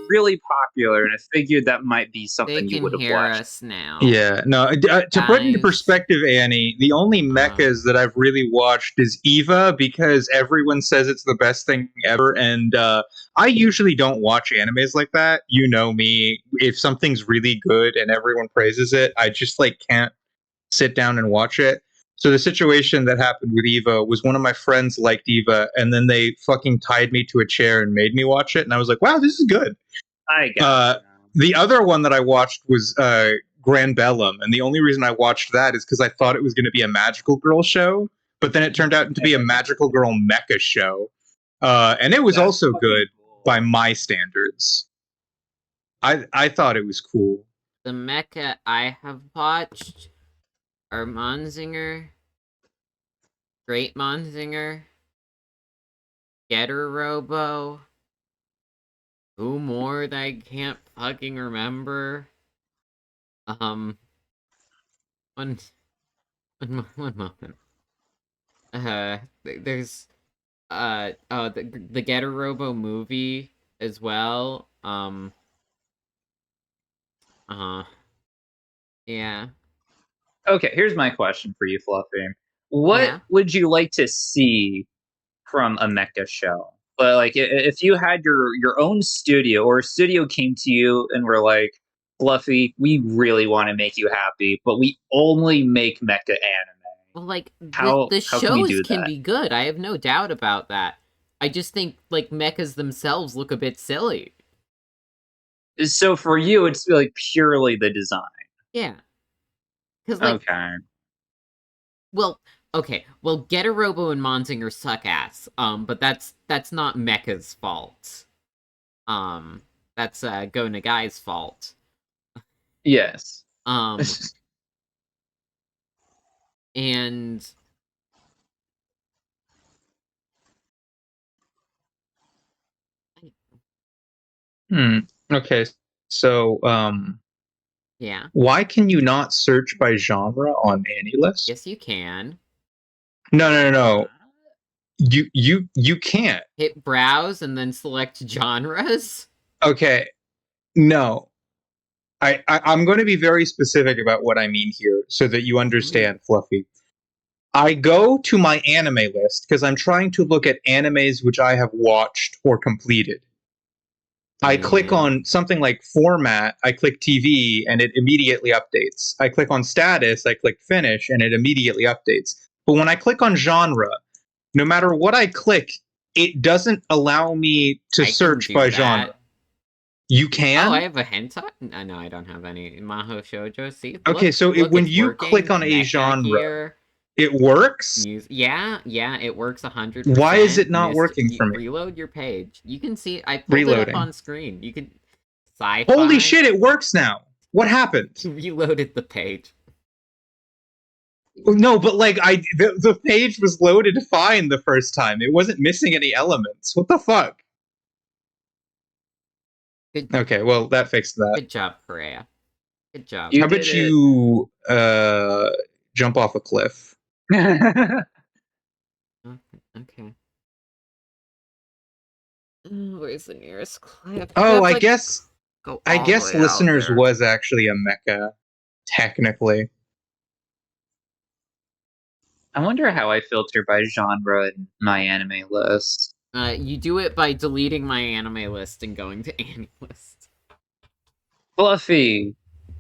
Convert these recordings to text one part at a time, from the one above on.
really popular, and I figured that might be They something you can would have hear watched. us now. Yeah, no. To put into Guys. perspective, Annie, the only mechas that I've really watched is Eva because everyone says it's the best thing ever, and I usually don't watch animes like that. You know me. If something's really good and everyone praises it, I just like can't sit down and watch it. So the situation that happened with Eva was one of my friends liked Eva, and then they fucking tied me to a chair and made me watch it, and I was like, wow, this is good. I Uh, gotcha. the other one that I watched was Grand Bellum, and the only reason I watched that is because I thought it was going to be a magical girl show, but then it turned out to be a magical girl mecha show, and it was That's also fucking good by cool. my standards. I thought it was cool. The mecha I have watched are Monzinger, Great Monzinger, Getter Robo, who more that I can't fucking remember. Um, one, one moment. There's oh, the Getter Robo movie as well. Uh, yeah, Okay, here's my question for you, Fluffy. What yeah. would you like to see from a mecha show? But like, if you had your own studio, or a studio came to you and were like, "Fluffy, we really want to make you happy, but we only make mecha anime." Well, like the How can we shows do can that? be good. I have no doubt about that. I just think like mechas themselves look a bit silly. So for you, it's like purely the design. Yeah, because like, Okay. well, okay, well, Getter Robo and Monzinger suck ass. But that's not Mecha's fault. Um, that's Go Nagai's fault. Yes. Um, and Hmm. Okay. So, yeah, why can you not search by genre on AnyList? yes, you can No, no, no, What? no. You can't. hit browse and then select genres. Okay. No. I'm going to be very specific about what I mean here so that you understand, Fluffy. I go to my anime list because I'm trying to look at animes which I have watched or completed. I click Yeah. on something like format, I click TV, and it immediately updates. I click on status, I click finish, and it immediately updates. But when I click on genre, no matter what I click, it doesn't allow me to I can search do by genre. that. You Oh, I can? have a hentai? No, I don't have any. Maho Shoujo. See, Okay, so look, when it's you click working. on a Mecha genre, here. it works? Yeah, it works Why is 100%. it not working for me? Reload your page. You can see, I pulled it up Reloading. on screen. You can, Holy sci-fi, shit, it works now. What happened? reloaded the page. No, but like the page was loaded fine the first time. It wasn't missing any elements. What the fuck? Good, Okay, well that fixed that. good job, Perea. Good job. You How did about it. you jump off a cliff? Okay. Where's the nearest cliff? You Oh, have, I like, guess go I all the guess way out listeners there. was actually a mecha, technically. I wonder how I filter by genre in my anime list. You do it by deleting my anime list and going to AniList. Fluffy,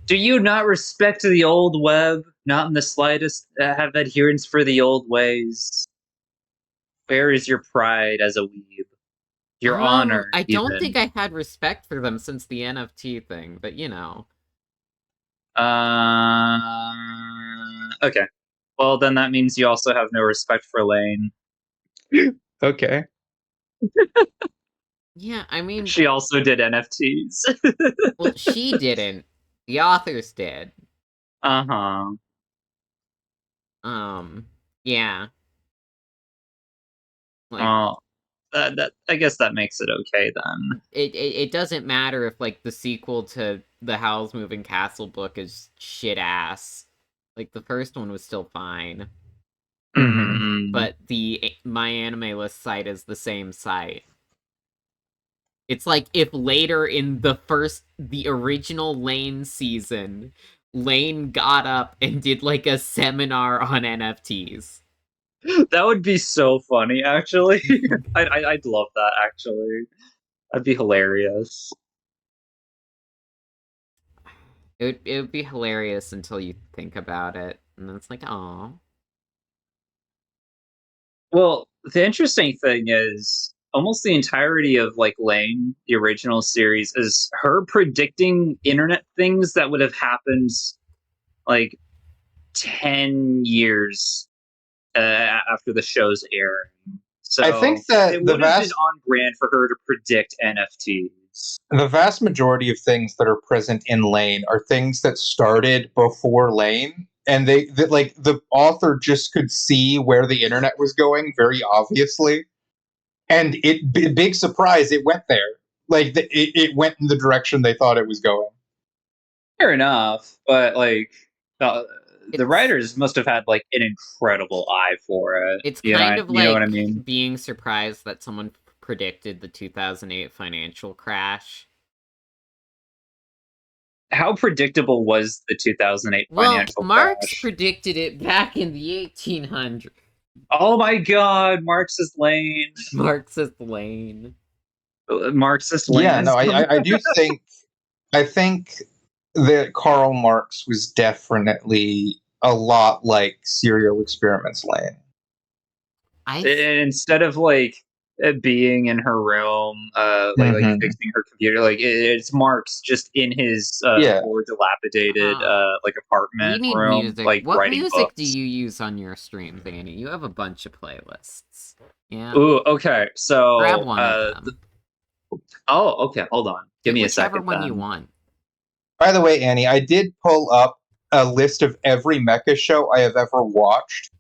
do you not respect the old web? Not in the slightest have adherence for the old ways? Where is your pride as a weeb? Your honor, I don't think even. I had respect for them since the NFT thing, but you know. Okay. Well, then that means you also have no respect for Lane. Okay. Yeah, I mean, She also did NFTs. well, she didn't. The authors did. Uh huh. Yeah. Like, Oh, that I guess that makes it okay then. it doesn't matter if, like, the sequel to the Howl's Moving Castle book is shit ass. Like, the first one was still fine. Mm-hmm. Mm-hmm. But the My Anime List site is the same site. It's like if later in the original Lane season, Lane got up and did like a seminar on NFTs. That would be so funny, actually. I'd love that, actually. That'd be hilarious. It would be hilarious until you think about it, and then it's like, oh. Well, the interesting thing is almost the entirety of like Lane, the original series, is her predicting internet things that would have happened like 10 years after the show's airing. So I think that it the would have been vast on brand for her to predict NFTs. the vast majority of things that are present in Lane are things that started before Lane, and that like the author just could see where the internet was going very obviously, and big surprise, it went there. Like it went in the direction they thought it was going. Fair enough, but like the It's- writers must have had like an incredible eye for it. It's You know, kind of you know what I like mean? being surprised that someone predicted the 2008 financial crash. How predictable was the 2008 Well, financial Marx crash? predicted it back in the 1800s. Oh my god, Marxist Lane. Marxist Lane. Marxist Lane. Yeah, no, I do think I think that Karl Marx was definitely a lot like Serial Experiments Lane. Instead of like it being in her room, like Mhm. fixing her computer, like it's Marx just in his Yeah. more dilapidated like We apartment need room, music. like What writing music books. do you use on your stream, Danny? You have a bunch of playlists. Yeah. Ooh, okay. So Grab one of them. oh, okay. Hold on. Give me a Whichever second. one then. you want. By the way, Annie, I did pull up a list of every mecha show I have ever watched.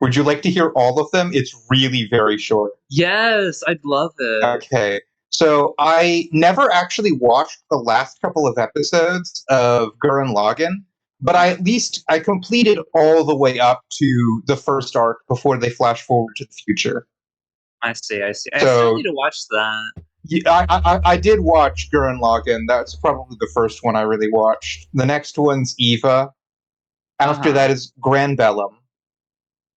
Would you like to hear all of them? It's really very short. Yes, I'd love it. Okay. So I never actually watched the last couple of episodes of Gurren Lagann, but I completed all the way up to the first arc before they flash forward to the future. I see. I So- still need to watch that. Yeah, I did watch Gurren Lagann. That's probably the first one I really watched. The next one's Eva. After Uh-huh. that is Granbellum.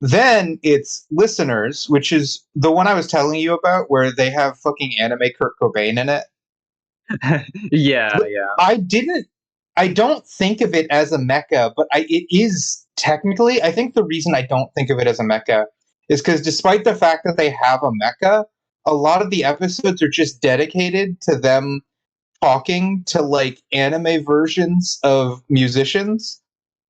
Then it's Listeners, which is the one I was telling you about, where they have fucking anime Kurt Cobain in it. Yeah, But- yeah. I don't think of it as a mecha, but it is technically. I think the reason I don't think of it as a mecha is because despite the fact that they have a mecha, a lot of the episodes are just dedicated to them talking to like anime versions of musicians.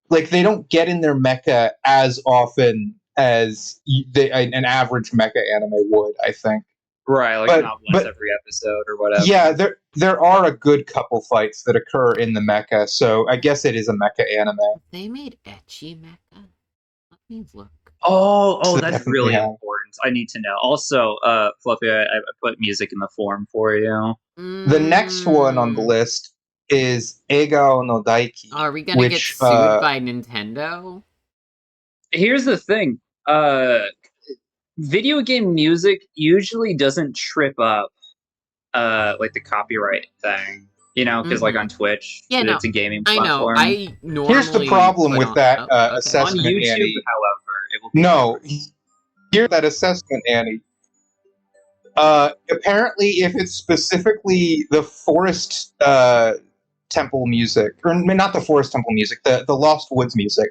Like they don't get in their mecha as often as an average mecha anime would, I think. Right, like But- not once but- every episode or whatever. Yeah, there are a good couple fights that occur in the mecha, so I guess it is a mecha anime. They made ecchi mecha. Let me look. Oh, So that's definitely, really yeah. important. I need to know. Also, Fluffy, I put music in the form for you. The next one on the list is Egao no Daiki. Are we gonna get which, sued by Nintendo? Here's the thing. Video game music usually doesn't trip up like the copyright thing. You know, because like on Twitch, Yeah, no, it's a gaming I know. platform. I normally Here's the problem put with on- that oh, okay. On assessment, YouTube, Annie. however, it will be No, covered. here's that assessment, Annie. Apparently, if it's specifically the Forest Temple music, or not the Forest Temple music, the Lost Woods music,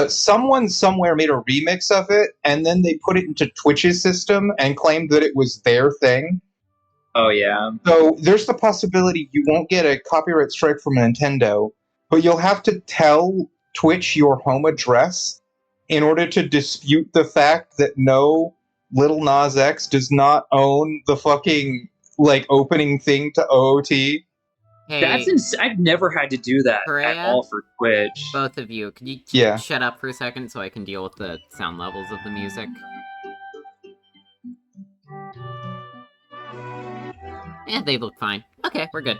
someone somewhere made a remix of it, and then they put it into Twitch's system and claimed that it was their thing. Oh yeah. So there's the possibility you won't get a copyright strike from Nintendo, but you'll have to tell Twitch your home address in order to dispute the fact that no Little Nas X does not own the fucking like opening thing to OOT. Hey, That's I've never had to do that at Freya? all for Twitch. both of you, can you Yeah. shut up for a second so I can deal with the sound levels of the music? Yeah, they look fine. Okay, we're good.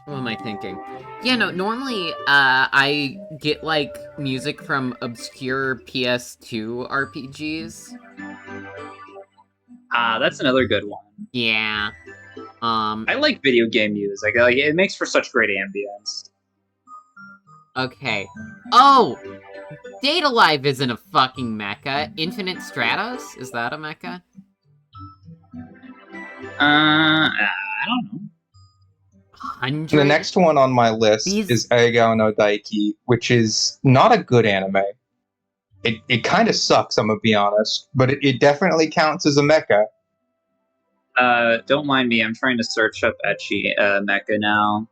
What am I thinking? Yeah, no, normally, I get, like, music from obscure PS2 RPGs. That's another good one. Yeah. I like video game music. Like it makes for such great ambience. Okay. Oh! Data Live isn't a fucking mecha. Infinite Stratos? Is that a mecha? I don't know. 100? The next one on my list These- is Aigao no Daiki, which is not a good anime. It kind of sucks, I'm gonna be honest, but it definitely counts as a mecha. Don't mind me. I'm trying to search up ecchi mecha now.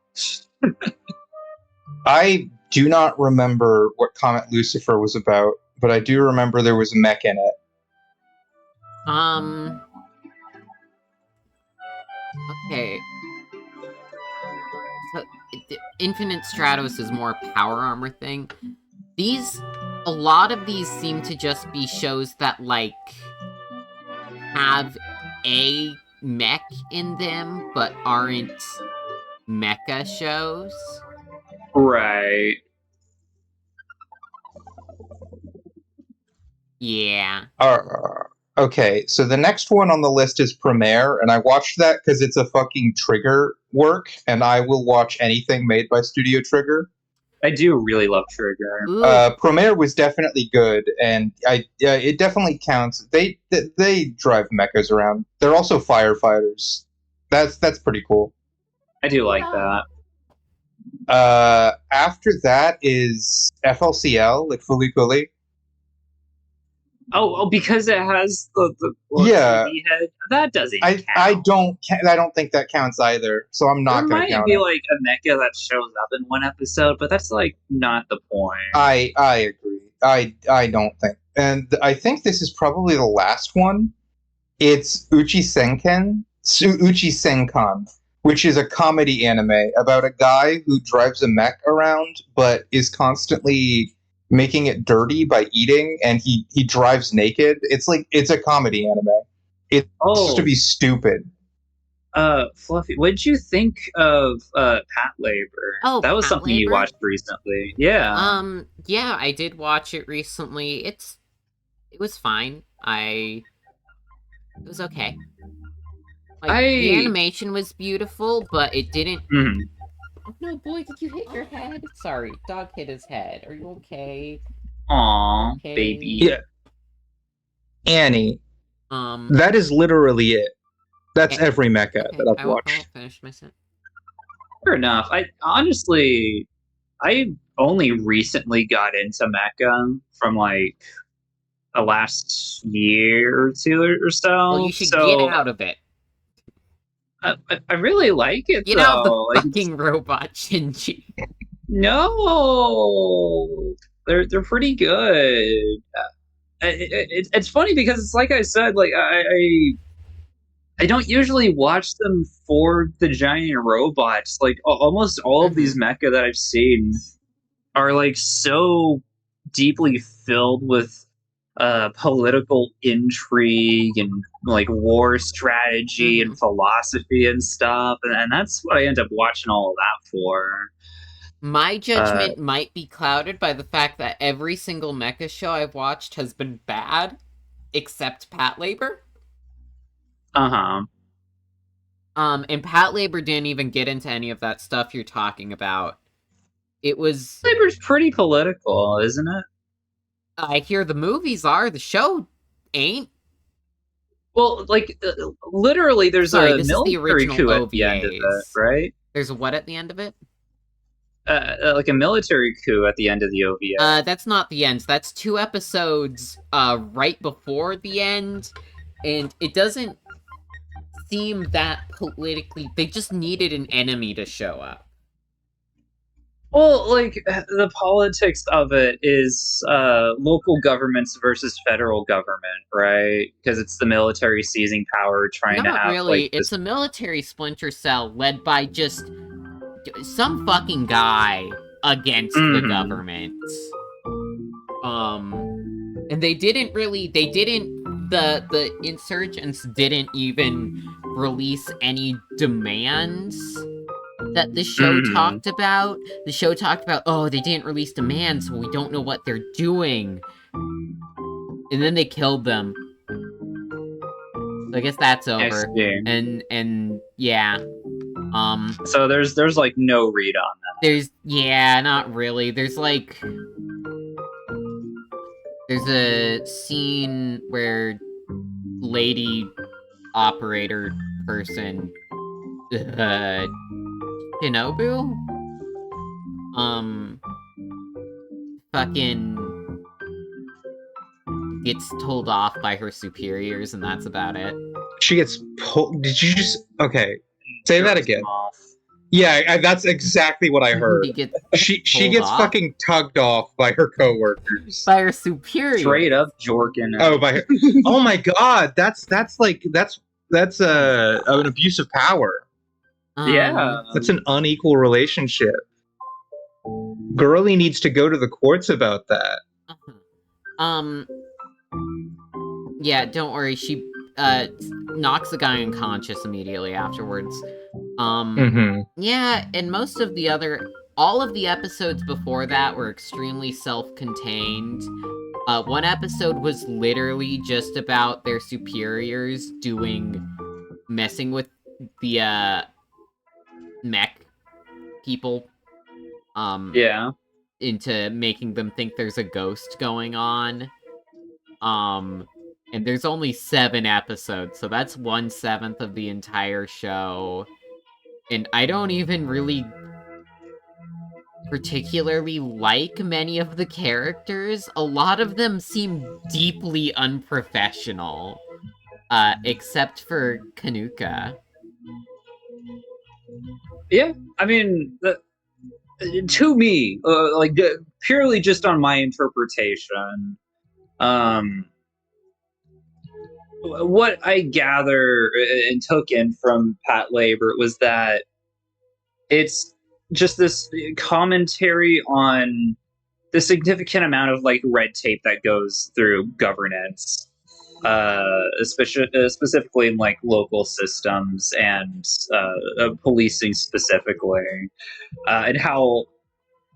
I do not remember what Comet Lucifer was about, but I do remember there was a mech in it. Okay. So, Infinite Stratos is more a power armor thing. A lot of these seem to just be shows that, like, have a mech in them, but aren't mecha shows. Right. Yeah. Okay, so the next one on the list is Premiere, and I watched that because it's a fucking Trigger work, and I will watch anything made by Studio Trigger. I do really love Trigger. Ooh. Premiere was definitely good, and it definitely counts. They drive mechas around. They're also firefighters. That's pretty cool. I do like Yeah. that. After that is FLCL, like Fuli Kuli. Oh, because it has the Yeah. TV head. That doesn't I count. I don't think that counts either. So I'm not There going might to count be it. like a mecha that shows up in one episode, but that's like not the point. I agree. I don't think, and I think this is probably the last one. It's Uchi Senkan, which is a comedy anime about a guy who drives a mech around, but is constantly making it dirty by eating, and he drives naked. It's a comedy anime. It's supposed to be stupid. Fluffy, what'd you think of Pat Labor? Oh, that was Pat something you Labor? watched recently. Yeah. Yeah, I did watch it recently. It was fine. It was okay. Like, the animation was beautiful, but it didn't... Mhm. Oh, no, boy, did you hit your head? Sorry, dog hit his head. Are you okay? Aw, Okay. baby. Yeah. Annie, Um, that is literally it. That's Okay. every mecha okay, that I've I won't watched. finish my sentence. Fair enough. I only recently got into mecha from like the last year or two or so. Well, you should so get out of it. I really like it Get though. out of the Like, fucking robot, Shinji. no, they're pretty good. It's funny because it's like I said, like I don't usually watch them for the giant robots. Like almost all of these mecha that I've seen are like so deeply filled with political intrigue and like war strategy and philosophy and stuff, and that's what I end up watching all of that for. My judgment might be clouded by the fact that every single mecha show I've watched has been bad, except Pat Labor. Uh-huh. And Pat Labor didn't even get into any of that stuff you're talking about. It was... Labor's pretty political, isn't it? I hear the movies are, the show ain't. Well, like, literally, there's Sorry, a this is the military original coup at the end of it, OVAs. right? There's a what at the end of it? Like a military coup at the end of the OVA. That's not the end. That's 2 episodes, right before the end, and it doesn't seem that politically... They just needed an enemy to show up. Well, like, the politics of it is local governments versus federal government, right? Because it's the military seizing power, trying to Not have, really. like, It's a military splinter cell led by just some fucking guy against the government. And the insurgents didn't even release any demands that the show talked about. The show talked about, oh, they didn't release demands, so we don't know what they're doing. And then they killed them. I guess that's I over. see. And yeah. So there's like no read on Not really. There's a scene where lady operator person Shinobu fucking gets told off by her superiors, and that's about it. She gets pulled. Did you just? Okay, say that. that Jerks again. off. Yeah, that's exactly what I heard. He gets She pulled gets off? fucking tugged off by her coworkers. by her superior. Straight up jorking. Oh, by her. Oh my god, that's an abuse of power. Yeah. That's an unequal relationship. Girly needs to go to the courts about that. Yeah, don't worry. She knocks the guy unconscious immediately afterwards. Yeah, and all of the episodes before that were extremely self-contained. One episode was literally just about their superiors messing with the mech people. Yeah. Into making them think there's a ghost going on. And there's only 7 episodes, so that's 1/7 of the entire show. And I don't even really particularly like many of the characters. A lot of them seem deeply unprofessional. Except for Kanuka. Yeah, I mean, to me, purely just on my interpretation, what I gather and took in from Pat Labor was that it's just this commentary on the significant amount of like red tape that goes through governance, specifically in like local systems and policing specifically, and how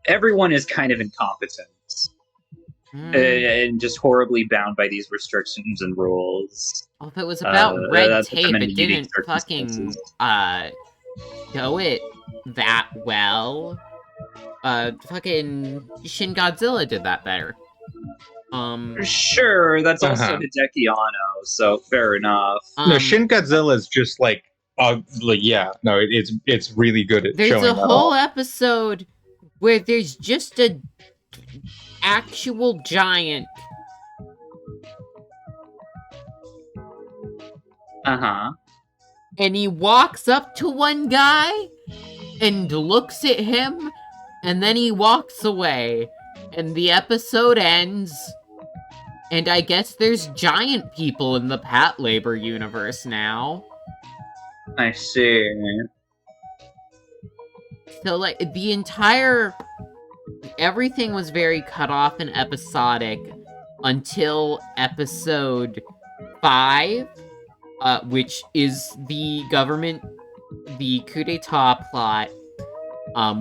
everyone is kind of incompetent and just horribly bound by these restrictions and rules. Well, if it was about red tape, it unique didn't fucking go it that well. Fucking Shin Godzilla did that better. Sure, that's also Hideki Anno, so fair enough. No, Shin Godzilla is just it's really good at there's showing a that whole off. episode where there's just a actual giant. And he walks up to one guy and looks at him, and then he walks away. And the episode ends. And I guess there's giant people in the Pat Labor universe now. I see. So, like, everything was very cut off and episodic until episode 5, which is the coup d'etat plot,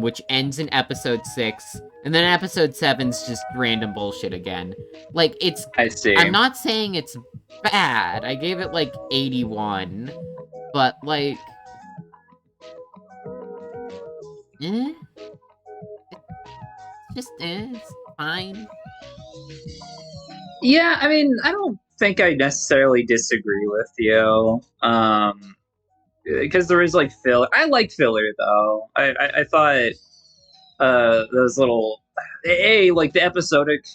which ends in episode 6, and then episode 7's just random bullshit again. Like, I see. I'm not saying it's bad, I gave it, 81, but, it's fine. Yeah, I mean, I don't think I necessarily disagree with you. Because there is filler. I like filler though. I thought those little the episodic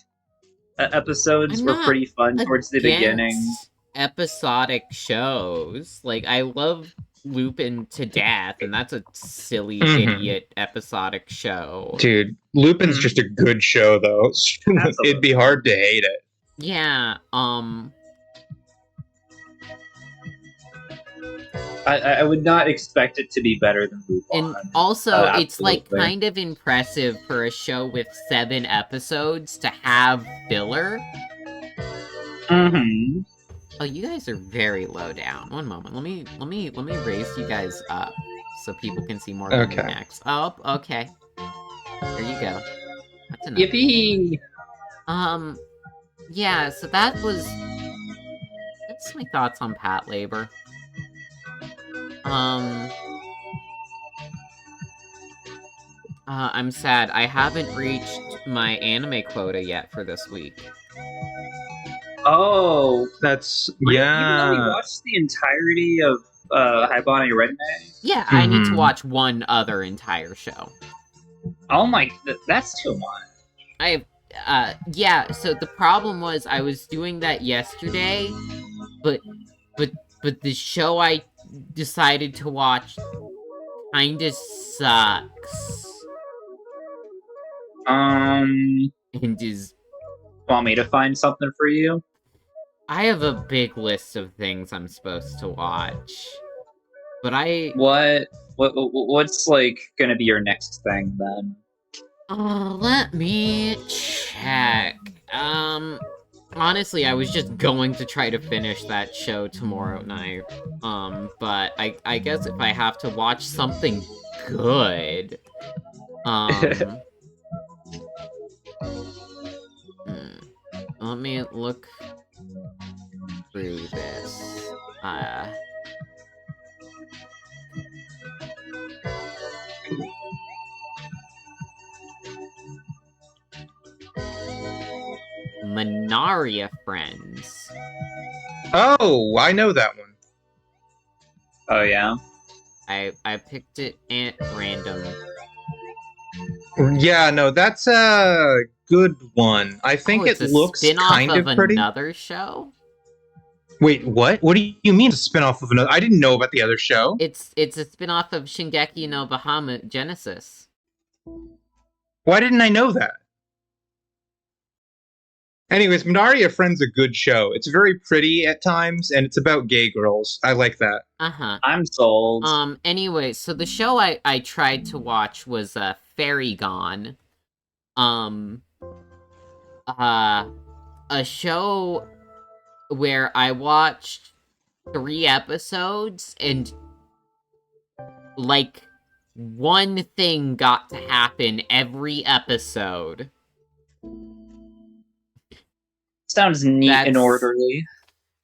episodes were pretty fun towards the beginning. Episodic shows, I love Lupin to death, and that's a silly idiot episodic show. Dude, Lupin's just a good show though. It'd be hard to hate it. Yeah, I would not expect it to be better than Lupin. And also, it's kind of impressive for a show with 7 episodes to have filler. Mm-hmm. Oh, you guys are very low down. One moment. Let me raise you guys up so people can see more of your necks. Oh, okay. There you go. That's enough. Yippee! Yeah, so that's That's my thoughts on Patlabor. I'm sad. I haven't reached my anime quota yet for this week. Oh, That's even though we yeah. watched the entirety of Haibane Redne. Yeah, I need to Mhm. watch one other entire show. Oh my, that's too much. Yeah, so the problem was I was doing that yesterday, but the show I decided to watch kinda sucks. And is... Want me to find something for you? I have a big list of things I'm supposed to watch. But What's like gonna be your next thing then? let me check. Honestly, I was just going to try to finish that show tomorrow night. But I guess if I have to watch something good, let me look through this. Manaria Friends. Oh, I know that one. Oh yeah. I picked it at random. Yeah, no, that's a good one. I think it's it a looks spin-off kind of pretty. another show? Wait, what? What do you mean a spin-off of another? I didn't know about the other show. It's a spin-off of Shingeki no Bahamut Genesis. Why didn't I know that? Anyways, Minaria Friend's a good show. It's very pretty at times, and it's about gay girls. I like that. Uh-huh. I'm sold. Anyway, so the show I tried to watch was Fairy Gone. A show where I watched 3 episodes and like one thing got to happen every episode. Sounds neat and orderly.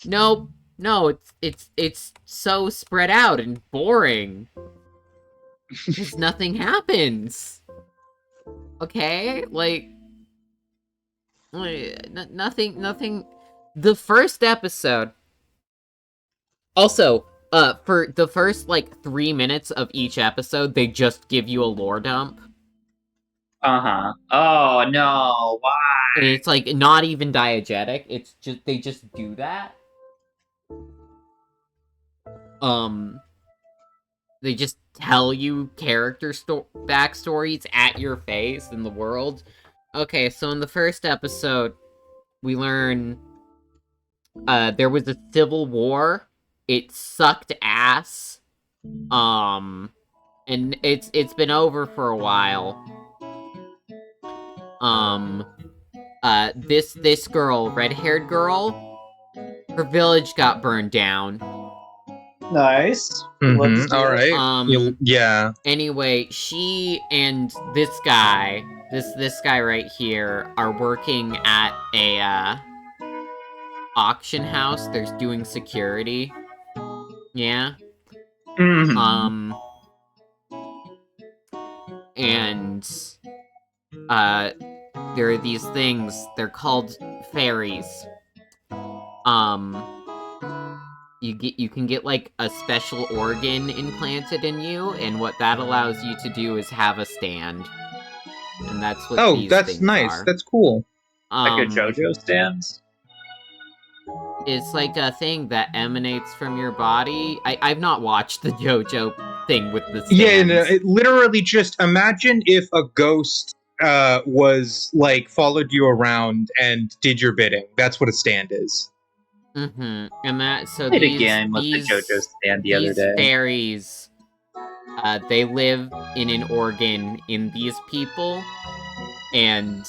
Nope. No, it's so spread out and boring. Because nothing happens. Okay? Like nothing. The first episode. Also, for the first, 3 minutes of each episode, they just give you a lore dump. Uh-huh. Oh, no, why? And it's, not even diegetic. It's just, they just do that. They just tell you character backstories at your face in the world. Okay, so in the first episode, we learn, there was a civil war. It sucked ass. And it's been over for a while. This girl, red-haired girl, her village got burned down. Nice. Mm-hmm. All right. Yeah. Anyway, she and this guy right here are working at a auction house. They're doing security. Yeah. Mm-hmm. And there are these things. They're called fairies. You can get a special organ implanted in you, and what that allows you to do is have a stand. And that's what these that's things nice. are. That's cool. Like a JoJo stand? It's like a thing that emanates from your body. I've not watched the JoJo thing with the stands. Yeah, no, it literally just imagine if a ghost was followed you around and did your bidding. That's what a stand is. Mm-hmm. And that I did a game with the JoJo stand the other day. Fairies, they live in an organ in these people, and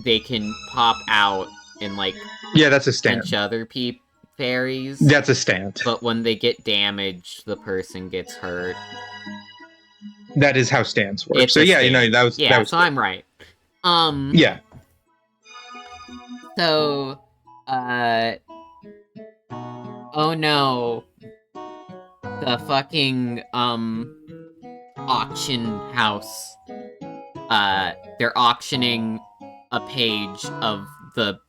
they can pop out and yeah, that's a stand. punch other fairies. That's a stand. But when they get damaged, the person gets hurt. That is how stands work. It's so yeah, stand. that was so good. I'm right. Yeah. So oh no, the fucking auction house. They're auctioning a page of the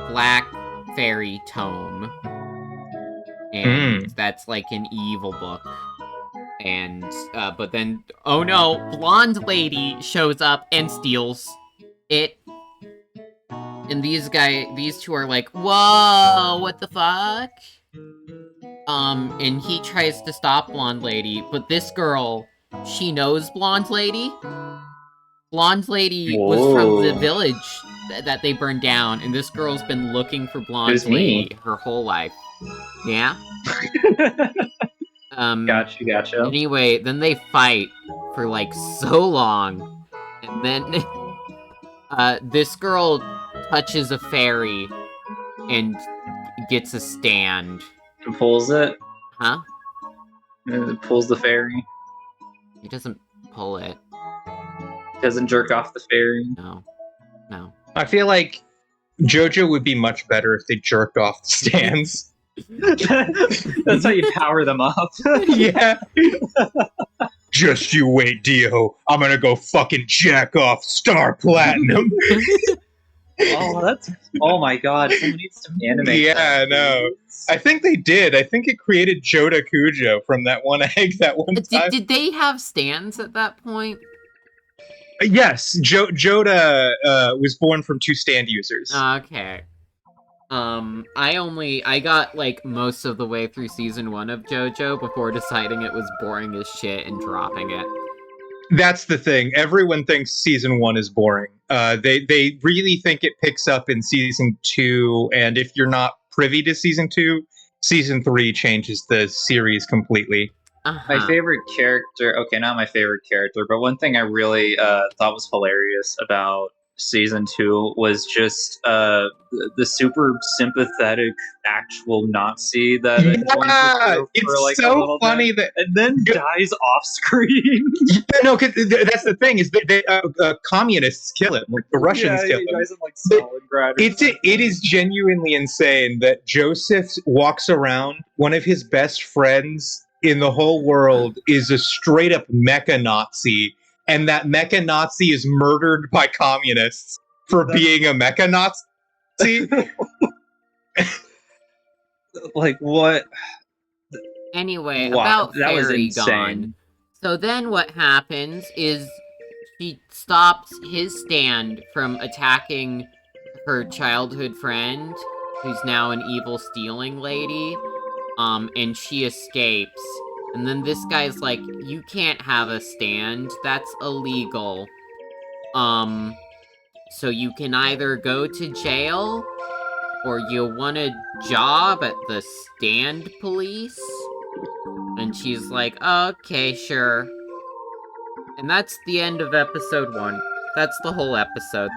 Black Fairy Tome, and that's like an evil book. And but then, oh no, blonde lady shows up and steals it. And these two are like, whoa, what the fuck? And he tries to stop blonde lady, but this girl, she knows blonde lady. Blonde lady was from the Whoa. village that they burned down, and this girl's been looking for blonde Who's me? lady her whole life. Yeah? Gotcha. Anyway, then they fight for like so long, and then this girl touches a fairy and gets a stand. Pulls it. Huh? It pulls the fairy. He doesn't pull it. Doesn't jerk off the fairy. No. I feel like JoJo would be much better if they jerked off the stands. That's how you power them up. Yeah. Just you wait, Dio. I'm gonna go fucking jack off Star Platinum. Oh my god, someone needs to animate. Yeah, I know. I think they did. I think it created Joda Kujo from that one egg that one time. Did they have stands at that point? Yes, Joda was born from 2 stand users. Okay. I got like most of the way through season 1 of JoJo before deciding it was boring as shit and dropping it. That's the thing. Everyone thinks season 1 is boring. They really think it picks up in season 2, and if you're not privy to season 2, season 3 changes the series completely. My favorite character, okay, not my favorite character, but one thing I really thought was hilarious about season 2 was just the super sympathetic actual Nazi that it's so funny bit, and then dies off screen. No, cause that's the thing is that communists kill him, like the Russians kill him. Dies in, like, Stalingrad. It is genuinely insane that Joseph walks around. One of his best friends in the whole world is a straight up mecha Nazi. And that mecha Nazi is murdered by communists for being a mecha Nazi. Like, what? Anyway, Wow, about that was Fairy insane. Gone. So then what happens is she stops his stand from attacking her childhood friend, who's now an evil stealing lady, and she escapes. And then this guy's like, you can't have a stand, that's illegal. So you can either go to jail, or you want a job at the stand police? And she's like, okay, sure. And that's the end of episode 1. That's the whole episode.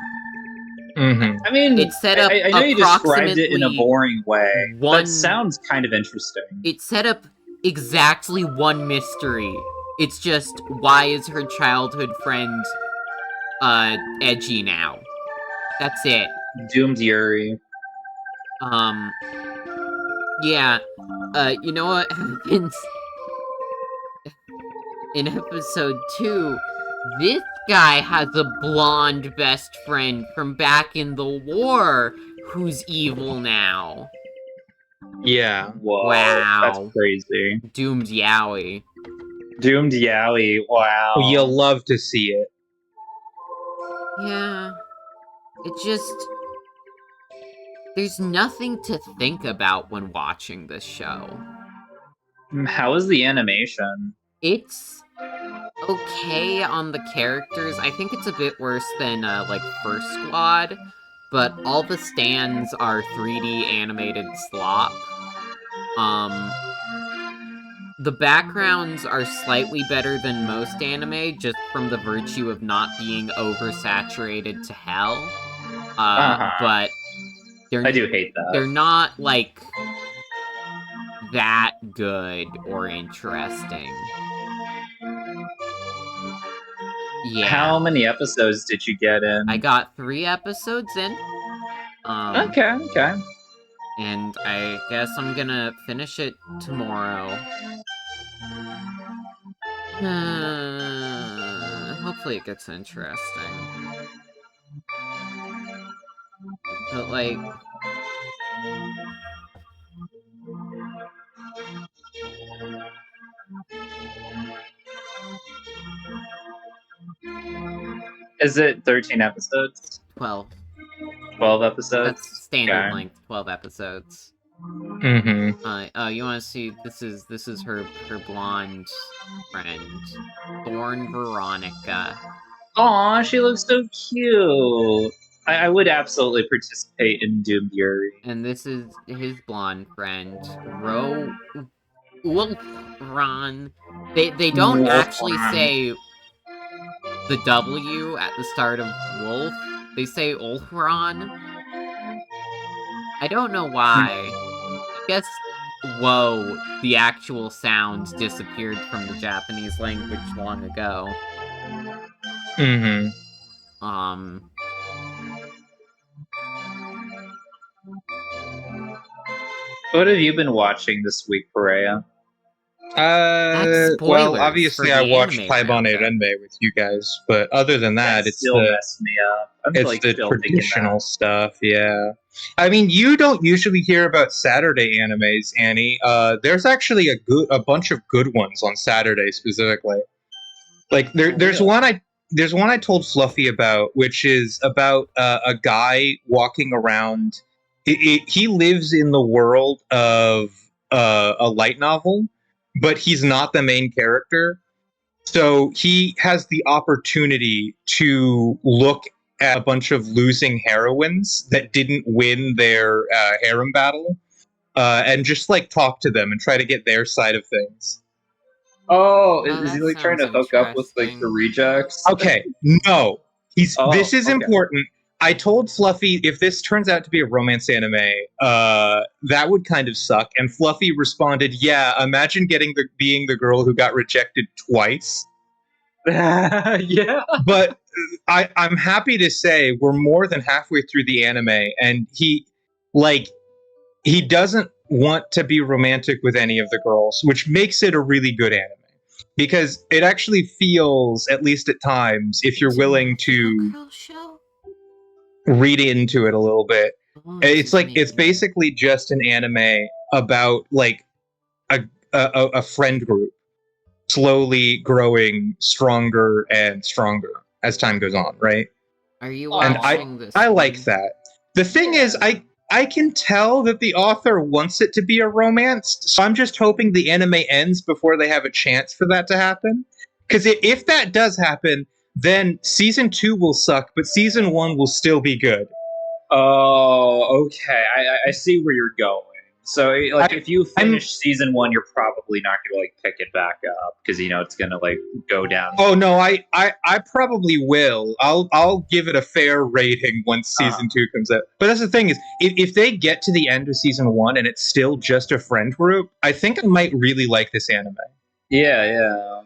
Mm-hmm. I mean, It set up I know you described it in a approximately boring way. one- That sounds kind of interesting. It set up exactly one mystery. It's just, why is her childhood friend, edgy now? That's it. Doomed Yuri. Yeah. You know what happens? In episode 2, this guy has a blonde best friend from back in the war who's evil now. Yeah. Whoa, Wow. that's crazy. Doomed Yowie. Doomed Yowie. Wow. You'll love to see it. Yeah. It just... There's nothing to think about when watching this show. How is the animation? It's okay on the characters. I think it's a bit worse than, like, First Squad, but all the stands are 3D animated slop. The backgrounds are slightly better than most anime, just from the virtue of not being oversaturated to hell. But I do hate that. they're not, like, that good or interesting. Yeah. How many episodes did you get in? I got 3 episodes in. Okay. And I guess I'm gonna finish it tomorrow. Hopefully it gets interesting. But, like... Is it 13 episodes? 12. 12 episodes? That's standard Okay. length, 12 episodes. Mm-hmm. You wanna see, this is her blonde friend. Thorn Veronica. Aw, she looks so cute. I would absolutely participate in Doom Fury. And this is his blonde friend, Wolfron. They don't actually Wolfron. say the W at the start of Wolf. They say Ulfron. I don't know why. I guess, whoa, the actual sound disappeared from the Japanese language long ago. Mm-hmm. What have you been watching this week, Perea? That's Well, spoilers obviously for I the watched anime Paibane roundup. Renmei with you guys, but other than that, That it's still the messed me up. I'm it's like the still thinking traditional stuff. Yeah, I mean, you don't usually hear about Saturday animes, Annie. There's actually a bunch of good ones on Saturday specifically. Like there's really? one I told Fluffy about, which is about a guy walking around. He lives in the world of a light novel, but he's not the main character. So he has the opportunity to look at a bunch of losing heroines that didn't win their harem battle, and just like talk to them and try to get their side of things. Oh, Oh, is he that like trying to sounds hook up with like the interesting. rejects? Okay, no. Oh, This is okay. important. I told Fluffy if this turns out to be a romance anime, that would kind of suck. And Fluffy responded, "Yeah, imagine being the girl who got rejected twice." Yeah. But I'm happy to say we're more than halfway through the anime, and he doesn't want to be romantic with any of the girls, which makes it a really good anime. Because it actually feels, at least at times, if you're willing to read into it a little bit, it's basically just an anime about like a friend group slowly growing stronger and stronger as time goes on, right? Are you And watching this? I like that. The thing is, I can tell that the author wants it to be a romance, so I'm just hoping the anime ends before they have a chance for that to happen. Because if that does happen, then season 2 will suck, but season 1 will still be good. Oh, okay. I see where you're going. So, like, if you finish season 1, you're probably not going to like pick it back up because it's going to like go down. Oh no, I probably will. I'll give it a fair rating once season 2 comes out. But that's the thing is, if they get to the end of season 1 and it's still just a friend group, I think I might really like this anime. Yeah.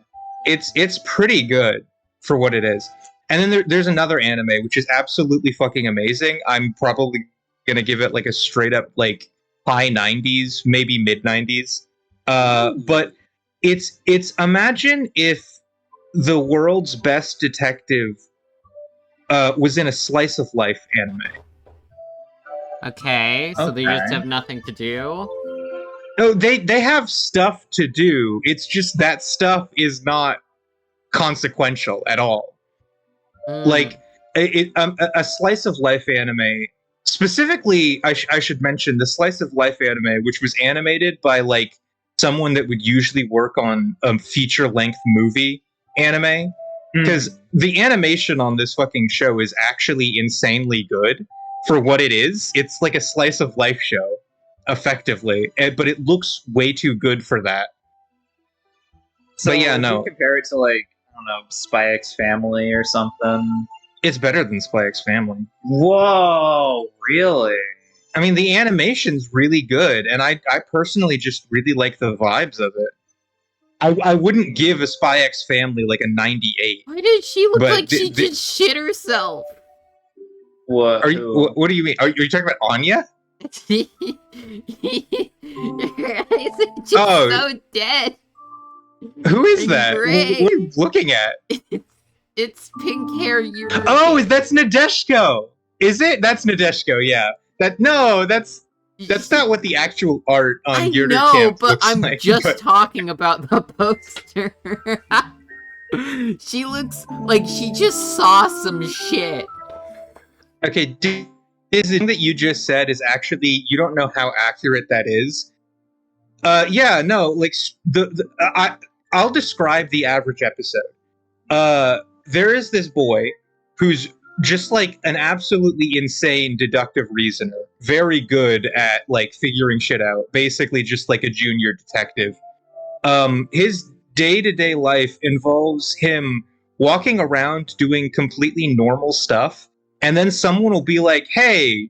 It's pretty good for what it is. And then there's another anime which is absolutely fucking amazing. I'm probably gonna give it like a straight up like high 90s, maybe mid 90s. But it's imagine if the world's best detective was in a slice of life anime. Okay, so they just have nothing to do? No, they have stuff to do. It's just that stuff is not consequential at all. Like a slice of life anime. Specifically, I should mention the slice of life anime, which was animated by like someone that would usually work on a feature length movie anime. Because the animation on this fucking show is actually insanely good for what it is. It's like a slice of life show, effectively, but it looks way too good for that. So but yeah, if no. you compare it to like, I don't know, Spy X Family or something. It's better than Spy X Family. Whoa, really? I mean, the animation's really good, and I personally just really like the vibes of it. I wouldn't give a Spy X Family like a 98. Why did she look like she just shit herself? What? What do you mean? Are you talking about Anya? Your eyes are just Oh. so dead. Who is that? Great. What are you looking at? It's pink hair. Oh, that's Nadeshko. Is it? That's Nadeshko. Yeah. That's not what the actual art on I Yurter know, Camp but looks I'm like. just but- talking about the poster. She looks like she just saw some shit. Okay, is the thing that you just said is actually you don't know how accurate that is. Yeah, no, like I'll describe the average episode. There is this boy who's just like an absolutely insane deductive reasoner, very good at like figuring shit out, basically just like a junior detective. His day-to-day life involves him walking around doing completely normal stuff, and then someone will be like, hey,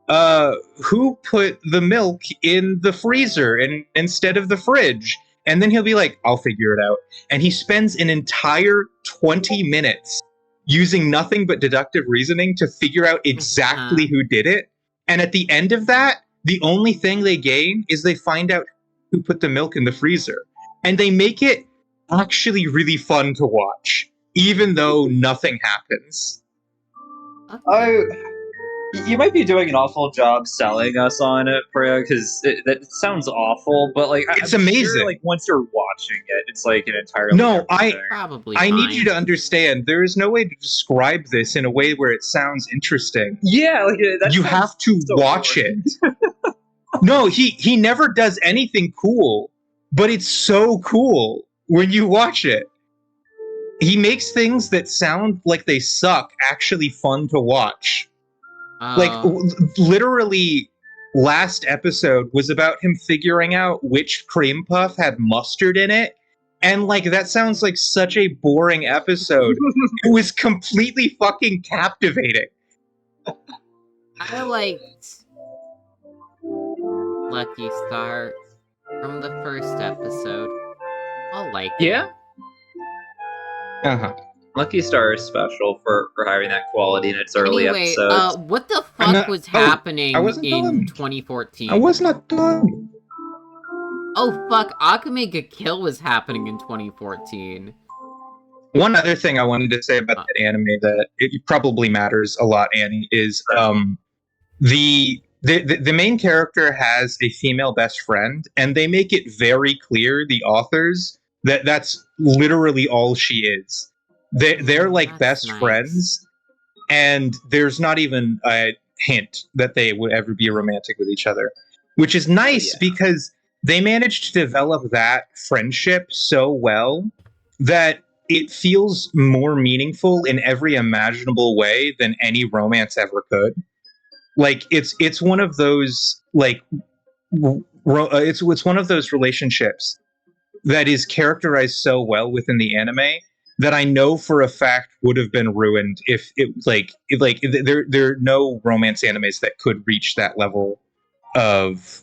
who put the milk in the freezer instead of the fridge? And then he'll be like, I'll figure it out. And he spends an entire 20 minutes using nothing but deductive reasoning to figure out exactly who did it. And at the end of that, the only thing they gain is they find out who put the milk in the freezer. And they make it actually really fun to watch, even though nothing happens. You might be doing an awful job selling us on it, Freya, because that sounds awful. But like, It's I'm amazing. Sure, like once you're watching it, it's like an entirely No, different thing. Probably. I need fine. you to understand, there is no way to describe this in a way where it sounds interesting. Yeah, like that You sounds have to so watch boring. it. No, he never does anything cool, but it's so cool when you watch it. He makes things that sound like they suck actually fun to watch. Like literally last episode was about him figuring out which cream puff had mustard in it, and like that sounds like such a boring episode. It was completely fucking captivating. I liked Lucky Star from the first episode. I like it. Yeah, Uh-huh. Lucky Star is special for having that quality in its early Anyway, episodes. what the I'm fuck not- was oh, happening I wasn't in done. 2014? I was not done. Oh fuck, Akame ga Kill was happening in 2014. One other thing I wanted to say about that anime that it probably matters a lot, Annie, is the main character has a female best friend, and they make it very clear, the authors, that that's literally all she is. They're like That's best nice. friends, and there's not even a hint that they would ever be romantic with each other, which is nice because they managed to develop that friendship so well that it feels more meaningful in every imaginable way than any romance ever could. Like it's one of those like it's one of those relationships that is characterized so well within the anime that I know for a fact would have been ruined if there are no romance animes that could reach that level of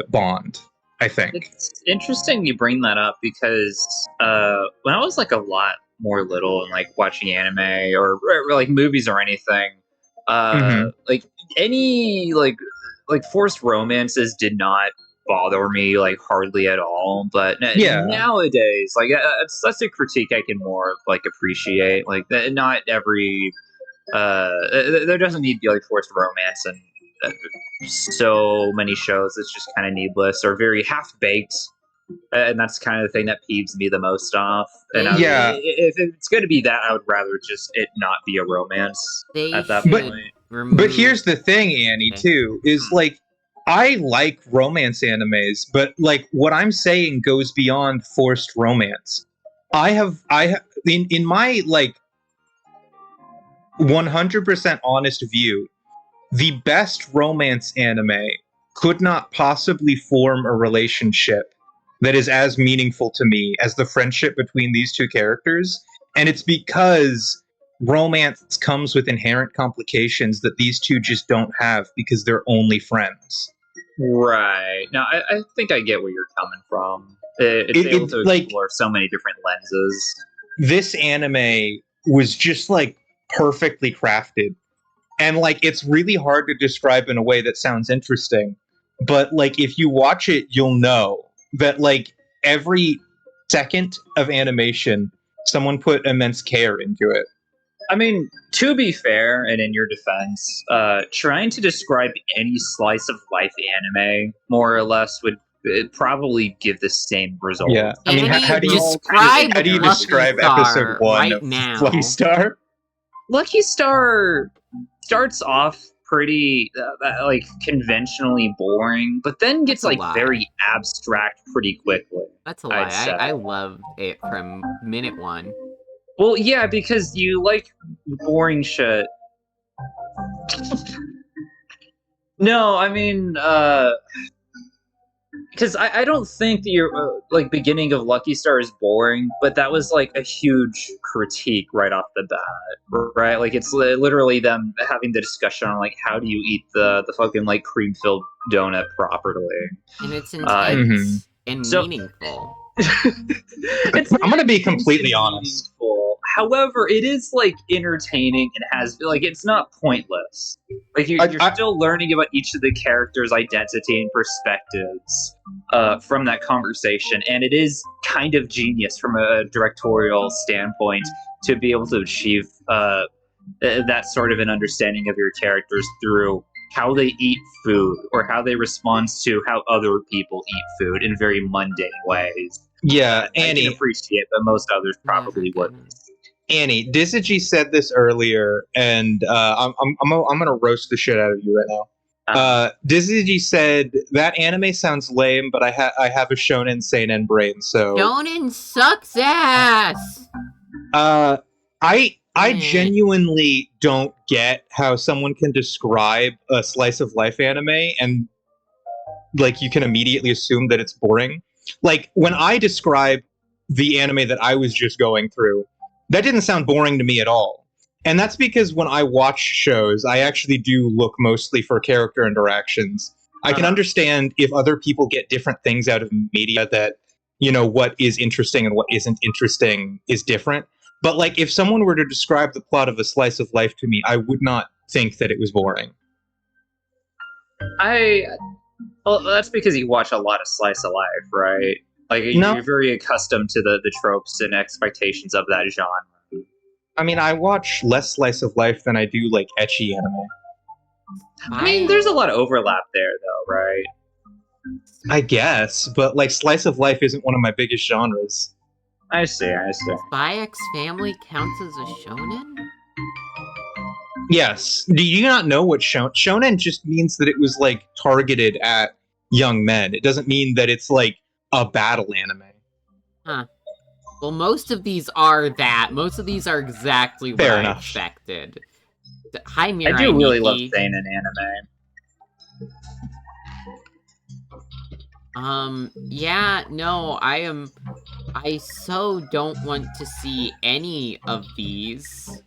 bond. I think It's interesting you bring that up because when I was like a lot more little and like watching anime or like movies or anything, like any like forced romances did not bother me like hardly at all. But nowadays, like that's a critique I can more like appreciate. Like not every there doesn't need to be like forced romance and so many shows. It's just kind of needless or very half baked. And that's kind of the thing that peeves me the most off. And if it's going to be that, I would rather just it not be a romance at that point. But here's the thing, Annie, too, is like I like romance animes, but like what I'm saying goes beyond forced romance. I have in my like 100% honest view, the best romance anime could not possibly form a relationship that is as meaningful to me as the friendship between these two characters. And it's because romance comes with inherent complications that these two just don't have because they're only friends. Right. Now, I think I get where you're coming from. It's able to explore so many different lenses. This anime was just like perfectly crafted and like it's really hard to describe in a way that sounds interesting. But like if you watch it, you'll know that like every second of animation, someone put immense care into it. I mean, to be fair, and in your defense, trying to describe any slice of life anime more or less would probably give the same result. Yeah, I mean, Annie, how do you describe how do you Lucky describe Star episode 1 right of now? Lucky Star? Lucky Star starts off pretty like conventionally boring, but then gets That's a like lie. very abstract pretty quickly. That's a I'd lie. say. I loved it from minute 1. Well, yeah, because you like boring shit. No, I mean, because I don't think that your like beginning of Lucky Star is boring, but that was like a huge critique right off the bat, right? Like it's literally them having the discussion on like how do you eat the fucking like cream filled donut properly. And it's intense mhm. and So- meaningful. It's I'm gonna be not completely intensely honest. meaningful. However, it is like entertaining and has like it's not pointless. Like you're still learning about each of the characters' identity and perspectives from that conversation, and it is kind of genius from a directorial standpoint to be able to achieve that sort of an understanding of your characters through how they eat food or how they respond to how other people eat food in very mundane ways. Yeah, I can Annie, appreciate, but most others probably Never wouldn't. Annie, Dizzy said this earlier, and I'm gonna roast the shit out of you right now. Dizzy said that anime sounds lame, but I have a shonen seinen brain, so Shonen sucks ass! I Mm. genuinely don't get how someone can describe a slice of life anime and like you can immediately assume that it's boring. Like when I describe the anime that I was just going through, that didn't sound boring to me at all. And that's because when I watch shows, I actually do look mostly for character interactions. I can understand if other people get different things out of media that, you know, what is interesting and what isn't interesting is different. But like if someone were to describe the plot of a slice of life to me, I would not think that it was boring. Well, that's because you watch a lot of slice of life, right? Like No. you're very accustomed to the tropes and expectations of that genre. I mean, I watch less slice of life than I do like ecchi anime. I mean, there's a lot of overlap there, though, right? I guess, but like slice of life isn't one of my biggest genres. I see. Spy X Family counts as a shonen? Yes. Do you not know what shonen just means that it was like targeted at young men. It doesn't mean that it's like a battle anime. Well, most of these are that. Most of these are exactly what Fair I enough. expected. Hi, Mirai I do really love Nikki. seinen anime. Yeah, no, I so don't want to see any of these.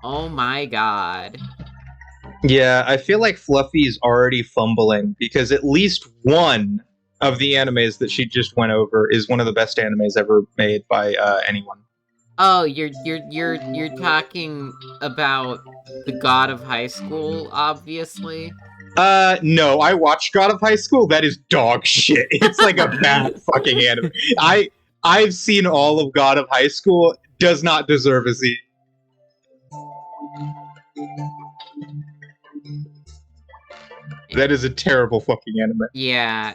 Oh my god. Yeah, I feel like Fluffy's already fumbling because at least one of the animes that she just went over is one of the best animes ever made by anyone. Oh, you're talking about the God of High School, obviously. No, I watched God of High School. That is dog shit. It's like a bad fucking anime. I've seen all of God of High School. Does not deserve a seat. That is a terrible fucking anime. Yeah.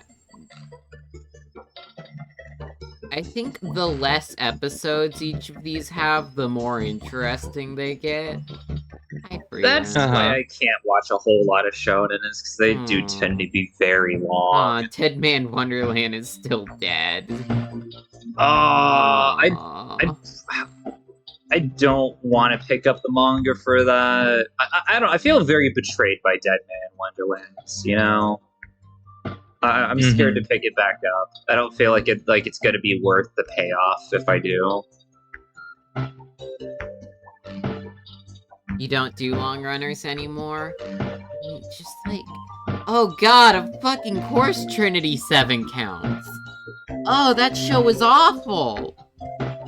I think the less episodes each of these have, the more interesting they get. I agree. That's Uh-huh. why I can't watch a whole lot of shonen, is because they do tend to be very long. Ted Man Wonderland is still dead. I Aw. don't want to pick up the manga for that. I don't. I feel very betrayed by Dead Man Wonderlands. You know, I'm scared to pick it back up. I don't feel like it's going to be worth the payoff if I do. You don't do long runners anymore? Just like, oh god, of fucking course Trinity 7 counts. Oh, that show was awful.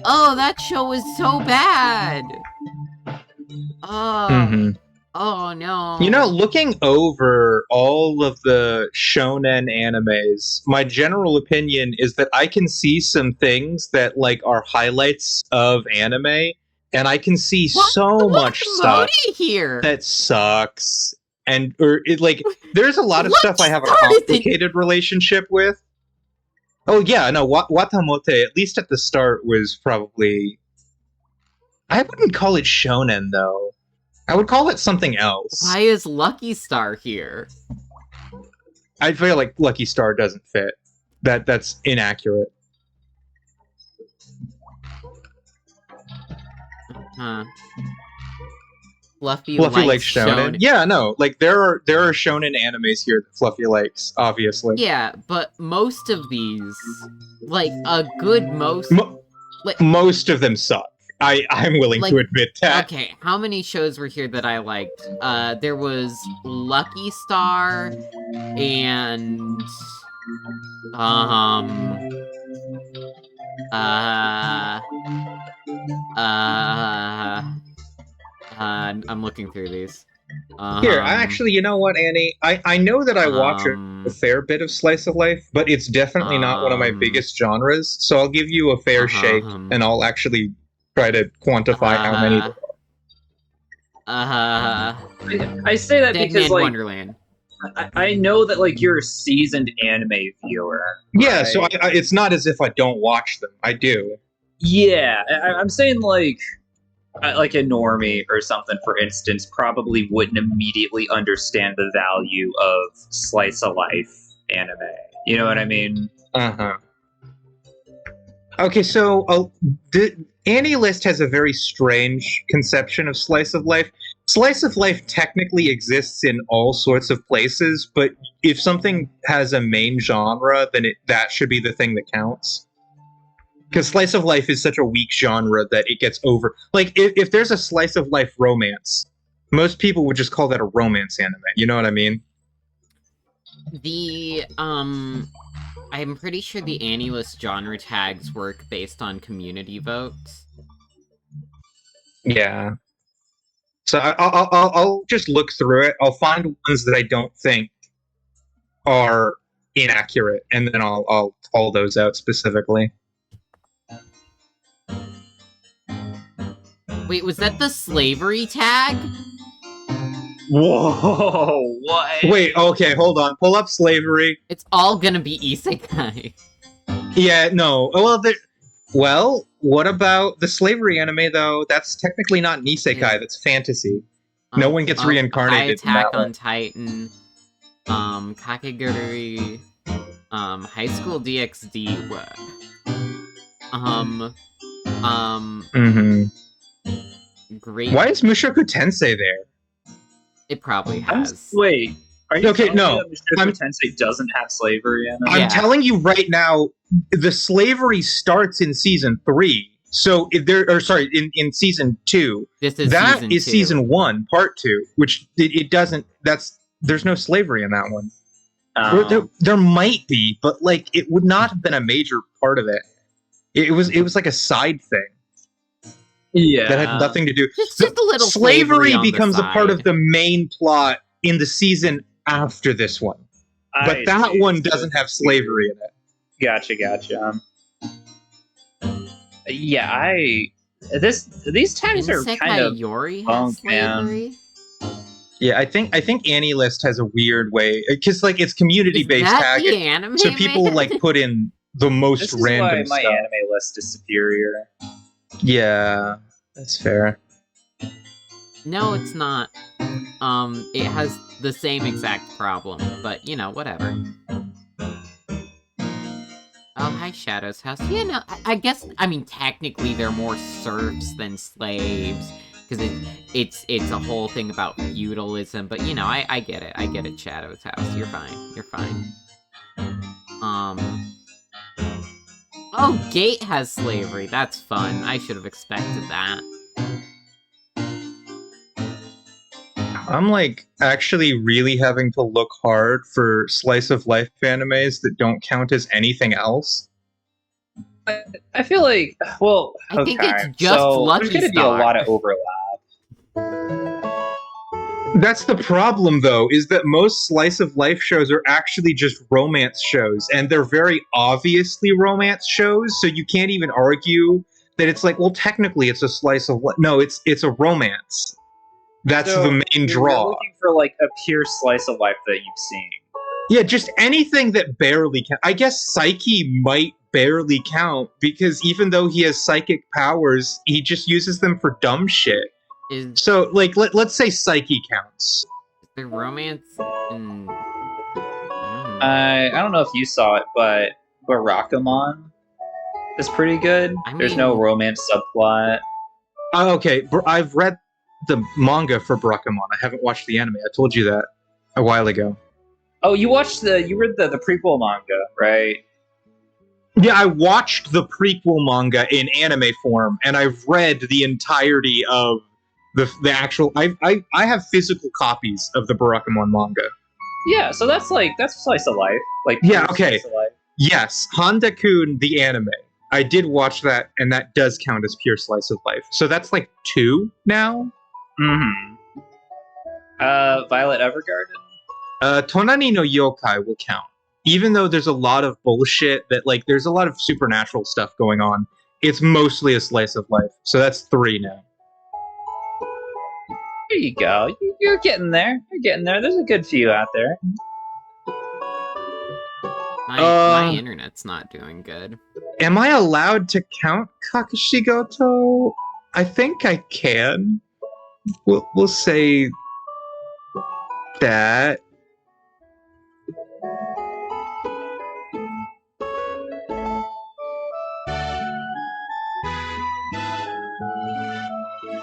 Oh, that show was so bad. Oh, Oh no. You know, looking over all of the shonen animes, my general opinion is that I can see some things that like are highlights of anime, and I can see so much stuff Modi here. that sucks. And or it like there's a lot of stuff I have a Lucky Star isn't- complicated relationship with. Oh yeah, no, Watamote, at least at the start, was probably I wouldn't call it shonen though. I would call it something else. Why is Lucky Star here? I feel like Lucky Star doesn't fit. That's inaccurate. Huh. Fluffy Fluffy likes likes shonen. Yeah, no, like there are shonen animes here that Fluffy likes, obviously. Yeah, but most of these, like a good most. Most of them suck. I'm willing Like, to admit that. Okay, how many shows were here that I liked? There was Lucky Star and I'm looking through these. Here, actually, you know what, Annie? I know that I watch a fair bit of slice of life, but it's definitely not one of my biggest genres. So I'll give you a fair shake, and I'll actually try to quantify how many. I say that Dead because Man like Wonderland. I know that like you're a seasoned anime viewer. Yeah, right? so it's not as if I don't watch them. I do. Yeah, I'm saying like a normie or something, for instance, probably wouldn't immediately understand the value of slice of life anime. You know what I mean? Uh-huh. Okay, so Annie List has a very strange conception of slice of life. Slice of life technically exists in all sorts of places, but if something has a main genre, then that should be the thing that counts. Because slice of life is such a weak genre that it gets over. Like, if there's a slice of life romance, most people would just call that a romance anime. You know what I mean? I'm pretty sure the Annie List genre tags work based on community votes. Yeah. So I'll just look through it. I'll find ones that I don't think are inaccurate, and then I'll call those out specifically. Wait, was that the slavery tag? Whoa! What? Wait, okay, hold on. Pull up slavery. It's all gonna be isekai. Yeah, no. Well, what about the slavery anime though? That's technically not an isekai. Yeah. That's fantasy. No one gets reincarnated in Attack that one. on Titan, Kakegurui, High School DxD. Great. Why is Mushoku Tensei there? It probably has. Wait, are you Okay, telling no, me that Mushoku Tensei doesn't have slavery in it? I'm telling you right now, the slavery starts in season 3. So if in season 2. This is that season is 2. season 1, part 2, which it doesn't. There's no slavery in that one. There might be, but like it would not have been a major part of it. It was like a side thing. Yeah, that had nothing to do. Just a little slavery on the becomes a part side. of the main plot in the season after this one, but that one doesn't have slavery in it. Gotcha. Yeah, these tags are Isekai kind of Yori has bunk, man. slavery. Yeah, I think Annie List has a weird way because like it's community based Is that tag, the anime? so people man? like put in the most This is random why my stuff. anime list is superior. Yeah, that's fair. No, it's not. It has the same exact problem, but you know, whatever. Oh, hi, Shadow's House. Yeah, no, I guess, I mean, technically they're more serfs than slaves, because it's a whole thing about feudalism, but you know, I get it, Shadow's House. You're fine. Oh, Gate has slavery. That's fun. I should have expected that. I'm like actually really having to look hard for slice of life animes that don't count as anything else. I feel like, well, I think okay, it's just so Lucky there's going to be a Star. lot of overlap. That's the problem, though, is that most slice of life shows are actually just romance shows, and they're very obviously romance shows. So you can't even argue that it's like, well, technically, it's a slice of life. No, it's a romance. That's So the main you're draw. looking for like a pure slice of life that you've seen. Yeah, just anything that barely count. I guess Psyche might barely count because even though he has psychic powers, he just uses them for dumb shit. Is So, like, let's say Psyche counts. there romance in... I don't know if you saw it, but Barakamon is pretty good. I There's no mean- romance subplot. Oh, okay, I've read the manga for Barakamon. I haven't watched the anime. I told you that a while ago. Oh, you read the prequel manga, right? Yeah, I watched the prequel manga in anime form, and I've read the entirety of the actual. I have physical copies of the Barakamon manga. Yeah, so that's slice of life. Like Yeah, pure okay. slice of life. Yes, Honda-kun, the anime. I did watch that, and that does count as pure slice of life. So that's like 2 now. Mm-hmm. Violet Evergarden. Tonani no Yokai will count. Even though there's a lot of bullshit that, like, there's a lot of supernatural stuff going on, it's mostly a slice of life. So that's 3 now. There you go. You're getting there. You're getting there. There's a good few out there. My internet's not doing good. Am I allowed to count Kakishigoto? I think I can. We'll say that.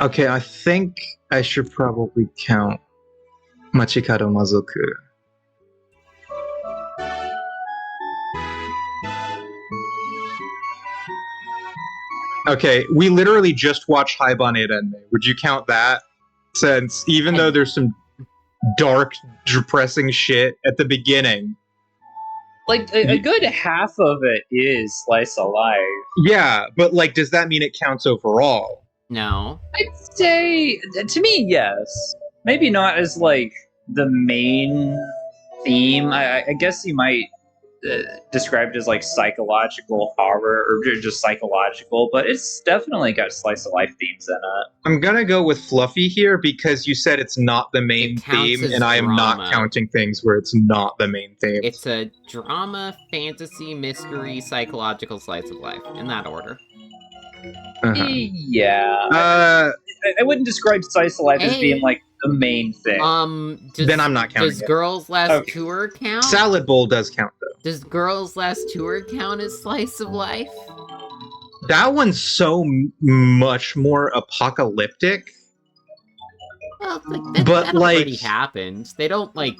Okay, I think I should probably count Machikado Mazoku. Okay, we literally just watched Haibane Renmei. Would you count that? Since even though there's some dark, depressing shit at the beginning. Like a good half of it is slice of life. Yeah, but like, does that mean it counts overall? No. I'd say, to me, yes. Maybe not as like the main theme. I guess you might describe it as like psychological horror or just psychological, but it's definitely got slice of life themes in it. I'm gonna go with Fluffy here because you said it's not the main It counts theme, as and I am not drama. counting things where it's not the main theme. It's a drama, fantasy, mystery, psychological slice of life. In that order. Uh-huh. Yeah. I wouldn't describe slice of life as Hey. being like the main thing. Does, Then I'm not counting Does it. Girls Last Okay. Tour count? Salad Bowl does count though. Does Girls Last Tour count as slice of life? That one's so much more apocalyptic. Well, like, that, But, that like- already happened. They don't like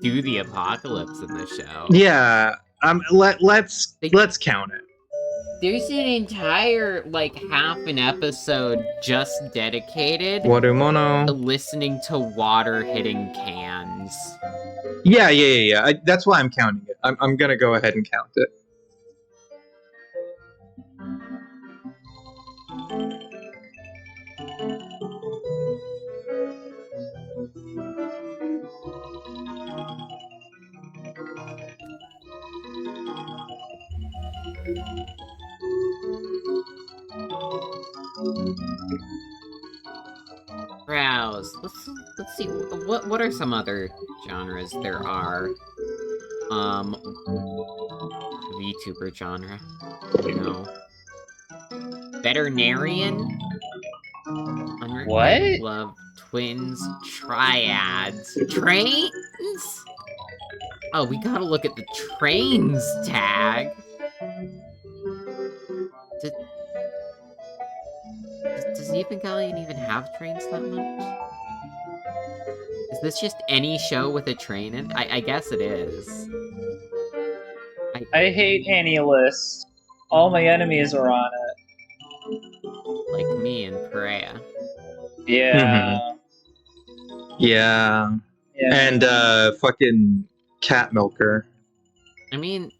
do the apocalypse in the show. Yeah. Let's count it. There's an entire like half an episode just dedicated to Warumono. listening to water hitting cans. Yeah. That's why I'm counting it. I'm gonna go ahead and count it. Browse. Let's see. What are some other genres there are? VTuber genre. No. Veterinarian. What? Love twins, triads, trains. Oh, we gotta look at the trains tag. Does Evangelion even have trains that much? Is this just any show with a train in? I guess it is. I hate any list. All my enemies are on it. Like me and Perea. Yeah. Yeah. Yeah. And fucking Cat Milker. I mean,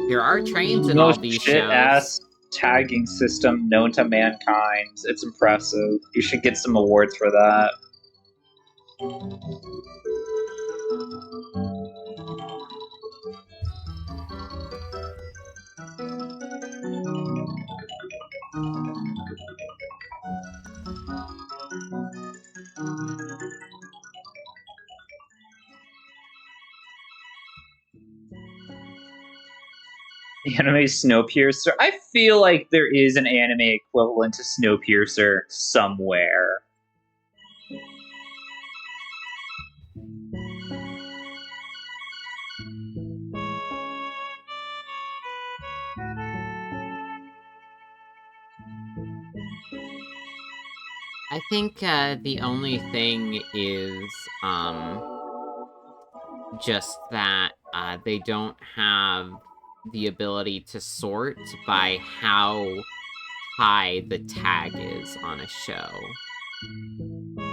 there are trains in all Most these shit shows. ass tagging system known to mankind. It's impressive. You should get some awards for that. Anime Snowpiercer. I feel like there is an anime equivalent to Snowpiercer somewhere. I think the only thing is just that they don't have the ability to sort by how high the tag is on a show.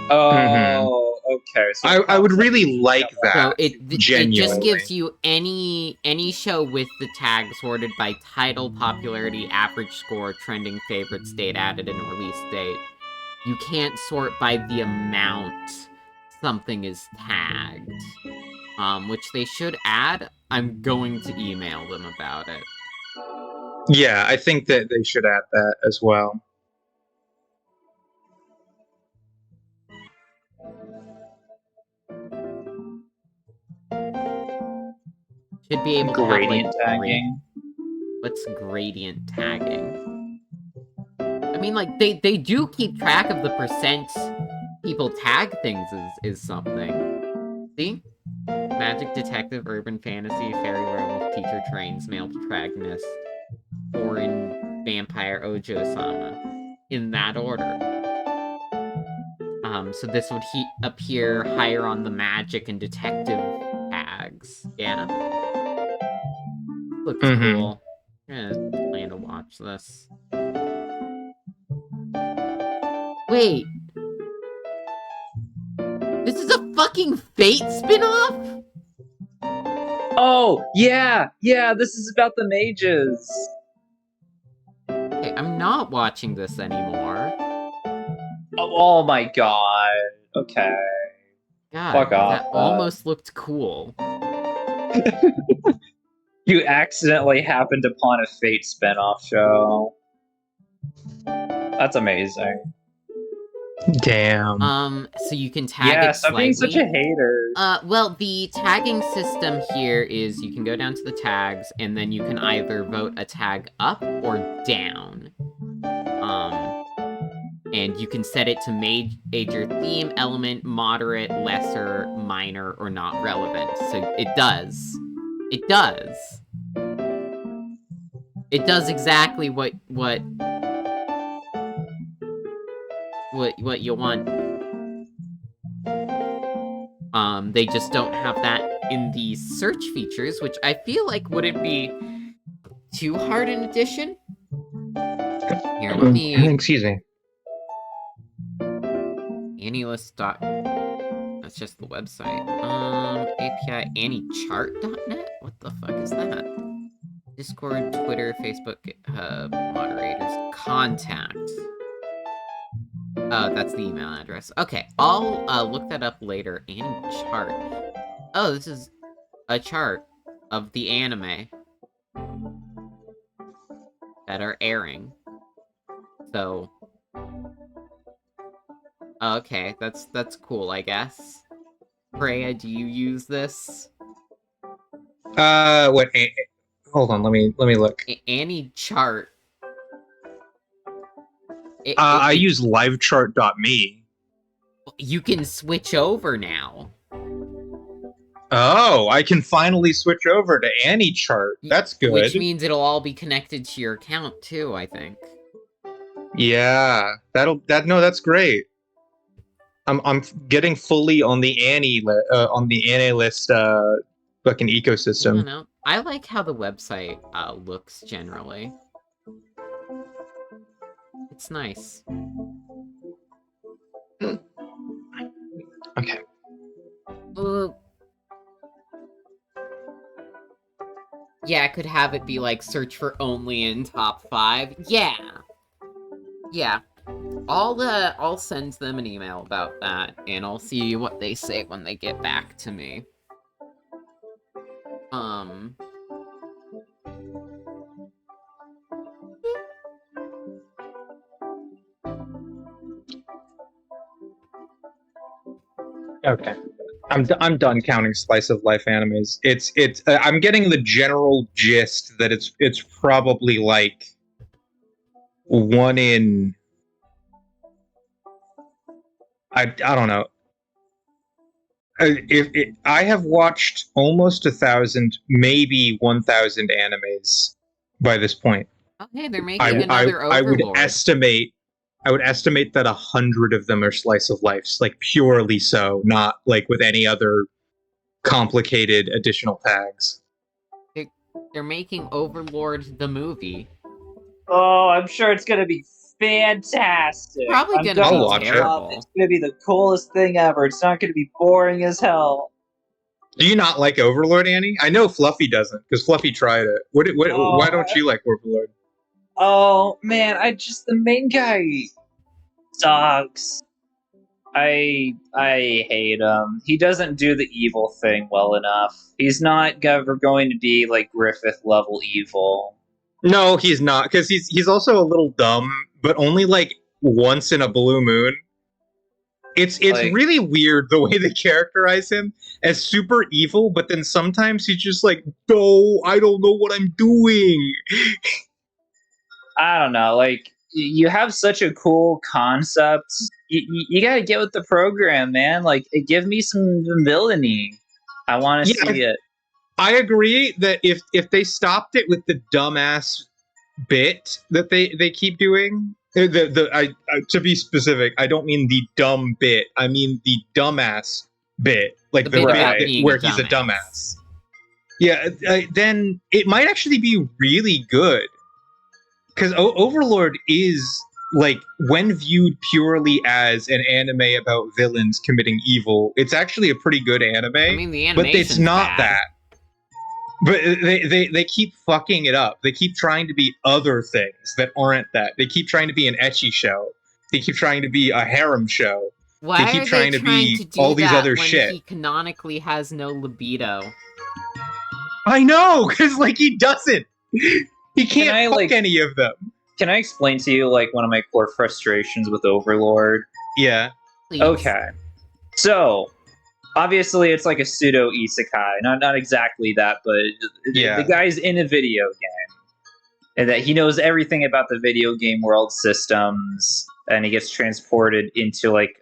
Oh, okay. So I would really like that. So it just genuinely. gives you any show with the tag sorted by title, popularity, average score, trending favorites, date added, and release date. You can't sort by the amount something is tagged. Which they should add. I'm going to email them about it. Yeah, I think that they should add that as well. Should be able gradient to have, like, tagging. What's gradient tagging? I mean, like, they do keep track of the percent people tag things is something. See? Magic, detective, urban fantasy, fairy, werewolf, teacher, trains, male protagonist, foreign, vampire, Ojo-sama. In that order. So this would appear higher on the magic and detective tags. Yeah? Looks cool. I'm gonna plan to watch this. Wait! This is a fucking Fate spin-off?! Oh, yeah! Yeah, this is about the mages! Okay, I'm not watching this anymore. Oh my god. Okay. God, Fuck off. that almost looked cool. You accidentally happened upon a Fate spinoff show. That's amazing. Damn. So you can tag Yeah, it stop slightly. being such a hater. Well, the tagging system here is you can go down to the tags, and then you can either vote a tag up or down. And you can set it to major theme, element, moderate, lesser, minor, or not relevant. So it does. It does. It does exactly what you want. They just don't have that in the search features, which I feel like wouldn't be too hard in addition. Here, let me... Excuse me. AnnieList. That's just the website. API AnnieChart.net? What the fuck is that? Discord, Twitter, Facebook, GitHub, moderators, contact. Oh, that's the email address. Okay, I'll look that up later. AnnieChart. Oh, this is a chart of the anime that are airing. So... Okay, that's cool, I guess. Freya, do you use this? What? Hold on, let me look. AnnieChart. I use livechart.me. You can switch over now. Oh, I can finally switch over to AnnieChart. That's good. Which means it'll all be connected to your account too, I think. Yeah, that's great. I'm getting fully on the AnnieList fucking ecosystem. I don't know. I like how the website looks generally. It's nice. Okay. Yeah, I could have it be like search for only in top 5. Yeah. Yeah. I'll send them an email about that, and I'll see what they say when they get back to me. Okay. I'm done counting slice of life animes. It's I'm getting the general gist that it's probably like one in I don't know. I have watched almost 1,000, maybe 1,000 animes by this point. Okay, they're making another I would Overlord. estimate that 100 of them are slice of life, like purely so, not like with any other complicated additional tags. They're making Overlord the movie. Oh, I'm sure it's gonna be fantastic. Probably I'm gonna I'll watch be it. terrible. It's gonna be the coolest thing ever. It's not gonna be boring as hell. Do you not like Overlord, Annie? I know Fluffy doesn't, because Fluffy tried it. Why don't you like Overlord? Oh man, the main guy sucks. I hate him. He doesn't do the evil thing well enough. He's not ever going to be like Griffith level evil. No, he's not, because he's also a little dumb, but only like once in a blue moon. It's Like- really weird the way they characterize him as super evil, but then sometimes he's just like, no, I don't know what I'm doing. I don't know. Like you have such a cool concept. You got to get with the program, man. Like give me some villainy. I want to Yeah, see it. I agree that if they stopped it with the dumbass bit that they keep doing, to be specific, I don't mean the dumb bit. I mean the dumbass bit, like The the bit bit about being where a he's a dumbass. dumbass. Yeah, then it might actually be really good, because Overlord is like, when viewed purely as an anime about villains committing evil, it's actually a pretty good anime. I mean, the But animation's it's not bad. that. But they keep fucking it up. They keep trying to be other things that aren't that. They keep trying to be an ecchi show. They keep trying to be a harem show. Why keep are trying they to trying be to do all these that other when shit. he canonically has no libido? I know, because like he doesn't. He can't I, fuck like- any of them. Can I explain to you like one of my core frustrations with Overlord? Yeah. Please. Okay. So, obviously it's like a pseudo isekai. Not exactly that, but Yeah. the guy's in a video game. And that he knows everything about the video game world systems, and he gets transported into like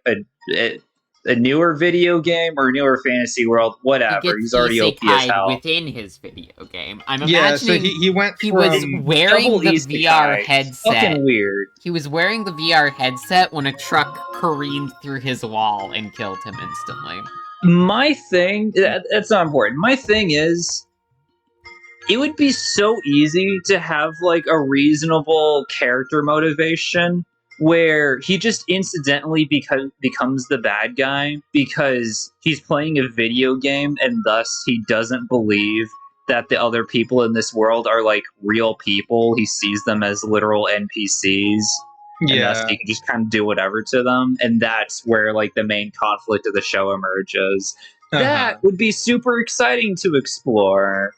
a newer video game or a newer fantasy world, He whatever. gets He's already OP as isekai'd hell. within his video game. I'm Yeah, so imagining he went he from... was wearing Double the isekai. VR headset. Fucking weird. He was wearing the VR headset when a truck careened through his wall and killed him instantly. My thing, that's not important. My thing is, it would be so easy to have like a reasonable character motivation where he just incidentally becomes the bad guy because he's playing a video game and thus he doesn't believe that the other people in this world are like real people. He sees them as literal NPCs. And thus Yeah. he can just kind of do whatever to them. And that's where like the main conflict of the show emerges. Uh-huh. That would be super exciting to explore.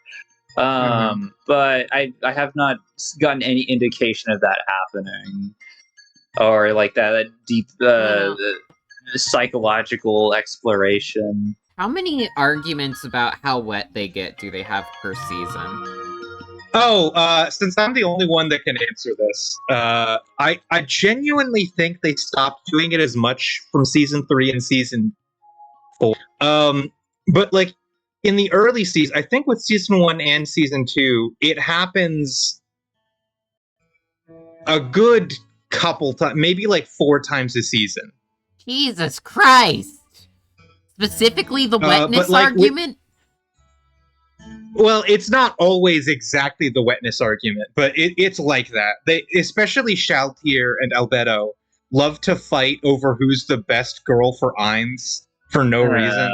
But I have not gotten any indication of that happening. Or like that deep psychological exploration. How many arguments about how wet they get do they have per season? Oh, since I'm the only one that can answer this, I genuinely think they stopped doing it as much from season 3 and season 4. But like in the early season, I think with season 1 and season 2, it happens a good couple times, maybe like 4 times a season. Jesus Christ! Specifically the wetness but, like, argument? Well, it's not always exactly the wetness argument, but it's like that. They, especially Shaltier and Albedo, love to fight over who's the best girl for Ainz for no reason.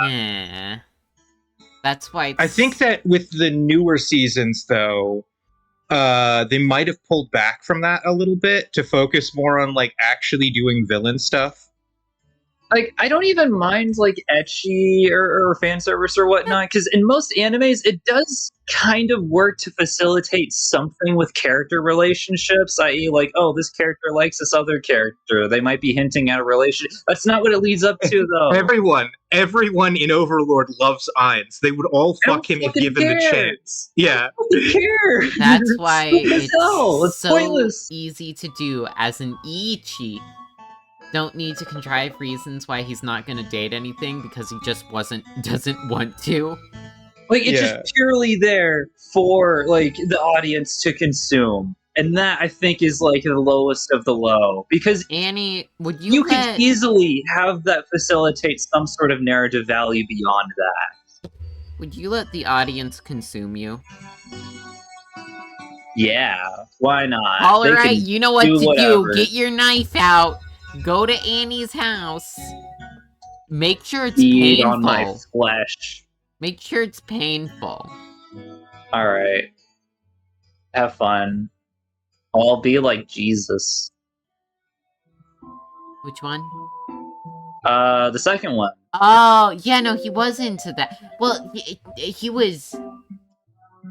Yeah. That's why I think that with the newer seasons, though, they might have pulled back from that a little bit to focus more on like actually doing villain stuff. Like, I don't even mind like ecchi or fan service or whatnot, because in most animes it does kind of work to facilitate something with character relationships, i.e. like, oh, this character likes this other character, they might be hinting at a relationship. That's not what it leads up to, though. Everyone in Overlord loves Ainz. They would all I don't fuck him if fucking given the care. chance. Yeah. I don't care. That's why Stupid as hell. it's It's so pointless. easy to do as an Ichi. Don't need to contrive reasons why he's not gonna date anything because he just doesn't want to. Like, it's Yeah. just purely there for like the audience to consume, and that I think is like the lowest of the low, because Annie, would you let could easily have that facilitate some sort of narrative value beyond that. would you let the audience consume you? Yeah, why not? They Alright, can you know what do to whatever. do. Get your knife out. Go to Annie's house. Make sure it's feed painful. on my flesh. Make sure it's painful. All right, have fun. I'll be like Jesus. Which one? The second one. Oh, yeah, no, he was into that. Well, he was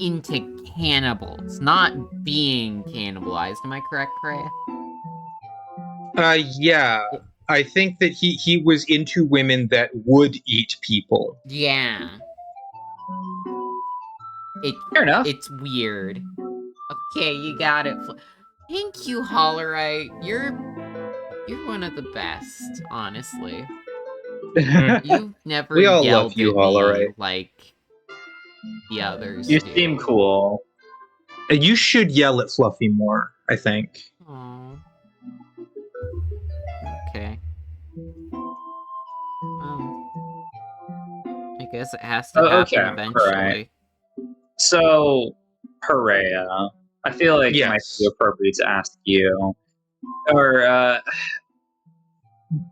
into cannibals, not being cannibalized. Am I correct, Freya? Yeah. I think that he was into women that would eat people. Yeah. Fair enough. It's weird. Okay, you got it. Thank you, Hollerite. You're one of the best, honestly. You've never We all yelled love you, at me Hollerite. like the others You do. seem cool. You should yell at Fluffy more, I think. Aw. Okay. I guess it has to happen Okay, eventually. alright. So, Perea, I feel like it might Yes. be appropriate to ask you, or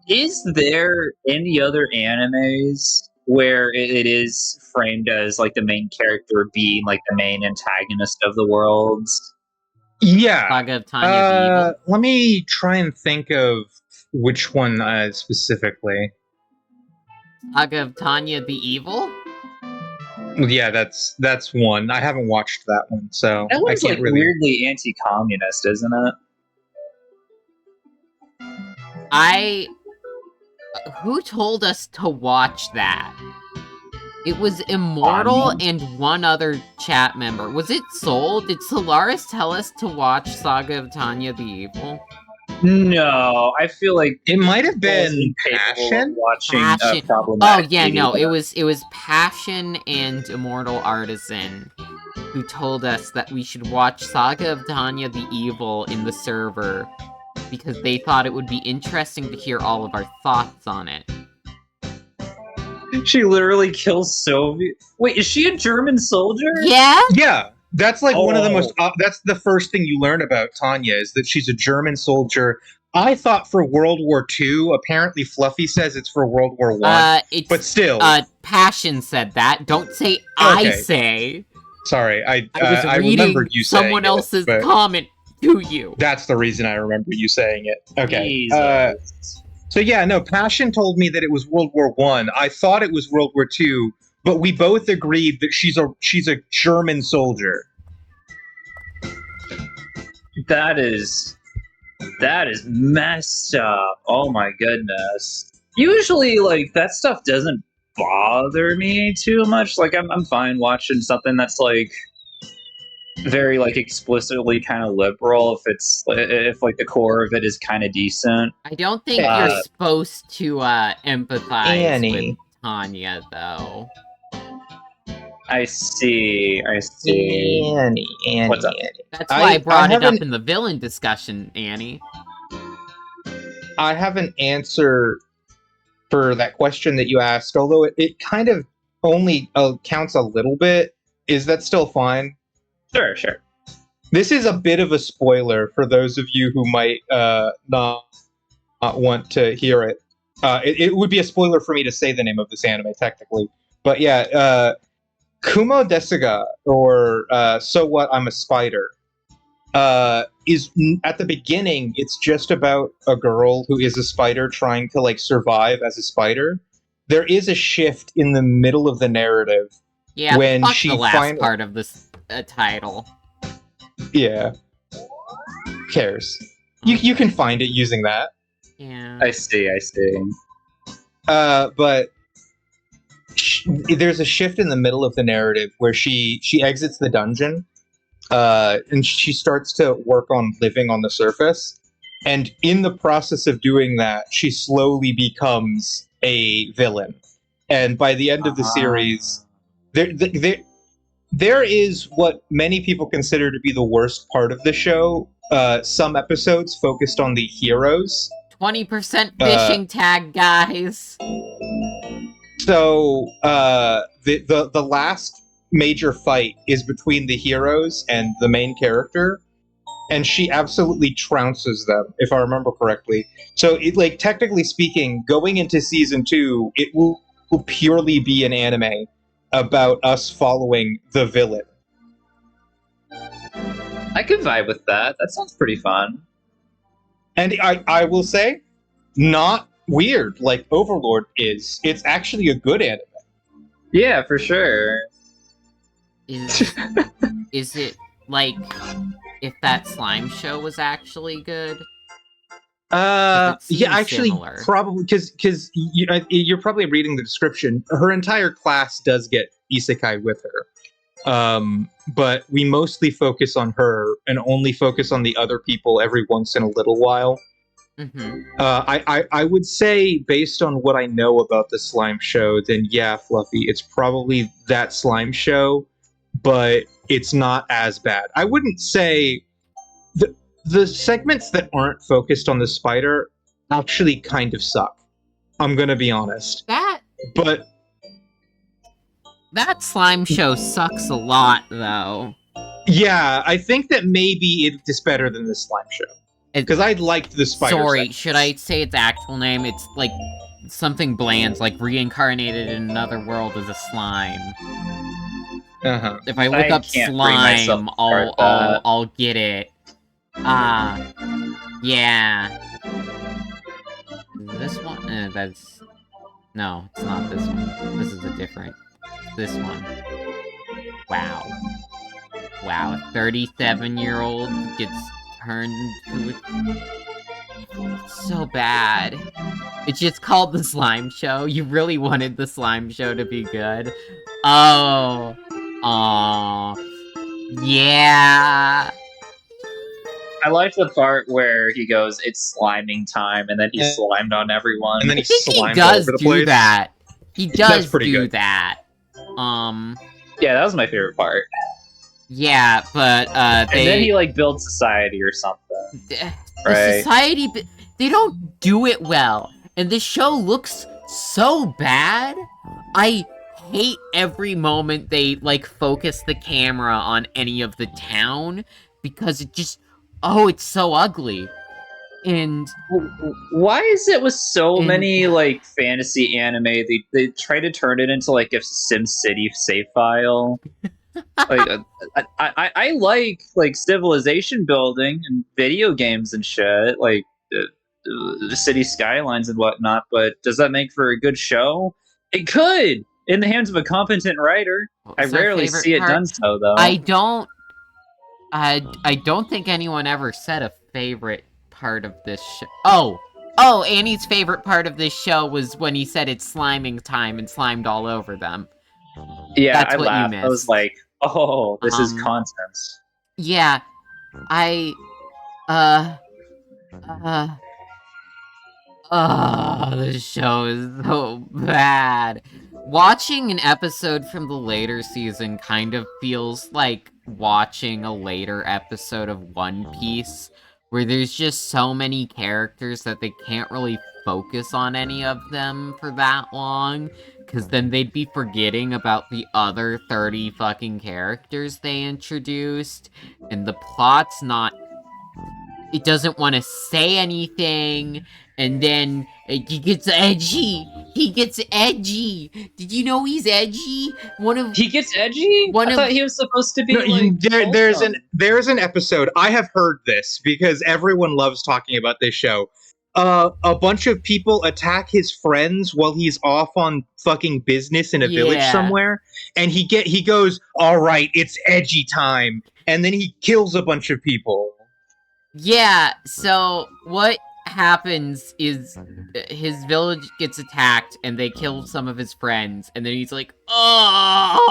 is there any other animes where it is framed as like the main character being like the main antagonist of the worlds? Yeah. Saga of Tanya the Evil. Let me try and think of which one specifically. Saga of Tanya the Evil? Yeah, that's one. I haven't watched that one, so That I one's can't like really. weirdly anti-communist, isn't it? Who told us to watch that? It was Immortal and one other chat member. Was it Soul? Did Solaris tell us to watch Saga of Tanya the Evil? No, I feel like It might have been wasn't capable of Passion. watching Passion. Oh problematic yeah, no, media. it was Passion and Immortal Artisan who told us that we should watch Saga of Tanya the Evil in the server because they thought it would be interesting to hear all of our thoughts on it. She literally kills Soviet. Wait, is she a German soldier? Yeah? Yeah, that's like one of the Oh. most. That's the first thing you learn about Tanya is that she's a German soldier. I thought for World War II. Apparently, Fluffy says it's for World War One. It's But still, Passion said that. Don't say I Okay. say. sorry, I I was reading remembered you saying someone it, else's but comment to you. that's the reason I remember you saying it. Okay. Jesus. So yeah, no, Passion told me that it was World War One. I thought it was World War II, but we both agreed that she's a German soldier. That is messed up. Oh my goodness. Usually, like, that stuff doesn't bother me too much. Like, I'm fine watching something that's like very like explicitly kind of liberal if like the core of it is kind of decent. I don't think Uh, you're supposed to empathize Annie. with Tanya, though. I see. Annie. What's up? That's why I I brought it up haven't- in the villain discussion, Annie. I have an answer for that question that you asked, although it kind of only counts a little bit. Is that still fine? Sure. This is a bit of a spoiler for those of you who might not want to hear it. It would be a spoiler for me to say the name of this anime, technically. But yeah, Kumo Desuga, or So What, I'm a Spider. at the beginning, it's just about a girl who is a spider trying to like survive as a spider. There is a shift in the middle of the narrative Yeah, when fuck she the last finally, part of this title. yeah, who cares? You can find it using that. Yeah. I see. But there's a shift in the middle of the narrative where she exits the dungeon, and she starts to work on living on the surface. And in the process of doing that, she slowly becomes a villain. And by the end of the series, there is what many people consider to be the worst part of the show. Some episodes focused on the heroes. 20% fishing tag, guys. So the last major fight is between the heroes and the main character, and she absolutely trounces them, if I remember correctly. So, like, technically speaking, going into season 2, it will purely be an anime about us following the villain. I could vibe with that. That sounds pretty fun. And I will say, not weird like Overlord is. It's actually a good anime. Yeah, for sure. Is it like if that slime show was actually good? Yeah, actually, similar. probably because you're probably reading the description. Her entire class does get isekai with her, but we mostly focus on her and only focus on the other people every once in a little while. Mm-hmm. I would say, based on what I know about the slime show, then yeah, Fluffy, it's probably that slime show, but it's not as bad. I wouldn't say the segments that aren't focused on the spider actually kind of suck. I'm gonna be honest. But that slime show sucks a lot, though. Yeah, I think that maybe it is better than the slime show. Because I liked the spider Sorry, segments. should I say its actual name? It's like something bland, like reincarnated in another world as a slime. Uh-huh. If I look up slime, I'll get it. Yeah. This one? No, it's not this one. This is a different... This one. Wow. Wow, a 37-year-old gets turned to a... So bad. It's just called The Slime Show. You really wanted The Slime Show to be good. Oh. Aww. Yeah. I like the part where he goes, "It's sliming time," and then he slimed on everyone. And then he he does do that. He does do that. Yeah, that was my favorite part. Yeah, but and then he like builds society or something. The society, they don't do it well, and this show looks so bad. I hate every moment they like focus the camera on any of the town because it just. Oh, it's so ugly. And why is it with so many like fantasy anime they try to turn it into like a SimCity save file? Like I like civilization building and video games and shit, like the city skylines and whatnot, but does that make for a good show? It could, in the hands of a competent writer. I rarely see it done so, though. I don't think anyone ever said a favorite part of this show. Oh, Annie's favorite part of this show was when he said it's sliming time and slimed all over them. Yeah, that's what laughed. I was like, oh, this is content. Yeah, this show is so bad. Watching an episode from the later season kind of feels like watching a later episode of One Piece, where there's just so many characters that they can't really focus on any of them for that long, because then they'd be forgetting about the other 30 fucking characters they introduced, and the plot's not... It doesn't want to say anything, and then He gets edgy. He gets edgy. Did you know he's edgy? He gets edgy? I thought he was supposed to be there's an episode. I have heard this because everyone loves talking about this show. A bunch of people attack his friends while he's off on fucking business in a village somewhere, and he goes, "All right, it's edgy time," and then he kills a bunch of people. Yeah, so what happens is his village gets attacked and they kill some of his friends, and then he's like, "Oh!"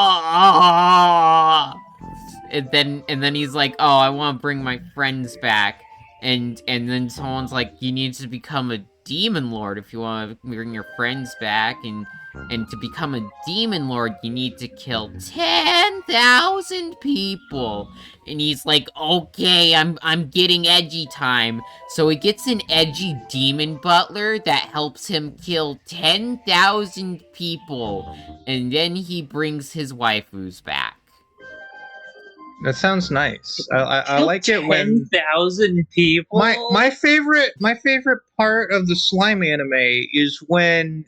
And then he's like, "Oh, I want to bring my friends back." And then someone's like, "You need to become a demon lord if you want to bring your friends back, and to become a demon lord, you need to kill 10,000 people." And he's like, "Okay, I'm getting edgy time." So he gets an edgy demon butler that helps him kill 10,000 people, and then he brings his waifus back. That sounds nice. I like it when 10,000 people. My favorite part of the slime anime is when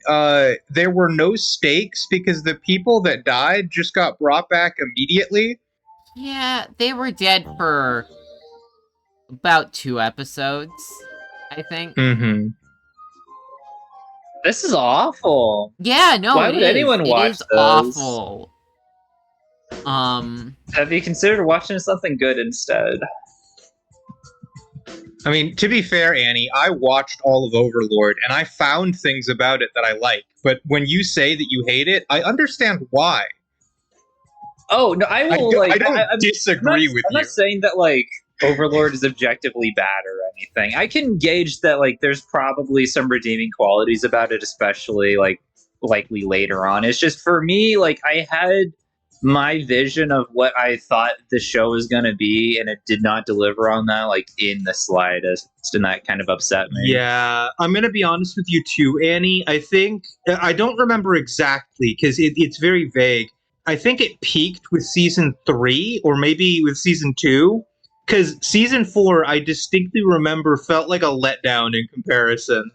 there were no stakes because the people that died just got brought back immediately. Yeah, they were dead for about 2 episodes, I think. Mm-hmm. This is awful. Yeah, no, Why would anyone watch it is those? awful. Have you considered watching something good instead? I mean, to be fair, Annie, I watched all of Overlord, and I found things about it that I like. But when you say that you hate it, I understand why. Oh no, I don't disagree with you. I'm not saying that like Overlord is objectively bad or anything. I can gauge that like there's probably some redeeming qualities about it, especially like likely later on. It's just for me, like I had my vision of what I thought the show was going to be, and it did not deliver on that, like, in the slightest, and that kind of upset me. Yeah, I'm going to be honest with you, too, Annie. I think, I don't remember exactly, because it's very vague. I think it peaked with Season 3, or maybe with Season 2, because Season 4, I distinctly remember, felt like a letdown in comparison.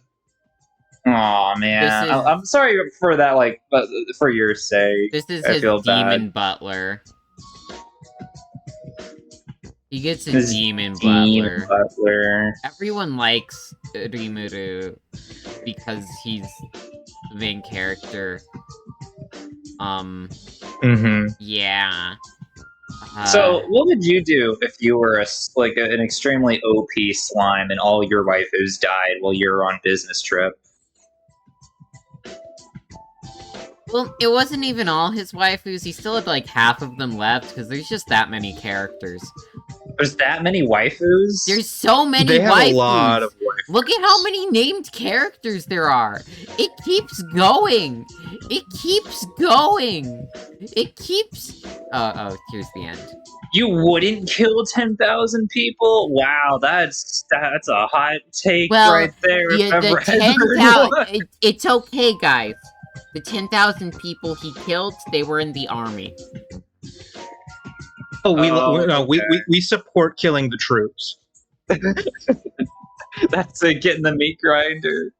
Oh man, I'm sorry for that. Like, but for your sake, this is his demon butler. He gets a demon butler. Everyone likes Rimuru because he's the main character. Yeah. So, what would you do if you were an extremely OP slime and all your waifus died while you were on business trip? Well, it wasn't even all his waifus. He still had like half of them left because there's just that many characters. There's that many waifus? There's so many waifus. They have a lot of waifus. Look at how many named characters there are. It keeps going. It keeps going. It keeps... Oh, here's the end. You wouldn't kill 10,000 people? Wow, that's a hot take right there. It's okay, guys. The 10,000 people he killed, they were in the army. Oh, we support killing the troops. That's it, getting the meat grinder.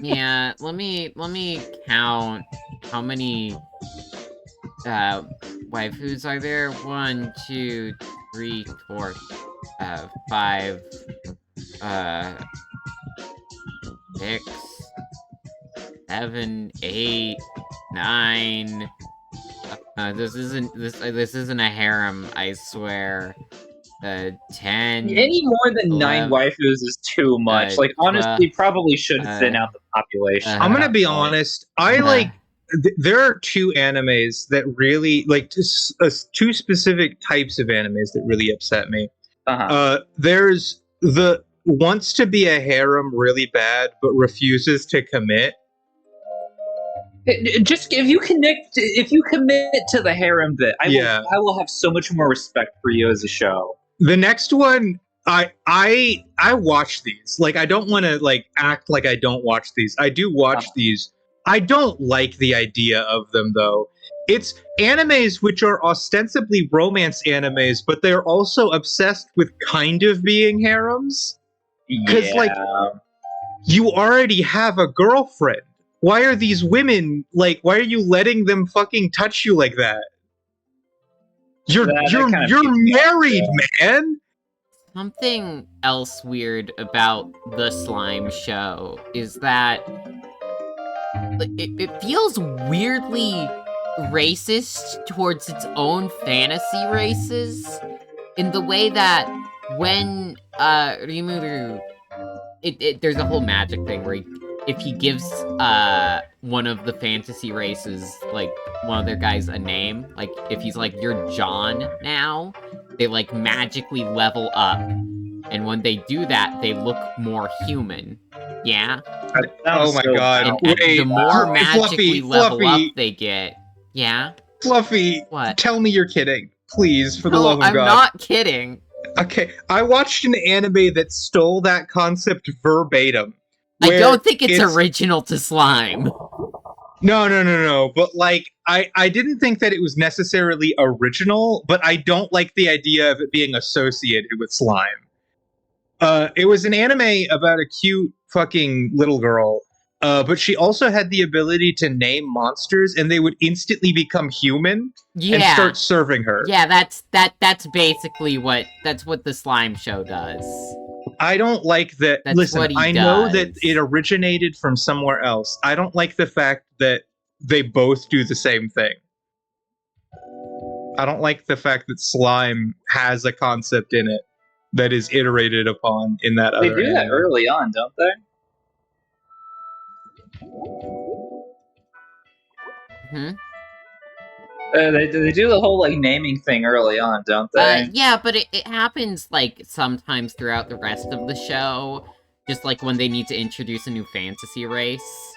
Yeah, let me count how many waifus are there. 1, 2, 3, 4, 5, 6, 7, 8, 9. This isn't a harem, I swear. 10. Any more than 9 waifus is too much. Like, honestly, probably should thin out the population. I'm gonna be honest. There are 2 animes that really, like, two specific types of animes that really upset me. There's the wants to be a harem really bad, but refuses to commit. Just if you commit to the harem bit, I will have so much more respect for you as a show. The next one, I watch these. Like, I don't want to like act like I don't watch these. I do watch these. I don't like the idea of them though. It's animes which are ostensibly romance animes, but they're also obsessed with kind of being harems. Because like You already have a girlfriend. Why are these women like? Why are you letting them fucking touch you like that? You're That you're kind of you're makes me married, man. Something else weird about the slime show is that it feels weirdly racist towards its own fantasy races in the way that when Rimuru there's a whole magic thing where if he gives one of the fantasy races, like one of their guys, a name, like if he's like, you're John now, they like magically level up, and when they do that they look more human. Yeah. That Oh sounds my so god! And bad. the Wait, more Fluffy, magically level Fluffy, up they get. Yeah. Fluffy. What? Tell me you're kidding, please, for the No, love of I'm God. not kidding. Okay, I watched an anime that stole that concept verbatim. I where don't think it's original to slime. No. But like, I didn't think that it was necessarily original, but I don't like the idea of it being associated with slime. It was an anime about a cute fucking little girl, but she also had the ability to name monsters, and they would instantly become human and Yeah. start serving her. Yeah, that's basically what the slime show does. I don't like that. That's Listen, what he I know that does. it originated from somewhere else. I don't like the fact that they both do the same thing. I don't like the fact that slime has a concept in it that is iterated upon in that They other do that anime. early on, don't they? Hmm? They do the whole like naming thing early on, don't they? Yeah, but it happens like sometimes throughout the rest of the show, just like when they need to introduce a new fantasy race.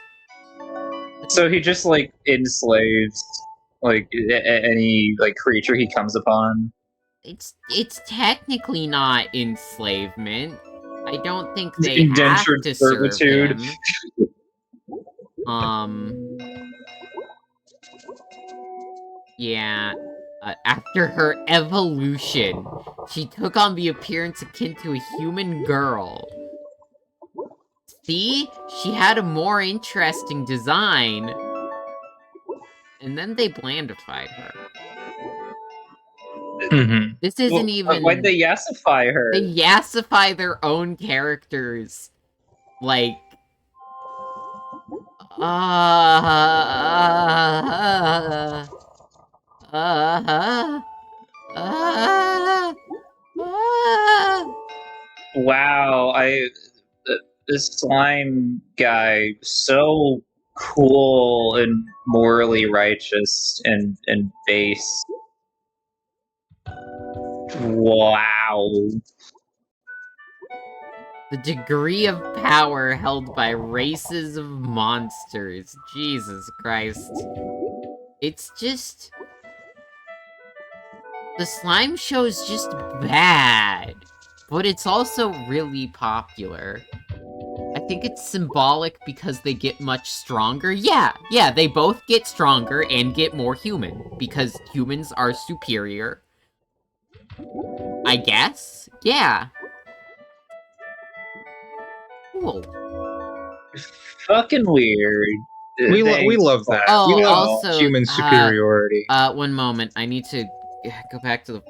So he just like enslaves like any like creature he comes upon. It's technically not enslavement. I don't think they have Indentured to serve servitude. him. Yeah. After her evolution, she took on the appearance akin to a human girl. See? She had a more interesting design. And then they blandified her. Mm-hmm. This isn't even... Why'd they yassify her? They yassify their own characters. Like... Wow, this slime guy, so cool and morally righteous and base. Wow. The degree of power held by races of monsters. Jesus Christ. It's just... The slime show's just bad. But it's also really popular. I think it's symbolic because they get much stronger. Yeah, they both get stronger and get more human. Because humans are superior. I guess? Yeah. Cool. Fucking weird. We love that. Oh, we love also, human superiority. One moment. I need to go back to the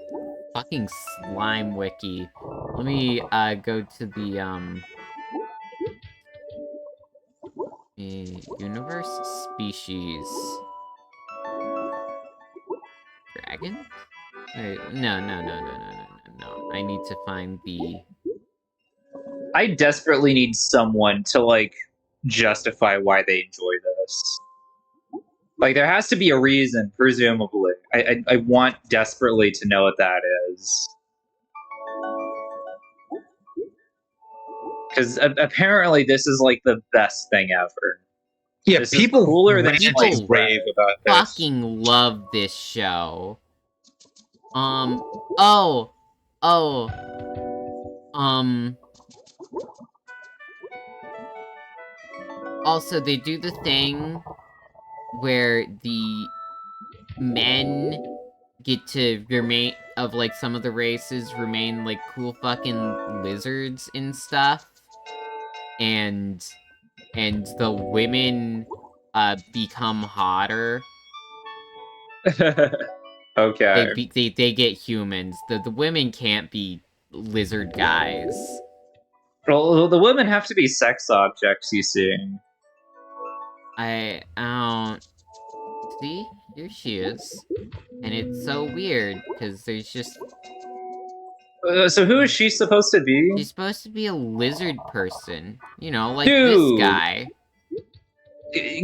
fucking slime wiki. Let me, go to the, universe species. Dragon? Wait, no. I need to find the... I desperately need someone to like justify why they enjoy this. Like there has to be a reason, presumably. I want desperately to know what that is. Because apparently this is like the best thing ever. Yeah, this is people cooler than rant Slice and rave about this. Fucking love this show. Also, they do the thing where the men get to remain, of like some of the races, remain like cool fucking lizards and stuff. and the women become hotter. Okay. They get humans. The women can't be lizard guys. Well, the women have to be sex objects, you see. I don't see. Here she is, and it's so weird because there's just So who is she supposed to be? she's supposed to be a lizard person, you know, like Dude. this guy.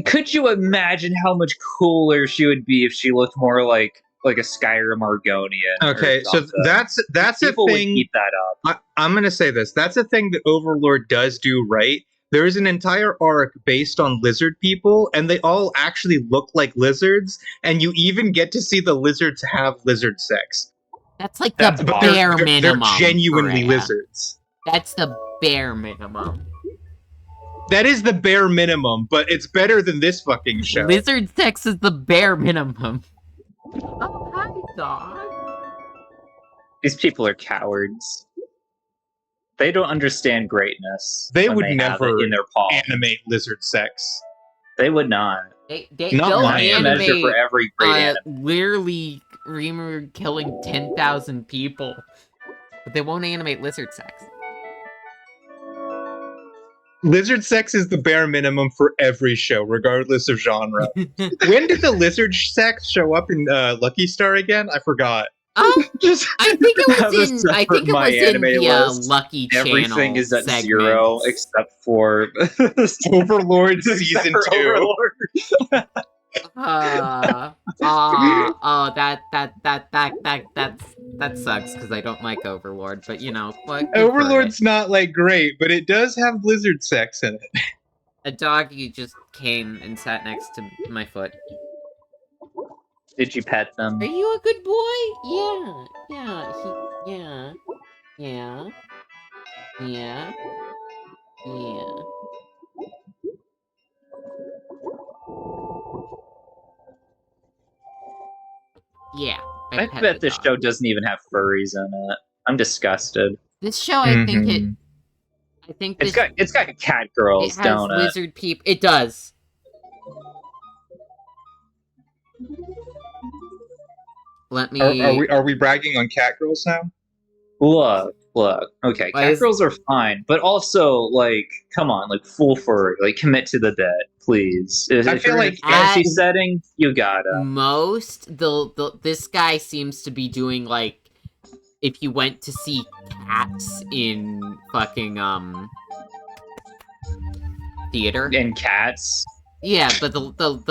Could you imagine how much cooler she would be if she looked more like a Skyrim Argonian? or Okay, so something? that's a People would thing. eat that up. I'm gonna say this. That's a thing that Overlord does do right. There is an entire arc based on lizard people, and they all actually look like lizards, and you even get to see the lizards have lizard sex. That's like That's the awesome. bare They're minimum. genuinely Freya. lizards. That's the bare minimum. That is the bare minimum, but it's better than this fucking show. Lizard sex is the bare minimum. Oh, hi, dog. These people are cowards. They don't understand greatness. They when would have never it in their palm. Animate lizard sex. They would not. They Not don't my That's a measure animate for every great anime. literally Reamer killing 10,000 people, but they won't animate lizard sex. Lizard sex is the bare minimum for every show, regardless of genre. When did the lizard sex show up in Lucky Star again? I forgot. Just I think it have a was in. I separate think it My was in Anime the list. Lucky Channel. everything is at segments. 0 except for Overlord except season for 2. Overlord. that sucks because I don't like Overlord, but you know, what? Overlord's not like great, but it does have lizard sex in it. A doggy just came and sat next to my foot. Did you pet them? Are you a good boy? Yeah. Yeah. I pet bet the this dog. show doesn't even have furries in it. I'm disgusted. This show, I think it. Mhm. I think It's this. got cat girls, It has don't it? lizard people. It does. Let me. Are we bragging on cat girls now? Look. Okay, Why cat is- girls are fine, but also like, come on, like full furry, like commit to the bit, please. If I feel you're in like a fantasy as- setting, you gotta. Most this guy seems to be doing like if you went to see cats in fucking theater. And cats, Yeah, but the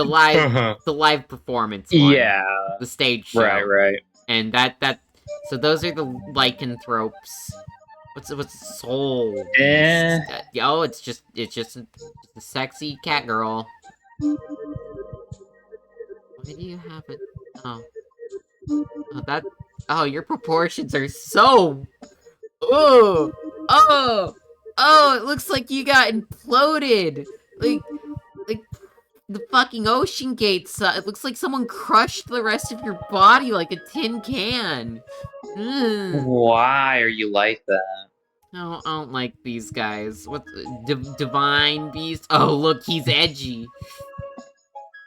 live Uh-huh. the live performance one, yeah, the stage show. right. And that so those are the lycanthropes. What's soul? Oh, it's just a sexy cat girl. Why do you have it? Oh, your proportions are so. Oh, it looks like you got imploded. Like the fucking ocean gates. It looks like someone crushed the rest of your body like a tin can. Why are you like that? No, I don't like these guys. What divine beast? Oh, look, he's edgy.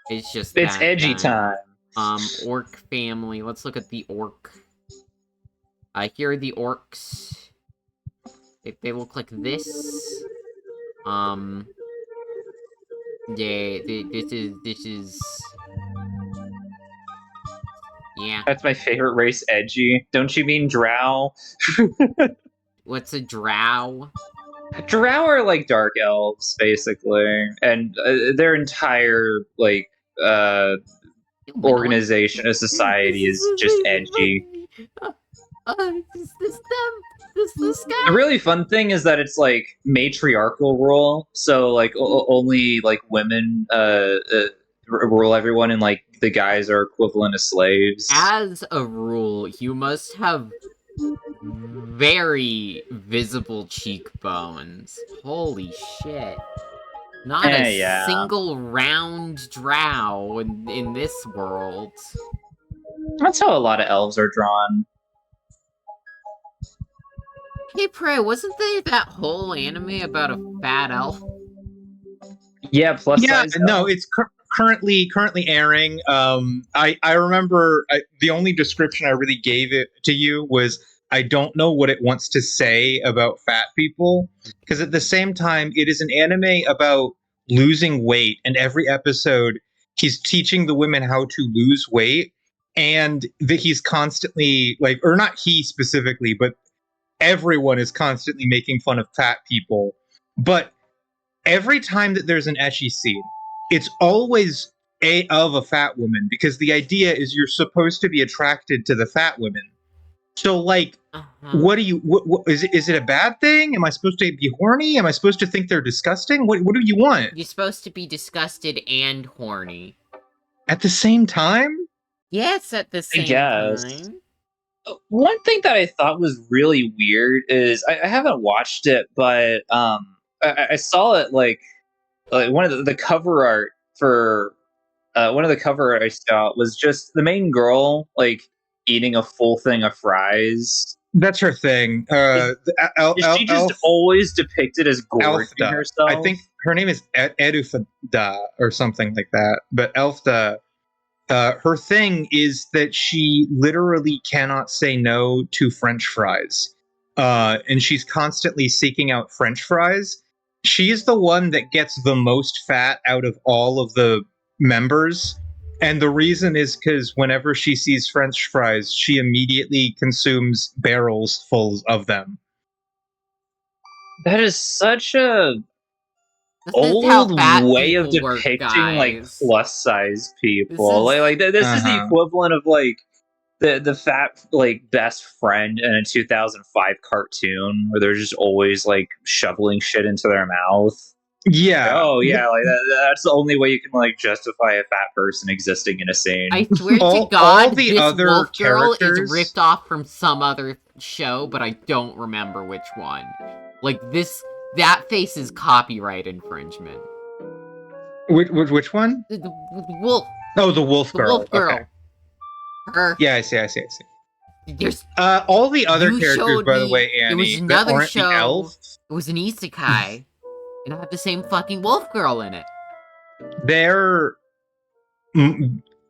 It's just It's that edgy guy. time. Orc family. Let's look at the orc. Here are the orcs. They look like this. Yeah, this is. Yeah. That's my favorite race, edgy. Don't you mean drow? What's a drow? Drow are like dark elves, basically, and their entire like organization, a society is just edgy. Is this them? This guy? The really fun thing is that it's like matriarchal rule, so like only like women rule everyone, and like the guys are equivalent to slaves. As a rule, you must have very visible cheekbones. Holy shit. Not a Yeah. single round drow in this world. That's how a lot of elves are drawn. Hey, Prey, wasn't there that whole anime about a fat elf? Yeah, plus Yeah, size. no, it's currently airing. I remember the only description I really gave it to you was I don't know what it wants to say about fat people, because at the same time it is an anime about losing weight, and every episode he's teaching the women how to lose weight, and that he's constantly like, or not he specifically, but everyone is constantly making fun of fat people. But every time that there's an ecchi scene, it's always of a fat woman, because the idea is you're supposed to be attracted to the fat women. So like, what do you? What is it a bad thing? Am I supposed to be horny? Am I supposed to think they're disgusting? What do you want? You're supposed to be disgusted and horny. At the same time? Yes, at the same guess. time. One thing that I thought was really weird is I haven't watched it, but I saw it like one of the cover art for one of the cover art I saw was just the main girl like eating a full thing of fries. That's her thing. Is she just always depicted as gorging Elfda. herself? I think her name is Edufada or something like that. But Elfda, her thing is that she literally cannot say no to French fries. And she's constantly seeking out French fries. She is the one that gets the most fat out of all of the members. And the reason is because whenever she sees French fries, she immediately consumes barrels full of them. That is such a This is how old fat way of people work, depicting like guys. plus size people. This is- This is the Uh-huh. equivalent of like the fat like best friend in a 2005 cartoon where they're just always like shoveling shit into their mouth. Yeah. Oh yeah, like that's the only way you can like justify a fat person existing in a scene. I swear All to God, the this other wolf girl characters- is ripped off from some other show, but I don't remember which one. Like that face is copyright infringement. Which one? The wolf, Oh, the wolf the girl. wolf girl. Okay. Her. Yeah, I see. There's All the other You characters, showed by the me- way, there Annie, was that another aren't show. the elf, it was an isekai, and I had the same fucking wolf girl in it. they're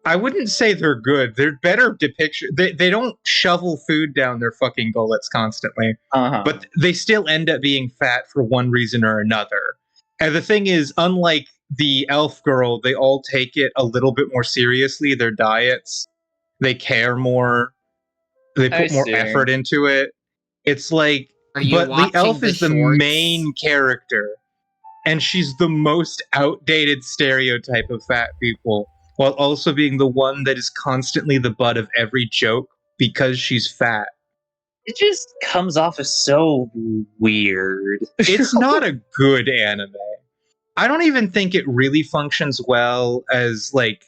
I wouldn't say they're good. They're better depiction. They don't shovel food down their fucking gullets constantly, but they still end up being fat for one reason or another. And the thing is, unlike the elf girl, they all take it a little bit more seriously, their diets. They care more. They I put more see. effort into it. It's like, Are you but the watching elf the is the shorts? main character, and she's the most outdated stereotype of fat people, while also being the one that is constantly the butt of every joke because she's fat. It just comes off as so weird. It's not a good anime. I don't even think it really functions well as like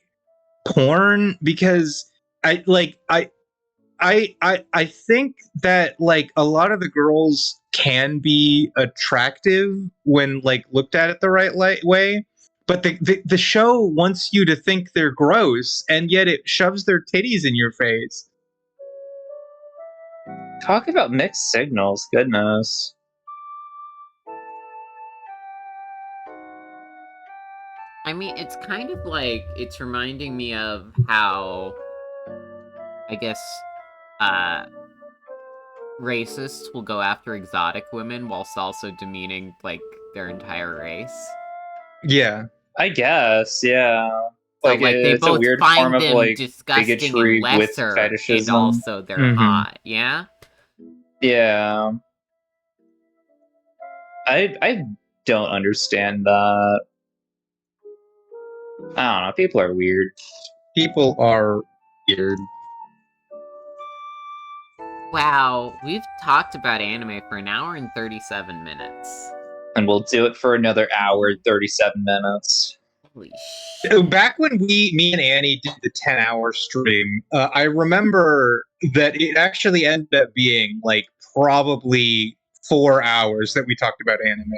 porn, because I think that like a lot of the girls can be attractive when like looked at it the right way, but the show wants you to think they're gross, and yet it shoves their titties in your face. Talk about mixed signals, goodness. I mean, it's kind of like, it's reminding me of how, I guess, racists will go after exotic women whilst also demeaning, like, their entire race. Yeah. I guess, yeah. So, Like, they it's a both weird find form of them like disgusting bigotry and with lesser, and fetishism. also they're Mhm. hot, yeah? Yeah. I don't understand that. I don't know. People are weird. People are weird. Wow, we've talked about anime for an hour and 37 minutes. And we'll do it for another hour, 37 minutes. Holy So shit. back when me and Annie did the 10-hour stream, I remember that it actually ended up being like probably 4 hours that we talked about anime.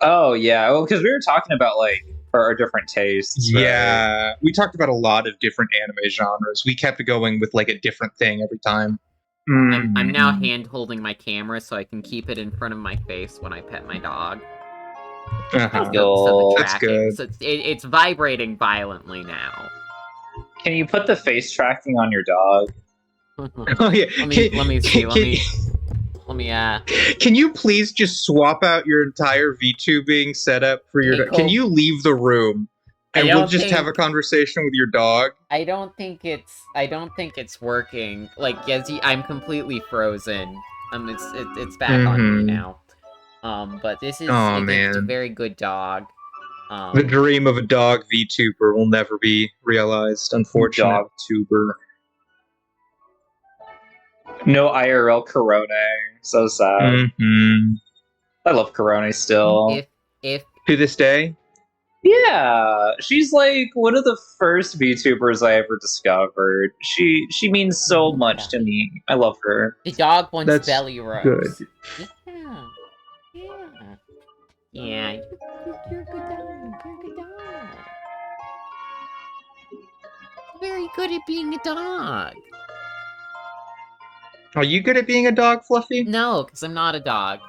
Oh, yeah. Well, because we were talking about like our different tastes. right? Yeah, we talked about a lot of different anime genres. We kept going with like a different thing every time. I'm now Mm. hand holding my camera so I can keep it in front of my face when I pet my dog. Uh-huh. So the That's tracking, good. so it's vibrating violently now. Can you put the face tracking on your dog? Oh yeah. Let me see. Let me Can you please just swap out your entire VTubing setup for your? Hey, Can Cole. you leave the room, I and we'll don't just have a think- conversation with your dog? I don't think it's working. Like, I'm completely frozen. It's back on me Mhm. now. But this is Aw, it's a man. very good dog. The dream of a dog VTuber will never be realized, unfortunately. Dog tuber. No IRL Corona. So sad. Hmm. I love Corona still. If To this day. Yeah, she's like one of the first VTubers I ever discovered. She means so much to me. I love her. the dog wants That's belly rubs. good. Yeah. Yeah, you're a good dog. You're a good dog. Very good at being a dog. Are you good at being a dog, Fluffy? No, because I'm not a dog.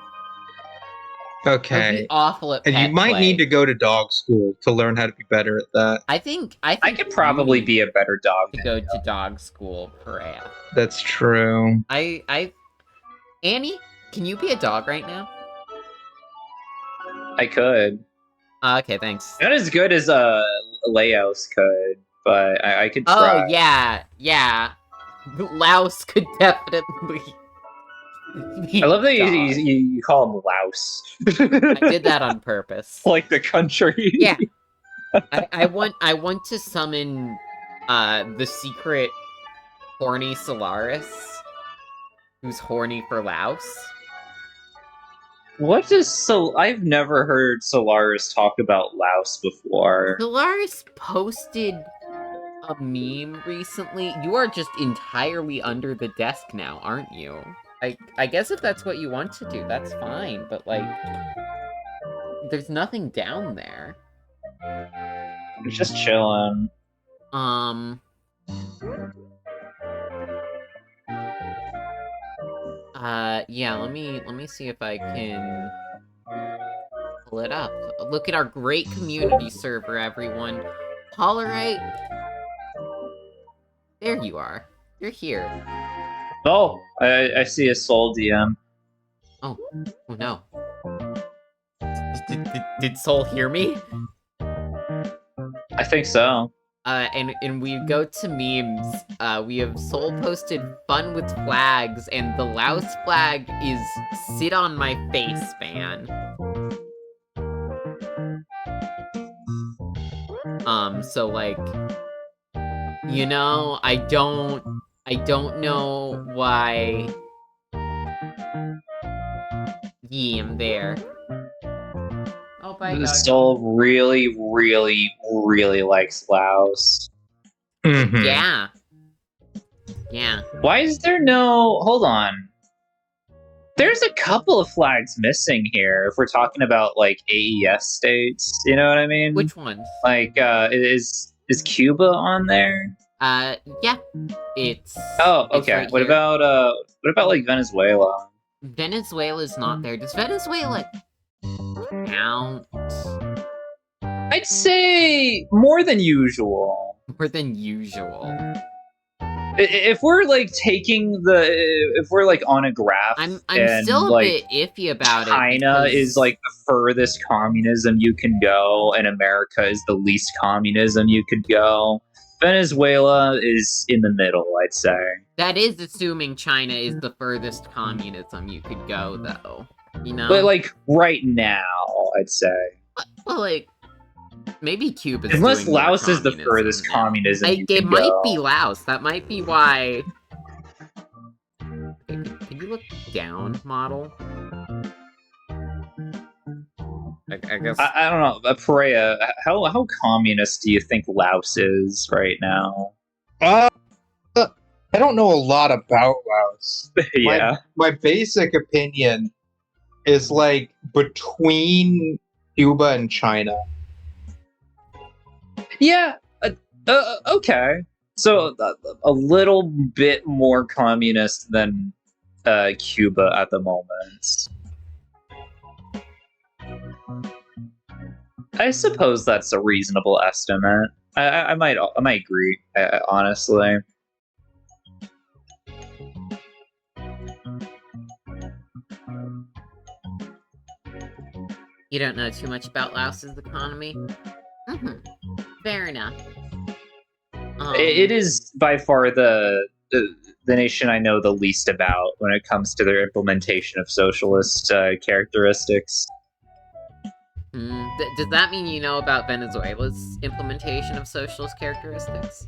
I would be Okay. awful at And pet you might play. need to go to dog school to learn how to be better at that. I think I could probably you be a better dog. need to than go to dog school, Perea. That's true. Annie, can you be a dog right now? I could. Okay, thanks. Not as good as Laos could, but I could try. Oh yeah. Louse could definitely. Be I love that a dog. you call him Laos. I did that on purpose. Like the country. Yeah. I want to summon the secret horny Solaris, who's horny for Laos. What does I've never heard Solaris talk about Laos before. Solaris posted a meme recently. You are just entirely under the desk now, aren't you? I guess if that's what you want to do, that's fine, but like there's nothing down there. It's just chilling. Yeah, let me see if I can pull it up. Look at our great community server, everyone. Hollerite. There you are. You're here. Oh, I see a soul DM. Oh no. Did Soul hear me? I think so. And we go to memes. We have Soul posted fun with flags, and the Laos flag is sit on my face, man. So like, you know, I don't know why. Yeah, I'm there. Oh, bye, The dog. soul really, really, really likes Laos. Mhm. Yeah. Why is there no? Hold on. There's a couple of flags missing here. If we're talking about like AES states, you know what I mean? Which ones? Like, is Cuba on there? Yeah. It's. Oh, it's okay. right What here. about like Venezuela? Venezuela's not there. Does Venezuela count I'd say more than usual. more than usual? If we're like if we're like on a graph, I'm and, still a like, bit iffy about it. China because is like the furthest communism you can go, and America is the least communism you could go. Venezuela is in the middle, I'd say. that is assuming China is the furthest communism you could go, though. You know, But like right now, I'd say. well, like maybe Cuba's Unless doing more Laos is the communism furthest now. communism you It can might go. be Laos. That might be why. Can you look down, model? I guess. I don't know, Perea, how communist do you think Laos is right now? I don't know a lot about Laos. Yeah. My basic opinion is like between Cuba and China. Yeah. Okay. So a little bit more communist than Cuba at the moment. I suppose that's a reasonable estimate. I might agree, honestly. You don't know too much about Laos's economy? Fair enough. It is by far the nation I know the least about when it comes to their implementation of socialist characteristics. Does that mean you know about Venezuela's implementation of socialist characteristics?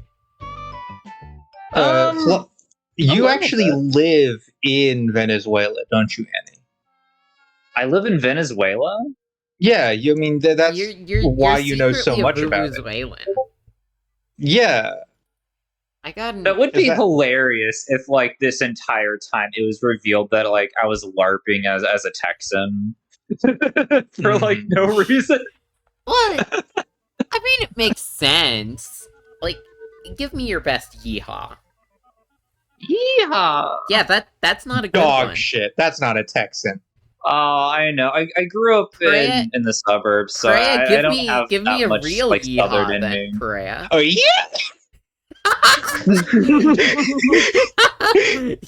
You actually live in Venezuela, don't you, Annie? I live in Venezuela? Yeah, I mean that's why you know so much about Venezuelan. it. Yeah. I got that would be hilarious if, like, this entire time it was revealed that, like, I was LARPing as a Texan for like no reason. What? I mean, it makes sense. Like, give me your best yeehaw. Yeehaw! Yeah, that's not a good dog one. shit. That's not a Texan. Oh, I know. I grew up in the suburbs, so I don't have that much real like yeehaw, southern in then, me. Perea. Oh yeah.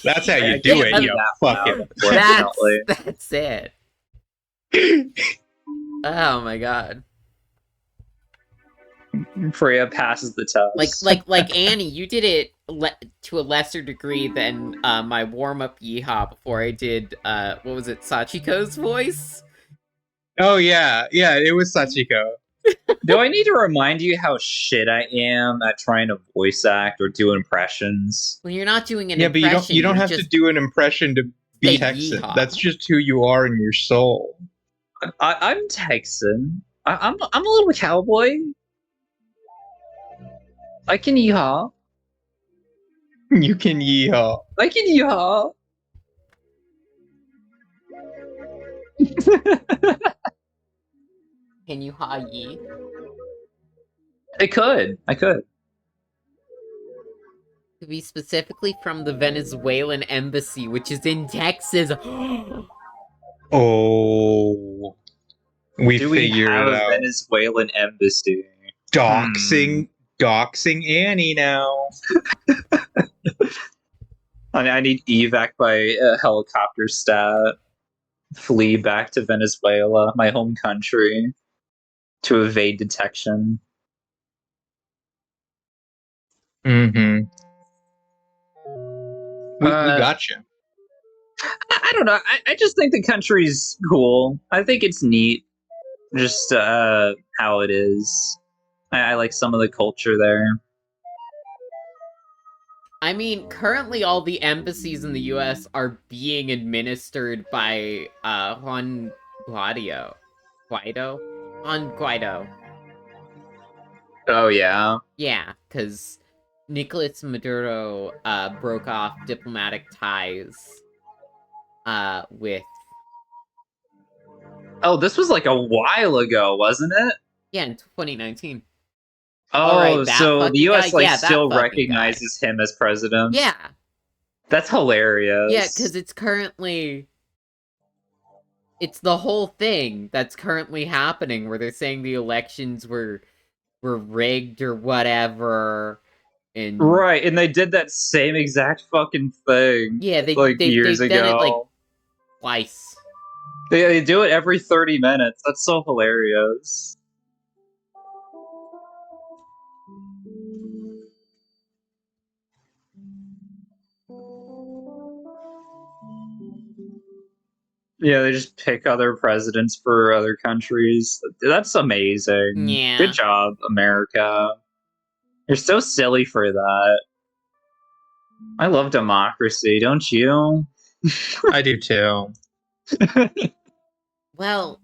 That's how you do it, you fucking. That's it. Oh my god. Freya passes the test. Like Annie, you did it to a lesser degree than my warm-up yeehaw before I did what was it, Sachiko's voice? Oh yeah, it was Sachiko. Do I need to remind you how shit I am at trying to voice act or do impressions? Well, you're not doing an impression. Yeah, but you don't have to do an impression to be Texan. Yeehaw. That's just who you are in your soul. I'm Texan. I'm a little cowboy. I can yeehaw. You can yeehaw. I can yeehaw. Can you ha yee? I could. To be specifically from the Venezuelan embassy, which is in Texas. Oh, we figured have it out. A Venezuelan embassy. Doxing Annie now. I need evac by helicopter stat. Flee back to Venezuela, my home country, to evade detection. We got you. I don't know. I just think the country's cool. I think it's neat. Just how it is. I like some of the culture there. I mean, currently all the embassies in the US are being administered by Juan Guaido. Juan Guaido. Oh, yeah? Yeah, because Nicolas Maduro broke off diplomatic ties with... Oh, this was like a while ago, wasn't it? Yeah, in 2019. Oh, right, so the US guy? still recognizes him as president? Yeah. That's hilarious. Yeah, because it's currently... It's the whole thing that's currently happening, where they're saying the elections were rigged or whatever. And... Right, and they did that same exact fucking thing. Yeah, years ago. Done it, like, twice. They do it every 30 minutes. That's so hilarious. Yeah, they just pick other presidents for other countries. That's amazing. Yeah. Good job, America. You're so silly for that. I love democracy, don't you? I do too. Well,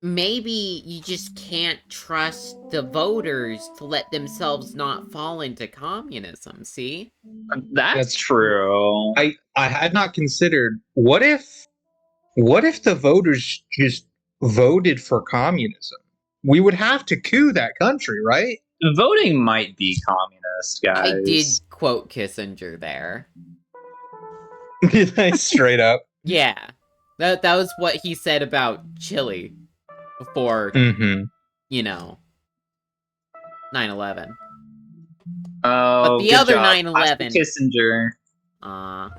maybe you just can't trust the voters to let themselves not fall into communism, see? That's true. I had not considered, what if the voters just voted for communism? We would have to coup that country, right? Voting might be communist. communist, guys. I did quote Kissinger there. Straight up. Yeah. That was what he said about Chile before, Mm-hmm. 9/11. Oh, But the good other job. 9/11. Kissinger.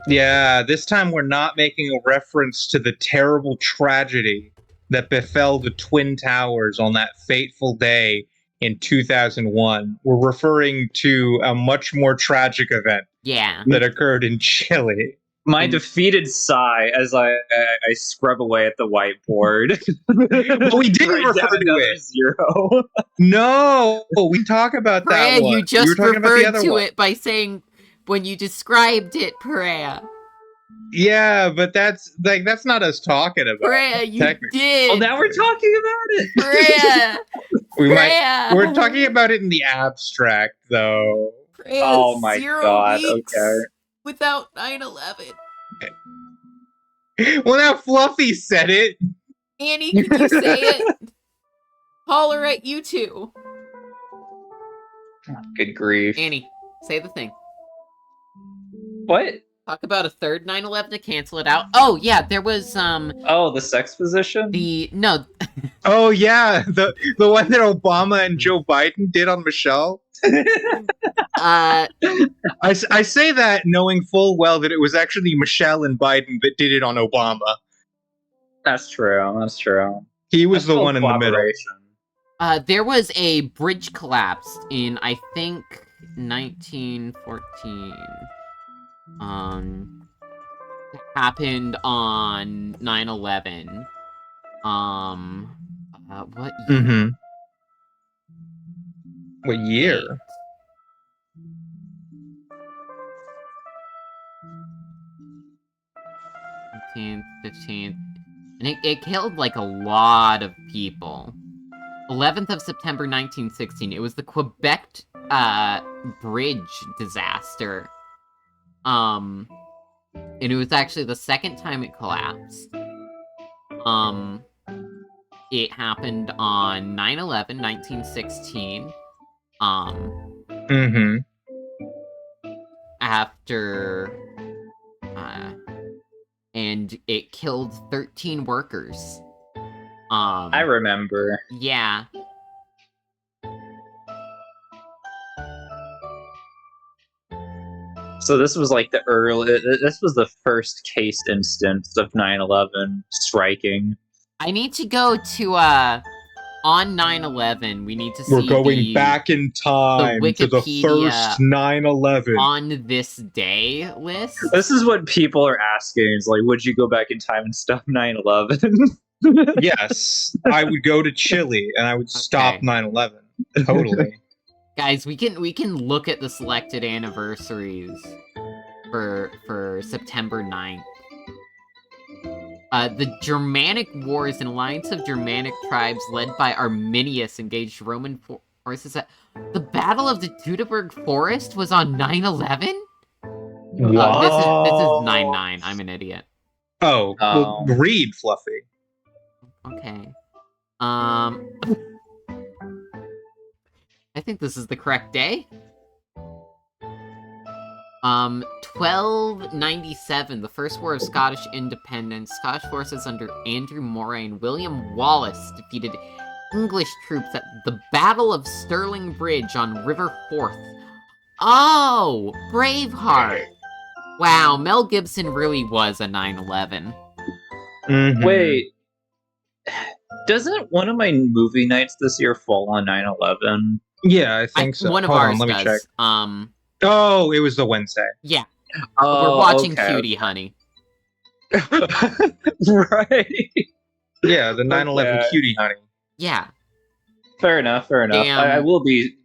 Yeah, this time we're not making a reference to the terrible tragedy that befell the Twin Towers on that fateful day in 2001. We're referring to a much more tragic event Yeah. that occurred in Chile. My defeated sigh as I scrub away at the whiteboard. But we didn't Write refer down to another it. 0. No, we talk about that Perea, one. you just were talking about the referred other to one. it by saying when you described it, Perea. Yeah, but that's not us talking about. Perea, you technically. did. Well, now we're talking about it. Perea. Perea. We're talking about it in the abstract, though. Perea, Oh my 0 God, weeks okay. without 9/11. Well, now Fluffy said it. Annie, can you say it? Holler at you two. Good grief. Annie, say the thing. What? Talk about a third 9/11 to cancel it out. Oh yeah, there was Oh, the sex position? no. Oh yeah, the one that Obama and Joe Biden did on Michelle. I say that knowing full well that it was actually Michelle and Biden that did it on Obama. That's true. That's true. He was That's the one in the middle. collaboration. There was a bridge collapse in, I think, 1914. Happened on 9/11. What year? Mm-hmm. What year? 15th, 15th. And it killed, like, a lot of people. 11th of September 1916. It was the Quebec, bridge disaster. And it was actually the second time it collapsed. It happened on 9/11, 1916. Mm-hmm. After, and it killed 13 workers. I remember. Yeah. So this was like this was the first case instance of 9/11 striking. I need to go to, on 9/11, we need to see We're going back in time to the Wikipedia first 9/11. on this day list. This is what people are asking. Is like, would you go back in time and stop 9/11? Yes, I would go to Chile and I would stop Okay. 9/11. Totally. Guys, we can look at the selected anniversaries for September 9th. The Germanic Wars, an alliance of Germanic tribes led by Arminius engaged Roman forces at... The Battle of the Teutoburg Forest was on 9/11? Wow. This is 9/9. I'm an idiot. Oh, well, read, Fluffy. Okay. I think this is the correct day. 1297, the First War of Scottish Independence. Scottish forces under Andrew Moray and William Wallace defeated English troops at the Battle of Stirling Bridge on River Forth. Oh, Braveheart. Wow, Mel Gibson really was a 9/11. Mhm. Wait, doesn't one of my movie nights this year fall on 9/11? Yeah, I think so. One of Hold ours on, let me does. check. Oh, it was the Wednesday. Yeah, Oh, we're watching okay. Cutie, honey. Right. Yeah, the 9/11 Okay. cutie, honey. Yeah, Fair enough. Fair enough. Damn. I will be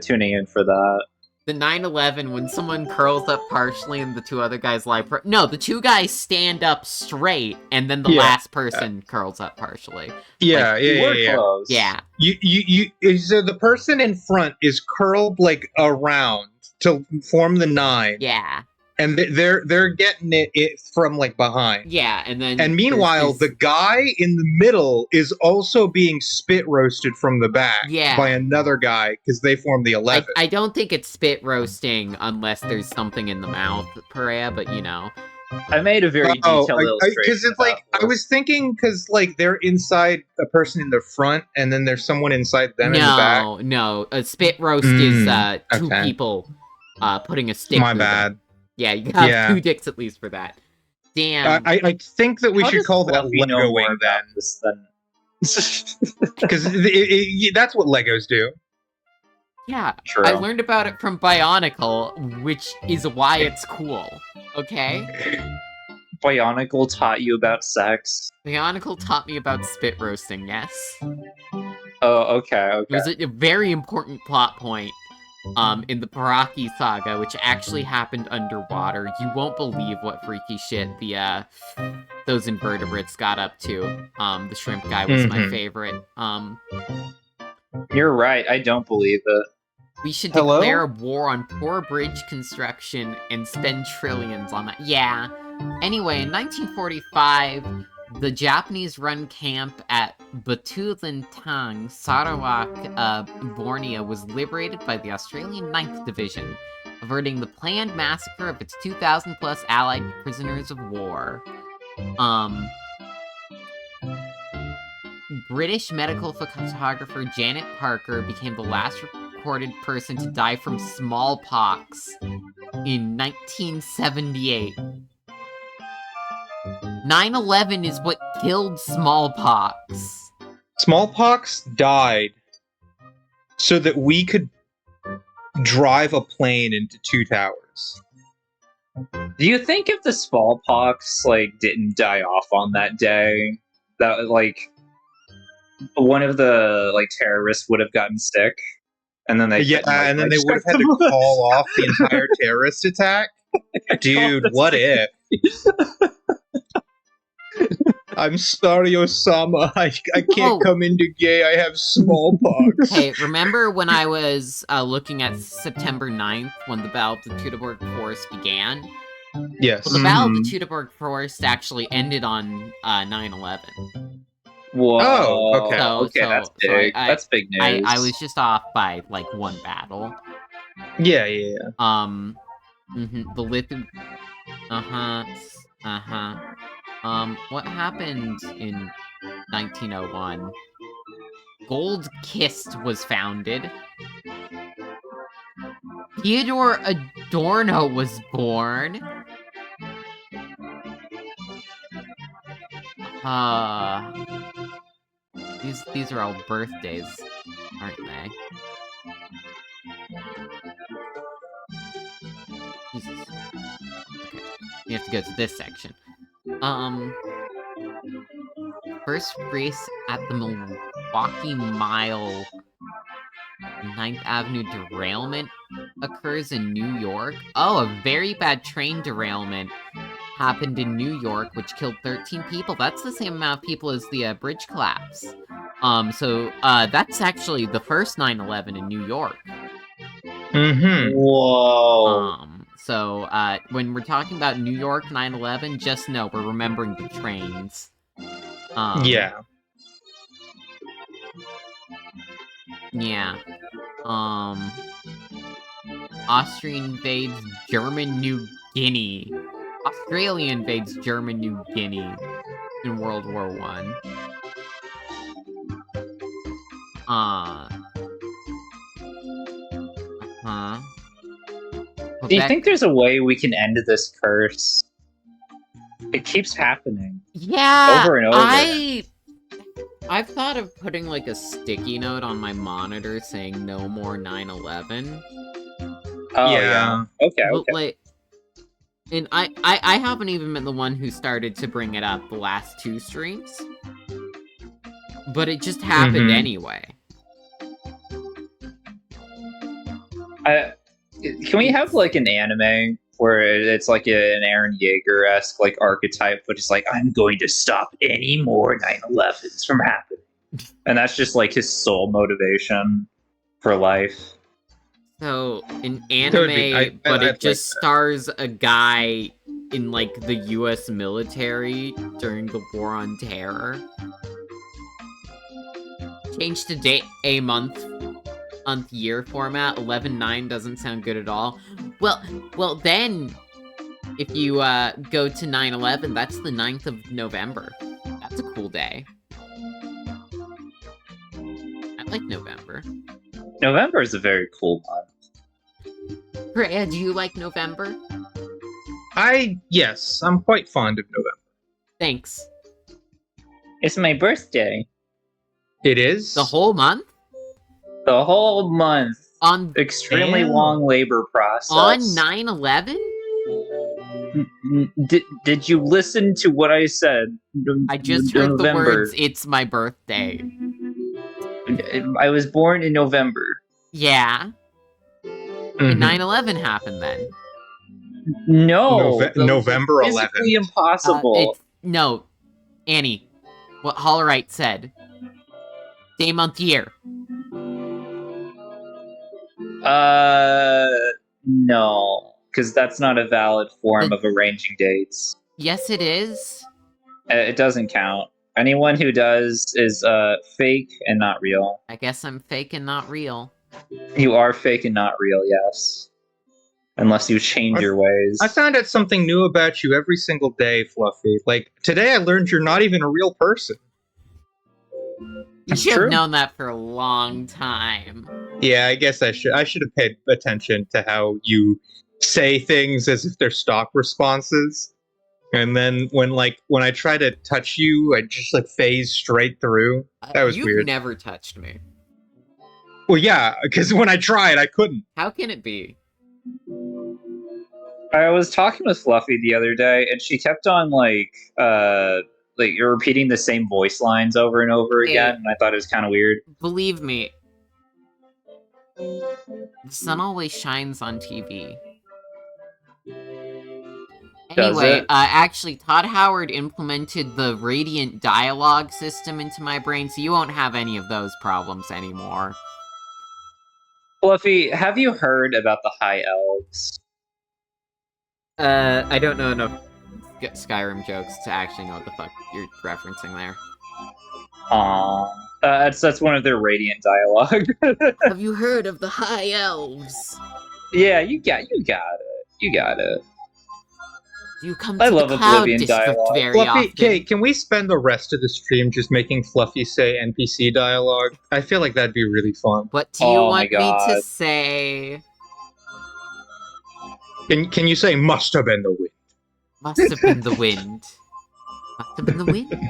tuning in for that. the 9/11 when someone curls up partially and the two other guys lie. No, the two guys stand up straight, and then the Yeah. last person curls up partially. Yeah, You were yeah. close. Yeah, You so the person in front is curled like around to form the 9. yeah. and they're getting it from like behind. Yeah, and then And meanwhile, the guy in the middle is also being spit roasted from the back by another guy because they form the 11. I don't think it's spit roasting unless there's something in the mouth, Perea, but you know. I made a very detailed illustration. Because it's like, I was thinking, because like they're inside a person in the front, and then there's someone inside them in the back. No, a spit roast is two people putting a stick. My bad. Them. Yeah, you have 2 dicks at least for that. Damn. I think that we should call that Legoing then. Because that's what Legos do. Yeah, True. I learned about it from Bionicle, which is why it's cool. Okay? Bionicle taught you about sex. Bionicle taught me about spit roasting, yes. Oh, okay. It was a very important plot point in the Paraki saga, which actually happened underwater. You won't believe what freaky shit those invertebrates got up to. The shrimp guy was my favorite. You're right, I don't believe it. We should declare a war on poor bridge construction and spend trillions on that. Yeah. Anyway, in 1945, the Japanese-run camp at Batulintang, Sarawak, Borneo, was liberated by the Australian 9th Division, averting the planned massacre of its 2,000-plus Allied prisoners of war. British medical photographer Janet Parker became the last recorded person to die from smallpox in 1978. 9/11 is what killed smallpox. Smallpox died so that we could drive a plane into 2 towers. Do you think if the smallpox didn't die off on that day, that one of the terrorists would have gotten sick, and then they they would have had to call off the entire terrorist attack? Dude, what if? I'm sorry, Osama. I can't come into gay. I have smallpox. Hey, remember when I was looking at September 9th when the Battle of the Teutoburg Forest began? Yes. Well, the Battle of the Teutoburg Forest actually ended on 9/11. Whoa. Oh, okay. Okay, that's big. That's big news. I was just off by 1 battle. Yeah. The lithium. What happened in 1901? Gold Kist was founded. Theodore Adorno was born. These are all birthdays, aren't they? Jesus. Okay, we have to go to this section. First race at the Milwaukee Mile 9th Avenue derailment occurs in New York. Oh, a very bad train derailment happened in New York, which killed 13 people. That's the same amount of people as the bridge collapse. So that's actually the first 9/11 in New York. Whoa. So when we're talking about New York 9/11, just know we're remembering the trains. Yeah. Yeah. Austria invades German New Guinea. Australia invades German New Guinea in World War I. Do you think there's a way we can end this curse? It keeps happening. Yeah. Over and over. I've thought of putting a sticky note on my monitor saying no more 9/11. Oh yeah. Okay. But, and I haven't even been the one who started to bring it up the last 2 streams. But it just happened anyway. Can we have an anime where it's an Eren Yeager-esque archetype, but it's I'm going to stop any more 9/11s from happening, and that's just his sole motivation for life. So, an Could be. anime, but I'd it like just that. stars a guy in, like, the US military during the War on Terror. Change to date a month year format. 11/9 doesn't sound good at all. Well then, if you go to 9/11, that's the 9th of November. That's a cool day. I like November. November is a very cool month. Freya, do you like November? Yes, I'm quite fond of November. Thanks. It's my birthday. It is? The whole month? The whole month. On Extremely Damn. long labor process. on 9/11? Did you listen to what I said? I just heard the November. words, "It's my birthday." I was born in November. Yeah. Mhm. 9/11 happened then. No. November Physically 11th. impossible. No, Annie. What Hollerite said. Day, month, year. No. Because that's not a valid form of arranging dates. Yes, it is. It doesn't count. Anyone who does is fake and not real. I guess I'm fake and not real. You are fake and not real, yes. Unless you change your ways. I found out something new about you every single day, Fluffy. Like, today I learned you're not even a real person. You That's should true. have known that for a long time. Yeah, I guess I should have paid attention to how you say things as if they're stock responses. And then when I try to touch you, I just like phase straight through. That was You've weird. never touched me. Well, yeah, because when I tried, I couldn't. How can it be? I was talking with Fluffy the other day, and she kept on like you're repeating the same voice lines over and over Hey. again, and I thought it was kind of weird. Believe me, the sun always shines on TV. Does Anyway, it? actually, Todd Howard implemented the Radiant dialogue system into my brain, so you won't have any of those problems anymore. Fluffy, have you heard about the High Elves? I don't know enough Skyrim jokes to actually know what the fuck you're referencing there. Aww. That's one of their Radiant dialogue. Have you heard of the High Elves? Yeah, you got it. You got it. You come I to love the Cloud Oblivion District dialogue. very Fluffy, often. okay, can we spend the rest of the stream just making Fluffy say NPC dialogue? I feel like that'd be really fun. What do you Oh my want me to God. say? Can you say must have been the wind? Must have been the wind. Must have been the wind.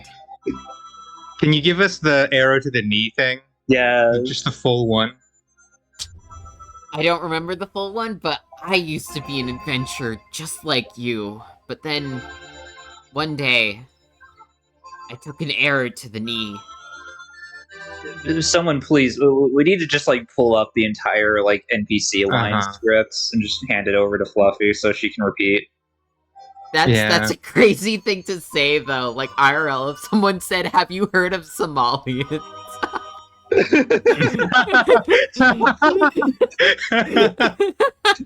Can you give us the arrow to the knee thing? Yeah. Just the full one. I don't remember the full one, but I used to be an adventurer just like you. But then, one day, I took an arrow to the knee. Someone please, we need to just like pull up the entire like NPC line Uh-huh. scripts and just hand it over to Fluffy so she can repeat. That's a crazy thing to say, though. Like, IRL, if someone said, have you heard of Somalians?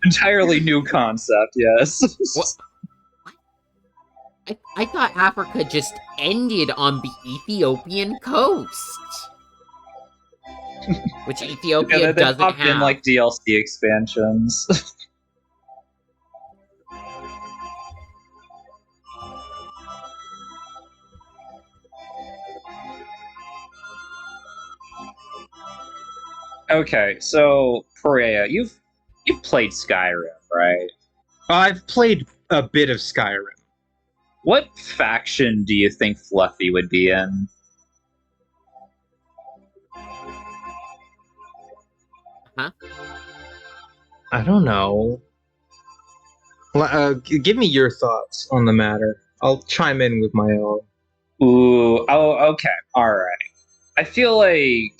Entirely new concept, yes. What? I thought Africa just ended on the Ethiopian coast. Which Ethiopia Yeah, they doesn't popped have. in like DLC expansions. Okay, so Perea, you've played Skyrim, right? I've played a bit of Skyrim. What faction do you think Fluffy would be in? I don't know. Give me your thoughts on the matter. I'll chime in with my own. Ooh, oh, okay, all right. I feel like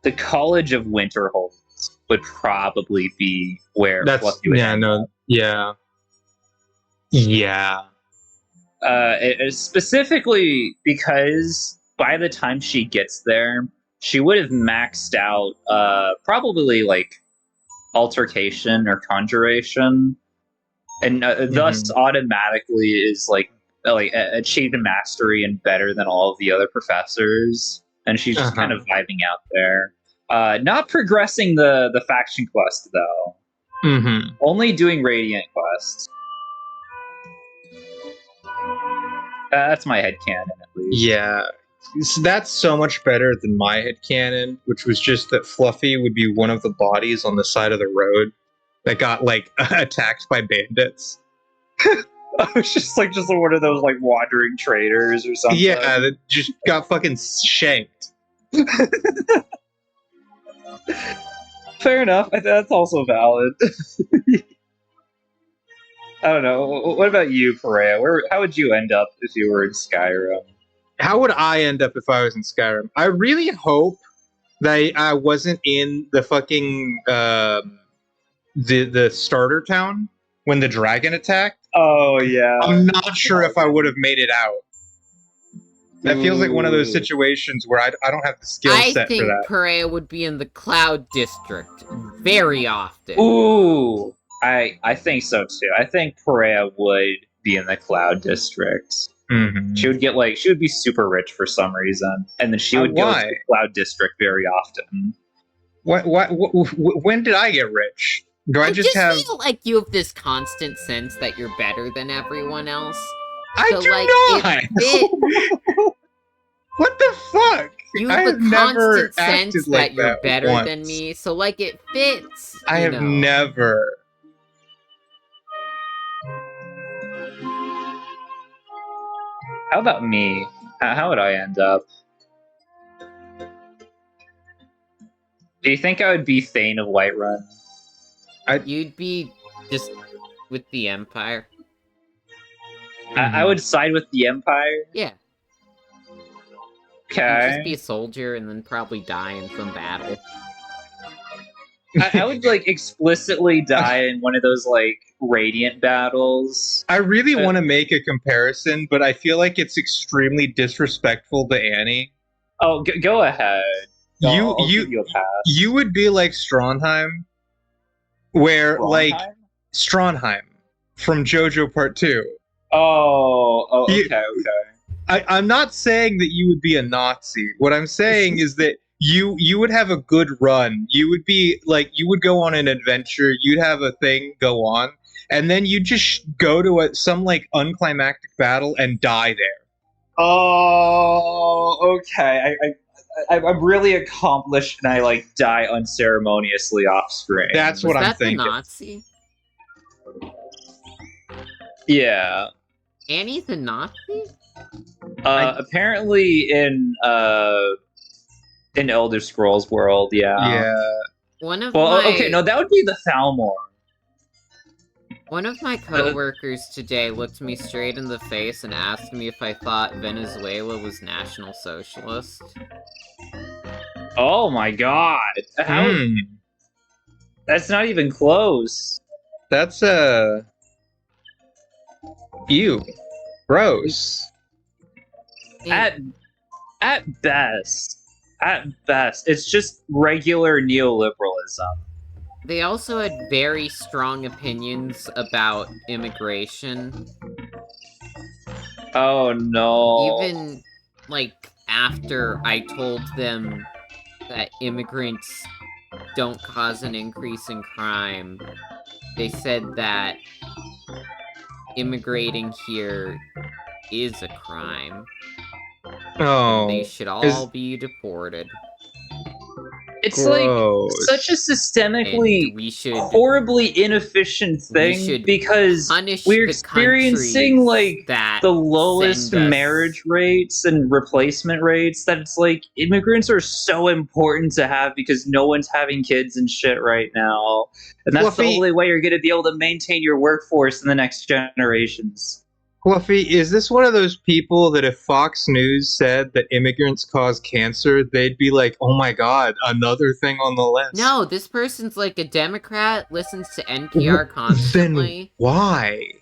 the College of Winterhold would probably be where Fluffy would end up. Yeah. Specifically because by the time she gets there, she would have maxed out probably like altercation or conjuration, and thus automatically is like achieved mastery and better than all of the other professors. And she's just kind of vibing out there. Not progressing the faction quest though. Only doing Radiant quests. That's my headcanon, at least. Yeah. So that's so much better than my headcanon, which was just that Fluffy would be one of the bodies on the side of the road that got, like, attacked by bandits. It's just one of those, like, wandering traders or something. Yeah, that just got fucking shanked. Fair enough. That's also valid. I don't know. What about you, Perea? How would you end up if you were in Skyrim? How would I end up if I was in Skyrim? I really hope that I wasn't in the fucking the starter town when the dragon attacked. Oh yeah. I'm not sure if I would have made it out. That feels like one of those situations where I don't have the skill set for that. I think Perea would be in the Cloud District very often. Ooh. I think so too. I think Perea would be in the Cloud District. She would be super rich for some reason, and then she would go to the Cloud District very often. When did I get rich? Do I just have? Feel like you have this constant sense that you're better than everyone else. I do not. What the fuck? You have a constant sense that you're better than me, so like it fits. I have never. How about me? How would I end up? Do you think I would be Thane of Whiterun? You'd be just with the Empire. I would side with the Empire? Yeah. Okay. You'd just be a soldier and then probably die in some battle. I would, like, explicitly die in one of those, like, Radiant battles. I really want to make a comparison, but I feel like it's extremely disrespectful to Annie. Oh, go ahead. I'll give you a pass. You would be like Strondheim, where, like, Strondheim from JoJo Part 2. Okay. I'm not saying that you would be a Nazi. What I'm saying is that you would have a good run. You would be like, you would go on an adventure. You'd have a thing go on, and then you just go to some like unclimactic battle and die there. Oh, okay. I'm really accomplished, and I like die unceremoniously off screen. That's what I'm thinking. The Nazi? Yeah. Annie's a Nazi? Apparently in Elder Scrolls world, yeah. Yeah. Okay, no, that would be the Thalmor. One of my coworkers today looked me straight in the face and asked me if I thought Venezuela was National Socialist. Oh my god. That's not even close. That's ew. Gross. At best, it's just regular neoliberalism. They also had very strong opinions about immigration. Oh no. Even, like, after I told them that immigrants don't cause an increase in crime, they said that immigrating here is a crime. Oh. They should all be deported. It's like such a systemically horribly inefficient thing because we're experiencing like the lowest marriage rates and replacement rates that it's like immigrants are so important to have because no one's having kids and shit right now. And that's the only way you're going to be able to maintain your workforce in the next generations. Fluffy, is this one of those people that if Fox News said that immigrants cause cancer, they'd be like, oh my god, another thing on the list? No, this person's like a Democrat, listens to NPR constantly. Then why?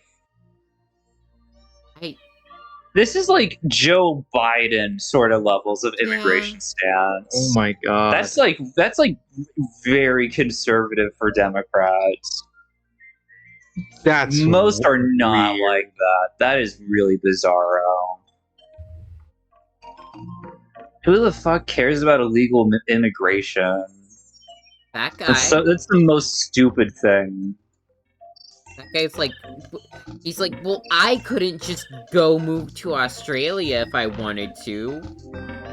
This is like Joe Biden sort of levels of immigration stance. Oh my god. That's like very conservative for Democrats. That's Most are not weird. like that. That is really bizarro. Who the fuck cares about illegal immigration? That guy. That's the most stupid thing. That guy's like, he's like, well, I couldn't just go move to Australia if I wanted to.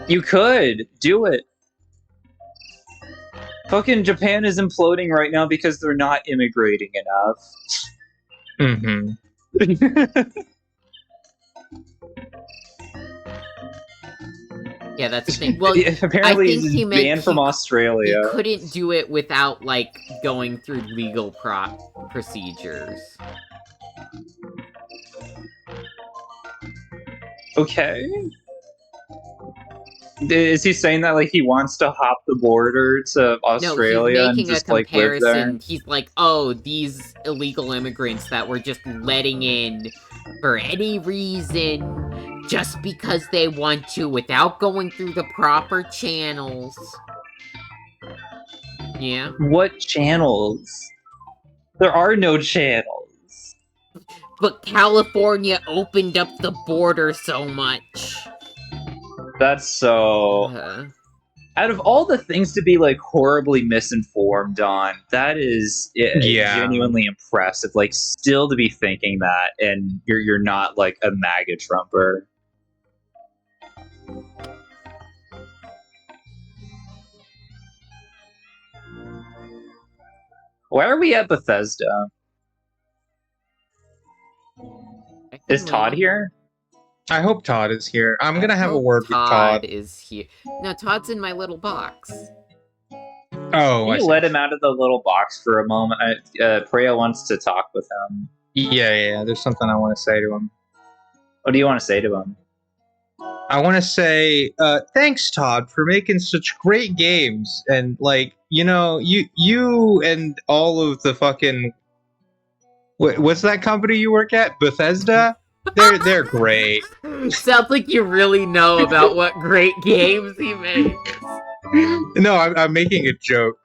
You could do it. Fucking Japan is imploding right now because they're not immigrating enough. Mm-hmm. Yeah, that's the thing. Well, Apparently, I think he's he meant banned from he Australia. couldn't do it without, like, going through legal procedures. Okay. Is he saying that like he wants to hop the border to Australia no, and he's making just a like live there? comparison. He's like, oh, these illegal immigrants that we're just letting in for any reason, just because they want to, without going through the proper channels. Yeah. What channels? There are no channels. But California opened up the border so much. That's so... Out of all the things to be like horribly misinformed on, that is genuinely impressive. Like still to be thinking that, and you're not like a MAGA Trumper. Why are we at Bethesda? Is Todd here? I hope Todd is here. I'm gonna have a hope word with Todd. Is here. No, Todd's in my little box. Oh, Can you let him out of the little box for a moment? Preya wants to talk with him. Yeah. There's something I want to say to him. What do you want to say to him? I want to say thanks, Todd, for making such great games, and like you and all of the fucking what's that company you work at? Bethesda. They're great. Sounds like you really know about what great games he makes. No, I'm making a joke.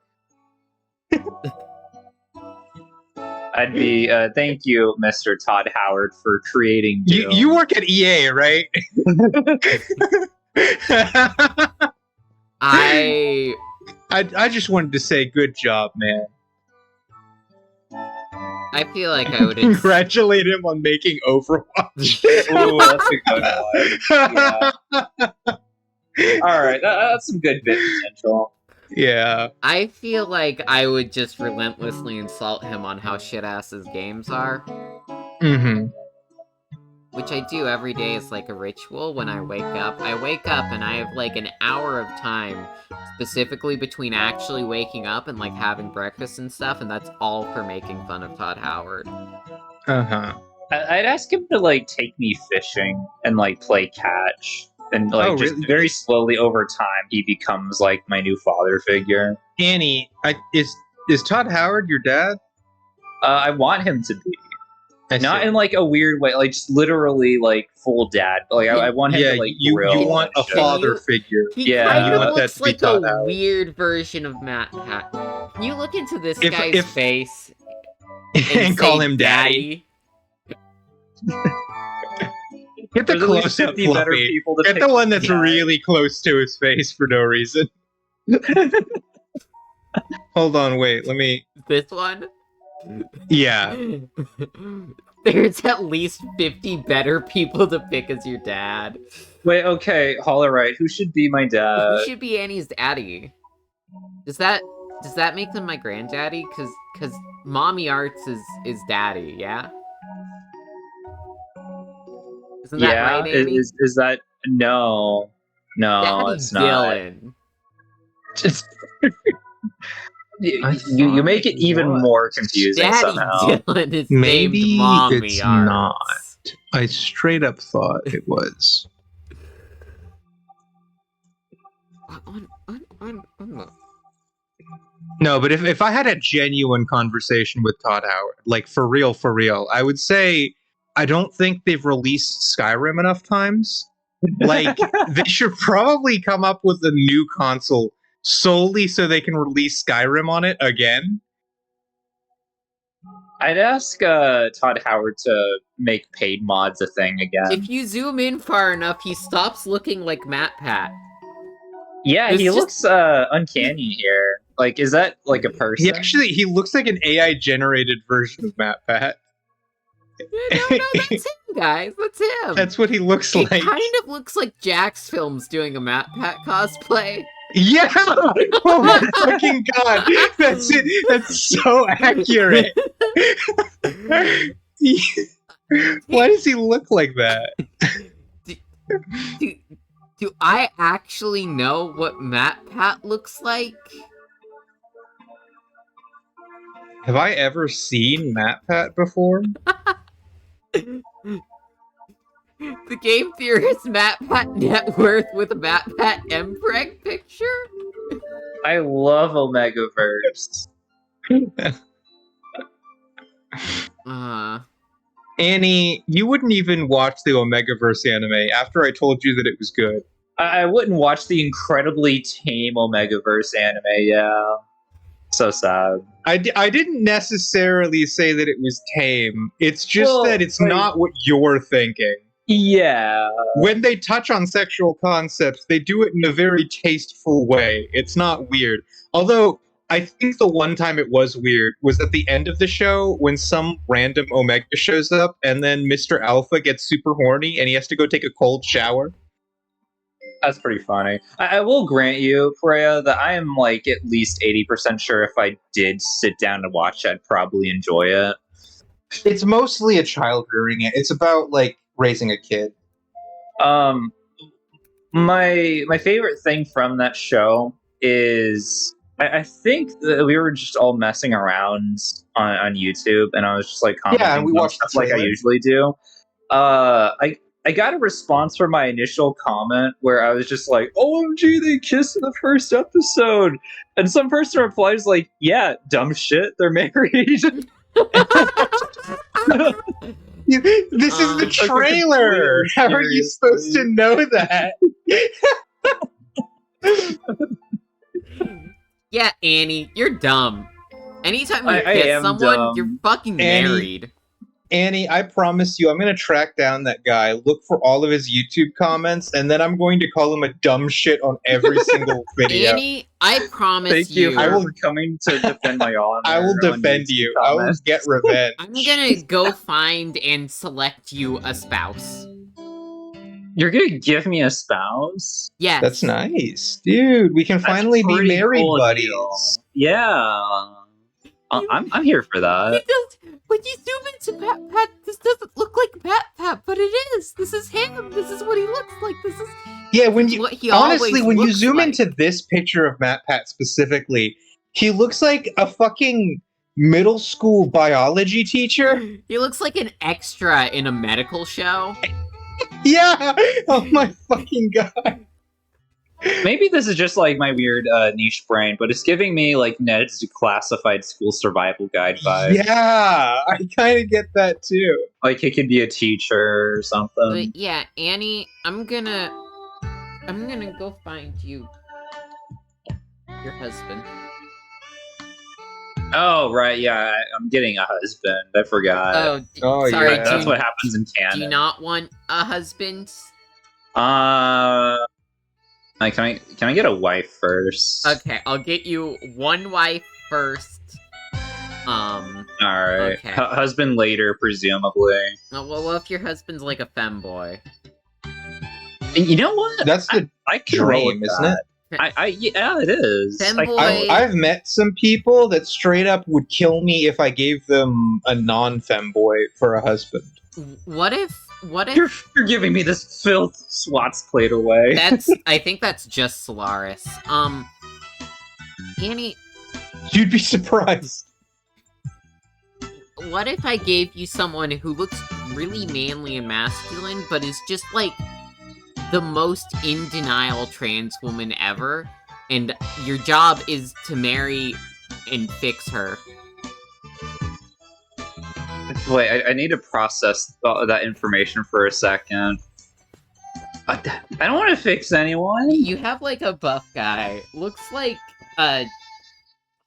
I'd be thank you, Mr. Todd Howard, for creating Doom. You work at EA, right? I just wanted to say good job, man. I feel like I would congratulate him on making Overwatch. Ooh, that's a good one. Yeah. All right, that's some good bit potential. Yeah. I feel like I would just relentlessly insult him on how shit-ass his games are. Mm-hmm. Which I do every day as like a ritual when I wake up. I wake up and I have like an hour of time specifically between actually waking up and like having breakfast and stuff, and that's all for making fun of Todd Howard. Uh-huh. I'd ask him to like take me fishing and like play catch. And like just really? very slowly over time he becomes like my new father figure. Annie, is Todd Howard your dad? I want him to be. Not in like a weird way, like just literally like full dad. Like I want him to like you want a shit. father figure. He Yeah. kind You of want that looks to be like Todd a Howard. weird version of Matt Pat. Can you look into this If- guy's if- face and call say him daddy. Get the There's at least close up 50 better Fluffy. people to Get pick the one that's Dad. really close to his face for no reason. Hold on, wait, let me. This one? Yeah. There's at least 50 better people to pick as your dad. Wait, okay, Hollerite, who should be my dad? Who should be Annie's daddy? Does that make them my granddaddy? Cause Mommy Arts is daddy, yeah? Isn't that Yeah, right, Annie? is that no, Daddy it's not. Dylan. Just you make it even more confusing Daddy somehow. Dylan is Maybe named Mommy it's Arts. not. I straight up thought it was. No, but if I had a genuine conversation with Todd Howard, like for real, I would say I don't think they've released Skyrim enough times. Like, they should probably come up with a new console solely so they can release Skyrim on it again. I'd ask Todd Howard to make paid mods a thing again. If you zoom in far enough, he stops looking like MatPat. Yeah, It's he just- looks uncanny here. Like, is that like a person? He looks like an AI generated version of MatPat. No, that's him, guys. That's him. That's what he looks It like. kind of looks like Jax Films doing a MatPat cosplay. Yeah! Oh my fucking god! That's it. That's so accurate. Why does he look like that? Do I actually know what MatPat looks like? Have I ever seen MatPat before? The Game Theorist MatPat net worth with a MatPat Mpreg picture? I love Omegaverse. Annie, you wouldn't even watch the Omegaverse anime after I told you that it was good. I wouldn't watch the incredibly tame Omegaverse anime, yeah. So sad. I didn't necessarily say that it was tame. It's just Well, that it's like- not what you're thinking. Yeah. When they touch on sexual concepts, they do it in a very tasteful way. It's not weird. Although, I think the one time it was weird was at the end of the show when some random Omega shows up and then Mr. Alpha gets super horny and he has to go take a cold shower. That's pretty funny. I will grant you, Freya, that I am like at least 80% sure if I did sit down to watch, I'd probably enjoy it. It's mostly a child rearing it. It's about, like, raising a kid. My favorite thing from that show is I think that we were just all messing around on YouTube, and I was just like commenting and we on watched the stuff like I trailer. usually do. I got a response from my initial comment where I was just like, "OMG, they kissed in the first episode," and some person replies like, "Yeah, dumb shit, they're married." This is the Okay, trailer. completely How are you supposed to know that? Yeah, Annie, you're dumb. Anytime you I kiss am someone, dumb. you're fucking Annie. married. Annie, I promise you, I'm going to track down that guy, look for all of his YouTube comments, and then I'm going to call him a dumb shit on every single video. Annie, I promise Thank you for I will- coming to defend my honor. I will on defend YouTube you. I will comments. get revenge. I'm gonna go find and select you a spouse. You're gonna give me a spouse? Yes. That's nice. Dude, we can That's finally be pretty married cool buddies. deal. Yeah. I'm here for that. When you zoom into Pat, this doesn't look like Pat, but it is. This is him. This is what he looks like. This is Yeah, when you what he honestly, always when you looks zoom like. into this picture of MatPat specifically, he looks like a fucking middle school biology teacher. He looks like an extra in a medical show. Yeah. Oh my fucking god. Maybe this is just like my weird niche brain, but it's giving me like Ned's Declassified School Survival Guide vibes. Yeah, I kind of get that too. Like he could be a teacher or something. But yeah, Annie, I'm gonna go find you your husband. Oh right, yeah, I'm getting a husband. I forgot. Oh, sorry. yeah. That's do, what happens in do you canon. not want a husband? Can I get a wife first? Okay, I'll get you one wife first. All right. Okay. Husband later, presumably. Well, if your husband's like a femboy. You know what? That's the I can roll dream, with isn't that. it? Yeah, it is. Femboy. I've met some people that straight up would kill me if I gave them a non-femboy for a husband. What if You're giving me this filth swats plate away. that's I think that's just Solaris. Annie, You'd be surprised. what if I gave you someone who looks really manly and masculine, but is just like the most in denial trans woman ever, and your job is to marry and fix her? Wait, I need to process that information for a second. I don't want to fix anyone. You have like a buff guy. Looks like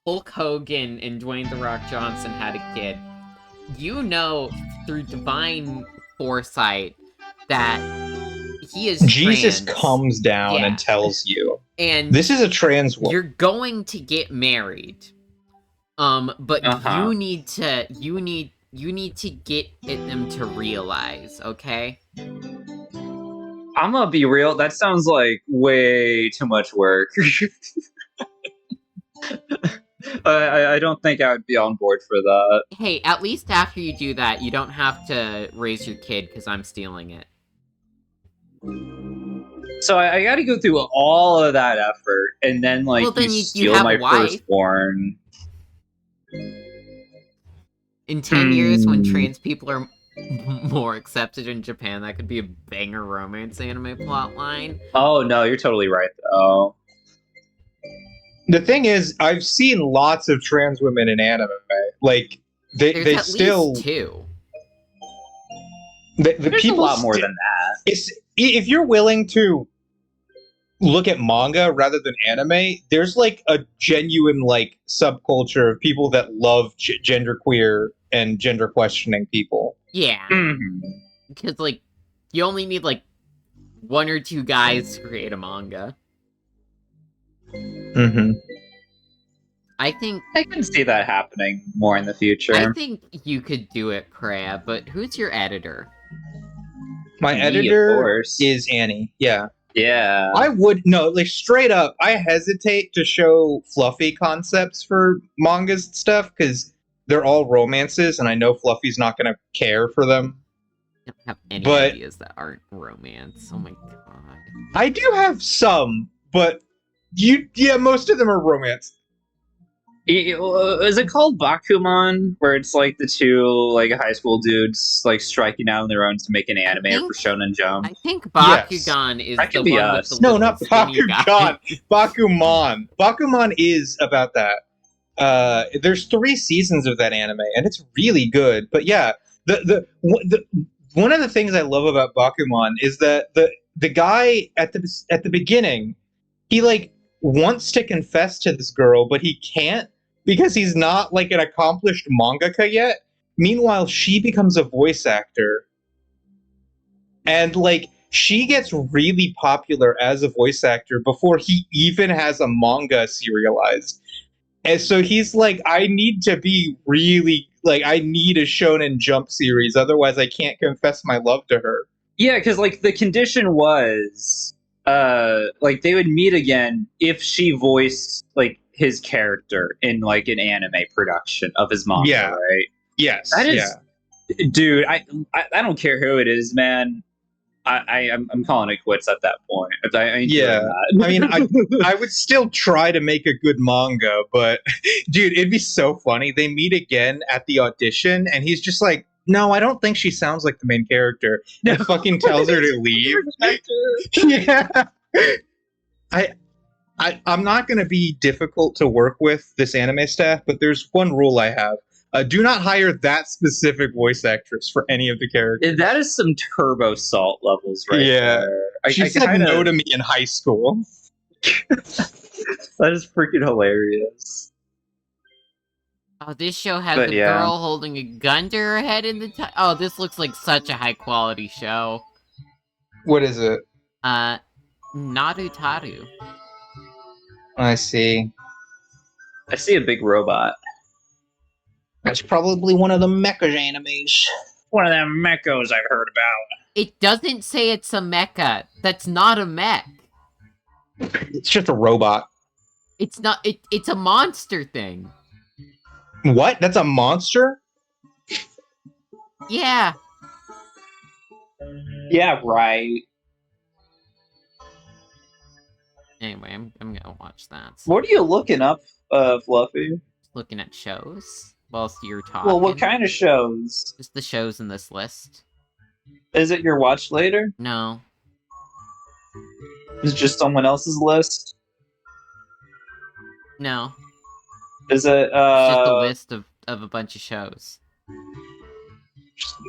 Hulk Hogan and Dwayne The Rock Johnson had a kid. You know through divine foresight that he is Jesus trans, comes down Yeah. and tells you, and this is a trans woman. you're going to get married. But you need to get them to realize, okay? I'm gonna be real. That sounds like way too much work. I don't think I would be on board for that. Hey, at least after you do that, you don't have to raise your kid because I'm stealing it. So I got to go through all of that effort, and then like Well, then you you steal have my a wife. firstborn. In 10 years, when Hmm. trans people are more accepted in Japan, that could be a banger romance anime plotline. Oh no, you're totally right though. The thing is, I've seen lots of trans women in anime. Like There's they at still least 2. the There's people a lot more sti- than that. if you're willing to look at manga rather than anime, there's like a genuine like subculture of people that love genderqueer and gender questioning people. Yeah, Mhm. because like you only need like 1 or 2 guys to create a manga. Mm-hmm. I think I can see that happening more in the future. I think you could do it, Kreia, but who's your editor? My Me, of editor course. is Annie. Yeah. Yeah. I would no, like straight up, I hesitate to show fluffy concepts for mangas and stuff because they're all romances, and I know Fluffy's not gonna care for them. I don't have any But- ideas that aren't romance. Oh my god. I do have some, but most of them are romance. Is it called Bakuman, where it's like the two like high school dudes like striking out on their own to make an anime think- for Shonen Jump? I think Yes. Bakugan is That the could be one us. with the No, little not skinny guy. Bakugan. Bakuman. Bakuman is about that. There's 3 seasons of that anime, and it's really good. But yeah, the one of the things I love about Bakuman is that the guy at the beginning, he like wants to confess to this girl, but he can't because he's not like an accomplished mangaka yet. Meanwhile, she becomes a voice actor, and like she gets really popular as a voice actor before he even has a manga serialized. And so he's like, I need to be really like, I need a Shonen Jump series, otherwise I can't confess my love to her. Yeah, because like the condition was, like they would meet again if she voiced like his character in like an anime production of his manga, Yeah. right? Yes, That is, yeah. dude. I don't care who it is, man. I'm calling it quits at that point. I ain't doing Yeah. that. I mean, I would still try to make a good manga, but dude, it'd be so funny. They meet again at the audition, and he's just like, "No, I don't think she sounds like the main character." And fucking tells her to leave. Yeah. I'm not going to be difficult to work with this anime staff, but there's one rule I have. Do not hire that specific voice actress for any of the characters. That is some turbo salt levels, right? Yeah. there. She said no to me in high school. That is freaking hilarious. Oh, this show has But a yeah. girl holding a gun to her head in the oh, this looks like such a high quality show. What is it? Narutaru. I see. I see a big robot. That's probably one of the mecha animes. One of them mechos I've heard about. It doesn't say it's a mecha. That's not a mech. It's just a robot. It's not. It's a monster thing. What? That's a monster? Yeah. Yeah, right. Anyway, I'm gonna watch that. What are you looking up, Fluffy? Looking at shows whilst you're talking. Well, what kind of shows? Just the shows in this list. Is it your watch later? No. Is it just someone else's list? No. Is it It's just a list of a bunch of shows.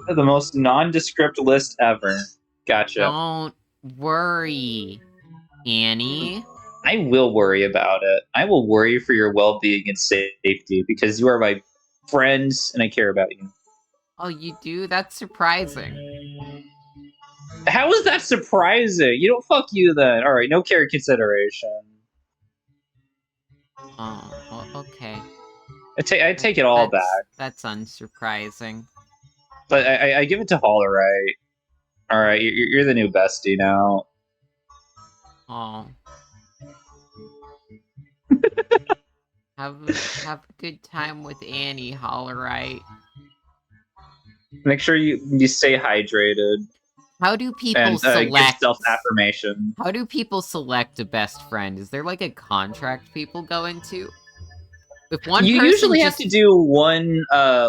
The most nondescript list ever. Gotcha. Don't worry, Annie. I will worry about it. I will worry for your well-being and safety because you are my friends and I care about you. Oh, you do? That's surprising. How is that surprising? You don't fuck you then. All right, no care consideration. Oh, well, okay. I take it all back, That's unsurprising. but I give it to Hollerite. All right, you're the new bestie now. Oh. Have a good time with Annie, Hollerite. Make sure you stay hydrated How do people and give select? self-affirmation. How do people select a best friend? Is there like a contract people go into? If one You person usually have just- to do one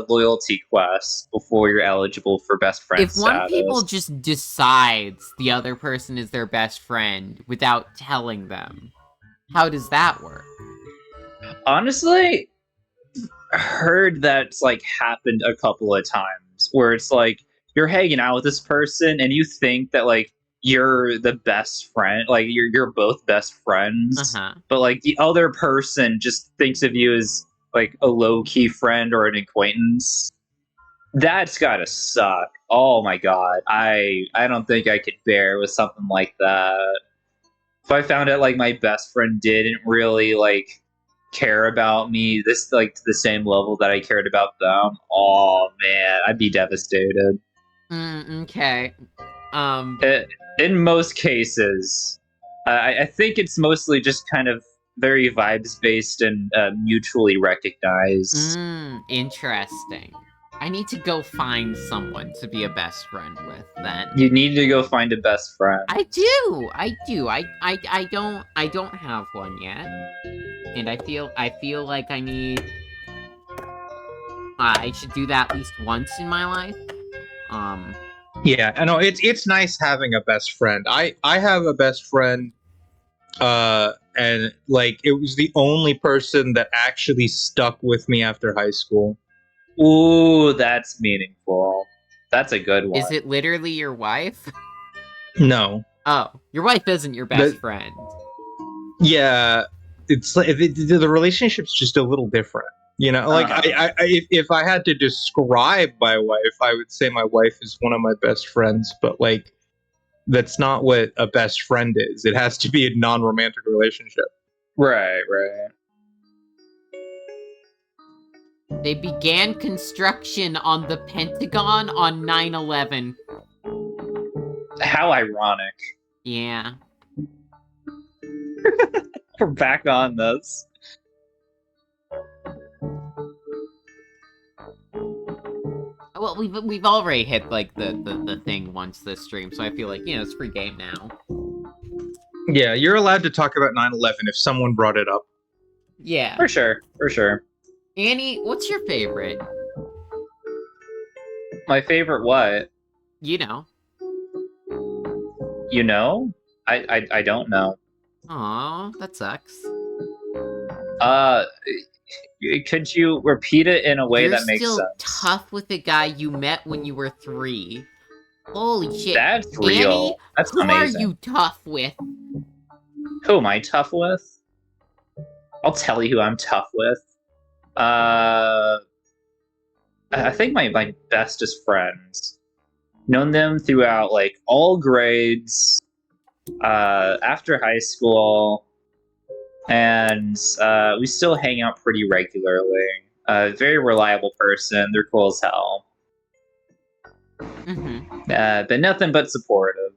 loyalty quest before you're eligible for best friend If one status. people just decides the other person is their best friend without telling them, how does that work? Honestly, heard that's like happened a couple of times where it's like you're hanging out with this person and you think that like you're the best friend, like you're both best friends, but like the other person just thinks of you as like a low-key friend or an acquaintance. That's gotta suck. Oh my god. I don't think I could bear with something like that. If I found out like my best friend didn't really like care about me this like to the same level that I cared about them, oh man, I'd be devastated. Okay. In most cases, I think it's mostly just kind of very vibes based and mutually recognized. Interesting. I need to go find someone to be a best friend with then. You need to go find a best friend. I do. I don't have one yet. And I feel like I should do that at least once in my life. Yeah, I know it's nice having a best friend. I have a best friend, and like it was the only person that actually stuck with me after high school. Ooh, that's meaningful. That's a good one. Is it literally your wife? No. Oh, your wife isn't your best friend. Yeah, it's like the relationship's just a little different. You know, like if I had to describe my wife, I would say my wife is one of my best friends. But like, that's not what a best friend is. It has to be a non-romantic relationship. Right, right. They began construction on the Pentagon on 9/11. How ironic. Yeah. We're back on this. Well, we've already hit like the thing once this stream, so I feel like, you know, it's free game now. Yeah, you're allowed to talk about 9/11 if someone brought it up. Yeah. For sure, for sure. Annie, what's your favorite? My favorite what? You know. You know? I don't know. Aw, that sucks. Could you repeat it in a way that makes You're sense? still tough with a guy you met when you were 3. Holy shit. That's real. Annie, That's who amazing. are you tough with? Who am I tough with? I'll tell you who I'm tough with. I think my bestest friends. Known them throughout like all grades, after high school, and we still hang out pretty regularly. Very reliable person. They're cool as hell. But nothing but supportive.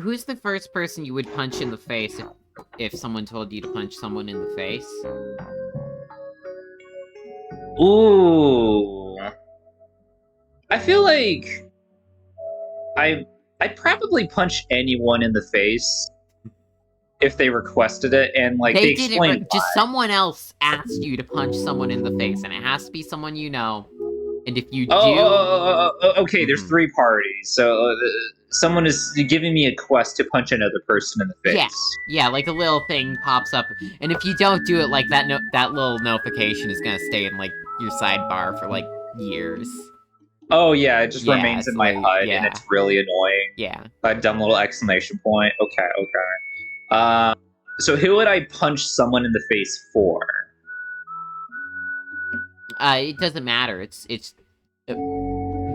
Who's the first person you would punch in the face if someone told you to punch someone in the face? Ooh. I feel like I'd probably punch anyone in the face if they requested it and like they did explained it. Just someone else asked you to punch someone in the face, and it has to be someone you know. And if you do, okay. There's 3 parties, so someone is giving me a quest to punch another person in the face. Yeah, like a little thing pops up, and if you don't do it, like that little notification is gonna stay in like your sidebar for like years. Oh yeah, it just Yeah, remains in it's my like- HUD, yeah. and it's really annoying. Yeah. That dumb little exclamation point. Okay. So who would I punch someone in the face for? It doesn't matter. It's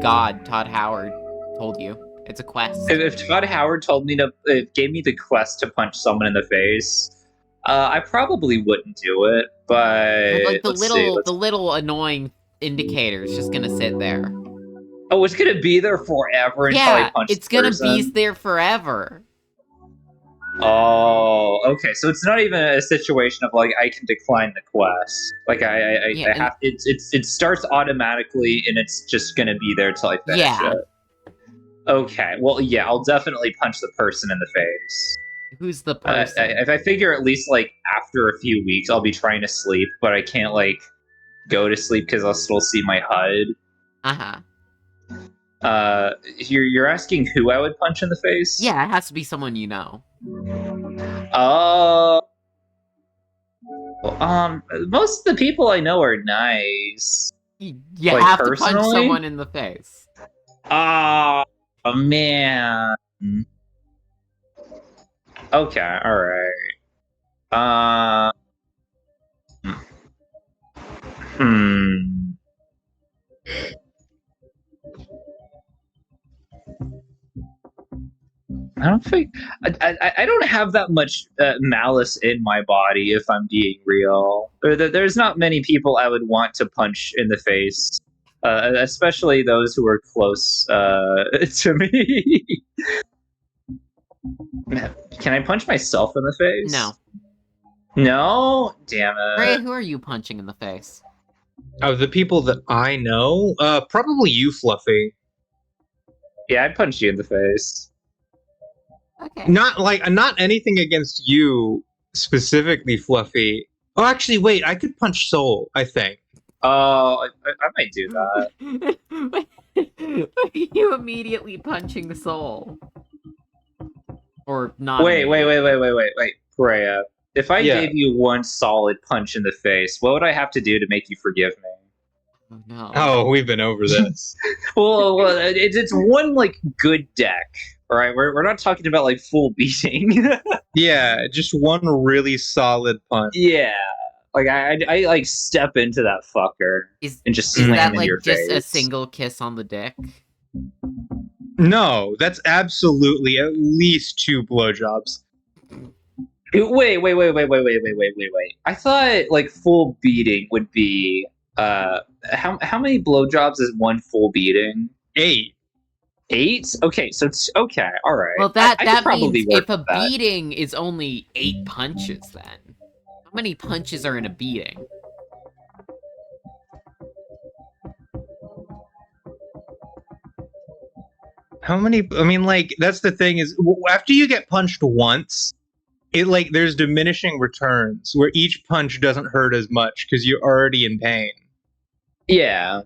God, Todd Howard told you. It's a quest. If Todd Howard told me to, gave me the quest to punch someone in the face, I probably wouldn't do it. But Like the let's see. the little annoying indicator is just gonna sit there. Oh, it's gonna be there forever until I Yeah, punch. it's the gonna person? be there forever. Oh, okay. So it's not even a situation of like I can decline the quest. Like I Yeah, have it starts automatically and it's just gonna be there till I finish Yeah. it. Okay. Well, yeah, I'll definitely punch the person in the face. Who's the person? If I figure at least like after a few weeks, I'll be trying to sleep, but I can't like go to sleep because I'll still see my HUD. Uh-huh. You're asking who I would punch in the face? Yeah, it has to be someone you know. Most of the people I know are nice. You Like, have to punch personally? someone in the face. Oh man. Okay, all right. Hmm. I don't think I don't have that much malice in my body. If I'm being real, there's not many people I would want to punch in the face, especially those who are close to me. Can I punch myself in the face? No. No? Damn Ray, it. who are you punching in the face? Of the people that I know, probably you, Fluffy. Yeah, I'd punch you in the face. Okay. Not anything against you specifically, Fluffy. Oh, actually, wait. I could punch Soul. I think. Oh, I might do that. You immediately punching Soul. Or not. Wait. Freya, if I Yeah. gave you one solid punch in the face, what would I have to do to make you forgive me? Oh, no. Oh, we've been over this. Well, it's one like good deck. All right, we're not talking about like full beating. Yeah, just one really solid punch. Yeah, like I like step into that fucker Is and just is slam that in like your just face. a single kiss on the dick? No, that's absolutely at least 2 blowjobs. Wait. I thought like full beating would be how many blowjobs is one full beating? 8. 8? Okay, so it's okay. All right. Well, I that could probably means work if a with that. beating is only 8 punches, then how many punches are in a beating? How many? I mean, like, that's the thing is, after you get punched once, it like there's diminishing returns where each punch doesn't hurt as much because you're already in pain. Yeah.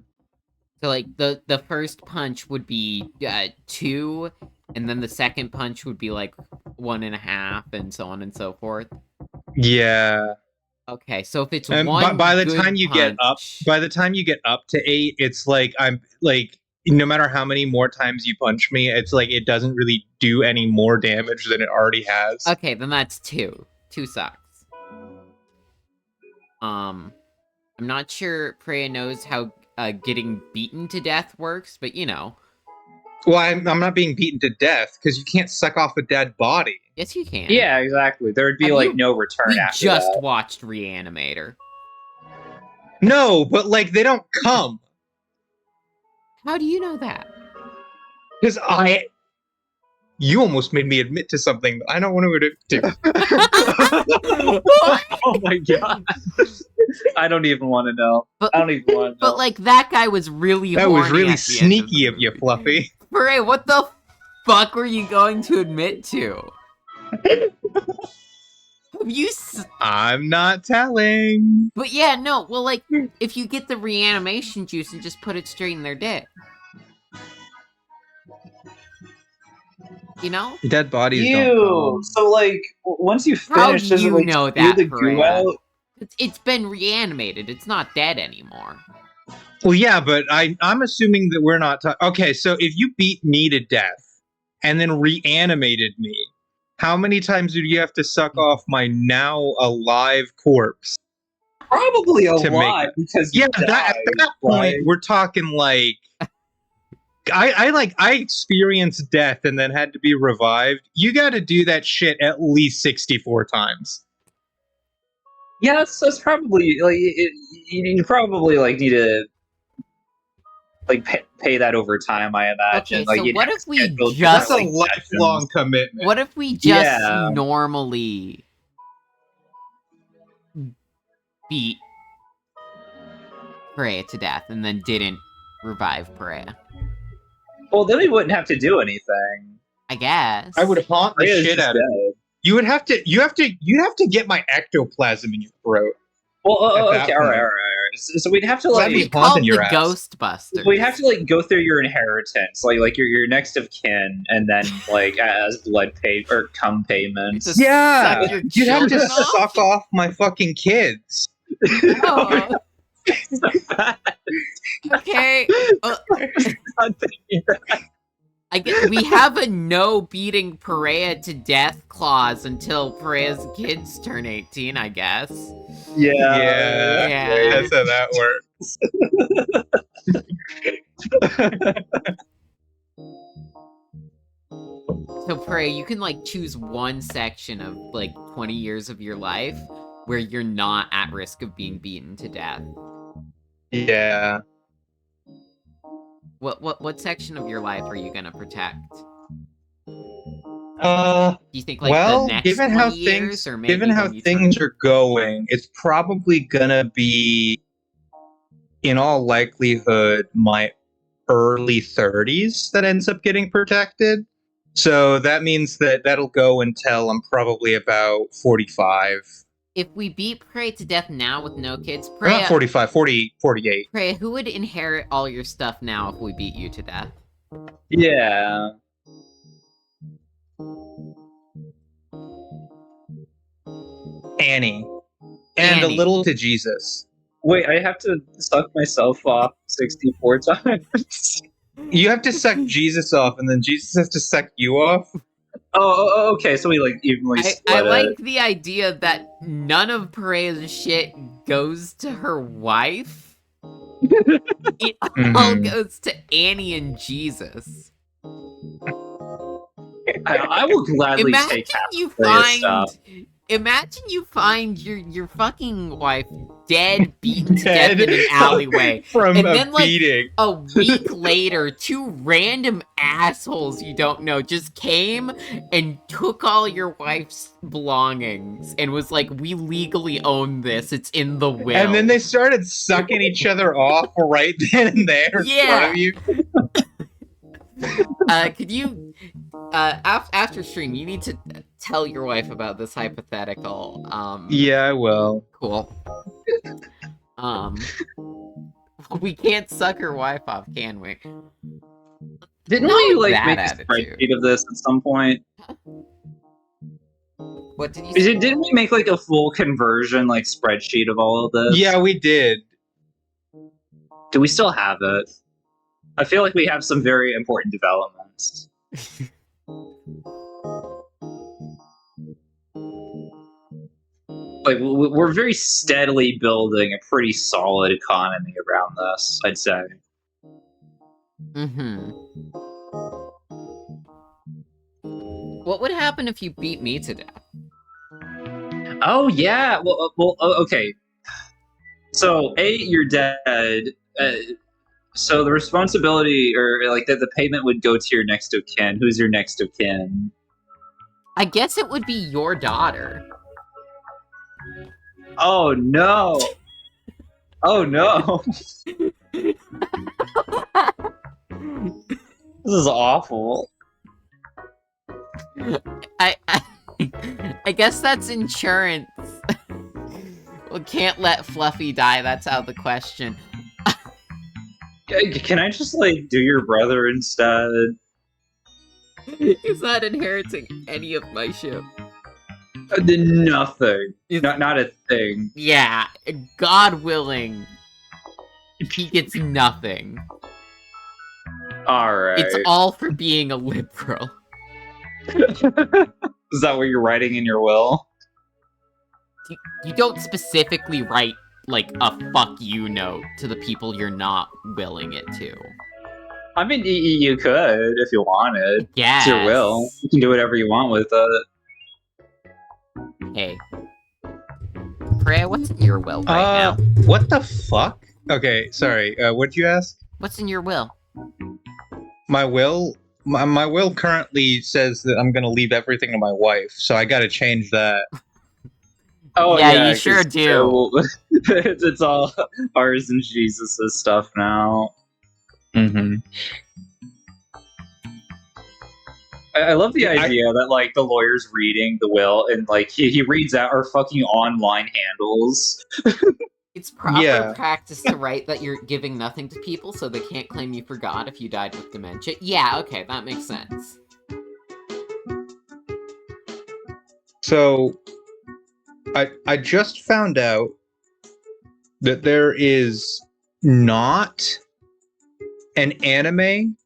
So like the first punch would be 2, and then the second punch would be like 1.5, and so on and so forth. Yeah. Okay, so if it's And one, by the good time you get up, punch- by the time you get up to 8, it's like I'm like no matter how many more times you punch me, it's like it doesn't really do any more damage than it already has. Okay, then that's 2. 2 sucks. I'm not sure Freya knows how getting beaten to death works, but you know. Well, I'm not being beaten to death because you can't suck off a dead body. Yes, you can. Yeah, exactly. There would be Have like you- no return We after just that. watched Reanimator. No, but like they don't come How do you know that? because You almost made me admit to something that I don't want to admit to. Oh my god. I don't even want to know. But- I don't even want to know. But like that guy was really That was horny really at the end sneaky the of you, movie. Fluffy. Hooray, what the fuck were you going to admit to? Have you I'm not telling. But yeah, no, well like if you get the reanimation juice and just put it straight in their dick. You know? Dead bodies Ew. don't come. So like once you How finish, do does it you like know spew that, the goo Freya? out? It's been reanimated. It's not dead anymore. Well, yeah, but I'm assuming that we're not talking. Okay, so if you beat me to death and then reanimated me, how many times do you have to suck off my now alive corpse? Probably a To make lot it- because you Yeah, at died, that point, right? we're talking like I experienced death and then had to be revived. You got to do that shit at least 64 times. Yeah, that's probably like you probably like need to like pay that over time. I imagine. Okay, Like, so you'd what have if we scheduled just- That's a different, like, lifelong sessions. commitment. What if we just Yeah. normally beat Perea to death and then didn't revive Perea? Well, then we wouldn't have to do anything. I guess. I would haunt the Freya's shit just out of you. You have to get my ectoplasm in your throat. Well, At that okay, all right, point. all right. So we'd have to Well, like that'd We be called haunting the your ass. Ghostbusters. we'd have to like go through your inheritance, like your next of kin, and then like as blood pay or cum payment. Just Yeah, suck your you'd have to children off? suck off my fucking kids. Oh, okay. I guess we have a no beating Perea to death clause until Perea's kids turn 18, I guess. Yeah. Yeah. That's how that works. So Perea, you can like choose one section of like 20 years of your life where you're not at risk of being beaten to death. Yeah. What section of your life are you gonna protect? Uh, Do you think like well, the next given 20 how years, things or maybe given how when you things turn... are going, it's probably gonna be, in all likelihood, my early 30s that ends up getting protected. So that means that that'll go until I'm probably about 45. If we beat Perea to death now with no kids, Or not 45, 40, 48. Perea, who would inherit all your stuff now if we beat you to death? Yeah. Annie. And Annie. a little to Jesus. Wait, I have to suck myself off 64 times. You have to suck Jesus off, and then Jesus has to suck you off. Okay. So we like evenly I split like it. the idea that none of Perea's shit goes to her wife. It all Mhm. goes to Annie and Jesus. I will gladly Imagine take half you of Freya's find, stuff. imagine you find your fucking wife dead, beaten to death Dead in an alleyway. From And a then, like, beating. A week later, two random assholes you don't know just came and took all your wife's belongings and was like, "We legally own this. It's in the will." And then they started sucking each other off right then and there in front of you. Could you, after stream, you need to tell your wife about this hypothetical. Yeah, I will. Cool. We can't suck her wife off, can we? Didn't Not we like that make a attitude. spreadsheet of this at some point? What did you say? Didn't we make like a full conversion like spreadsheet of all of this? Yeah, we did. Do we still have it? I feel like we have some very important developments. Like we're very steadily building a pretty solid economy around this, I'd say. Mm-hmm. What would happen if you beat me to death? Oh yeah. Okay. So you're dead. So the responsibility, or like the payment, would go to your next of kin. Who's your next of kin? I guess it would be your daughter. Oh no! Oh no! This is awful. I guess that's insurance. Well, can't let Fluffy die. That's out of the question. Can I just like do your brother instead? He's not inheriting any of my shit. Nothing. Not a thing. Yeah, God willing. he gets nothing. All right. It's all for being a liberal. Is that what you're writing in your will? You don't specifically write, like, a fuck you note to the people you're not willing it to. I mean, you could if you wanted. Yeah. It's your will. You can do whatever you want with it. Hey. Freya, what's in your will right now? What the fuck? Okay, sorry. What'd you ask? What's in your will? My will? My will currently says that I'm gonna leave everything to my wife, so I gotta change that. Oh Yeah, you sure 'cause, do. it's all ours and Jesus's stuff now. Mm-hmm. I love the idea that like the lawyer's reading the will and like he reads out our fucking online handles. It's proper Yeah. practice to write that you're giving nothing to people so they can't claim you forgot if you died with dementia. Yeah, okay, that makes sense. So, I just found out that there is not an anime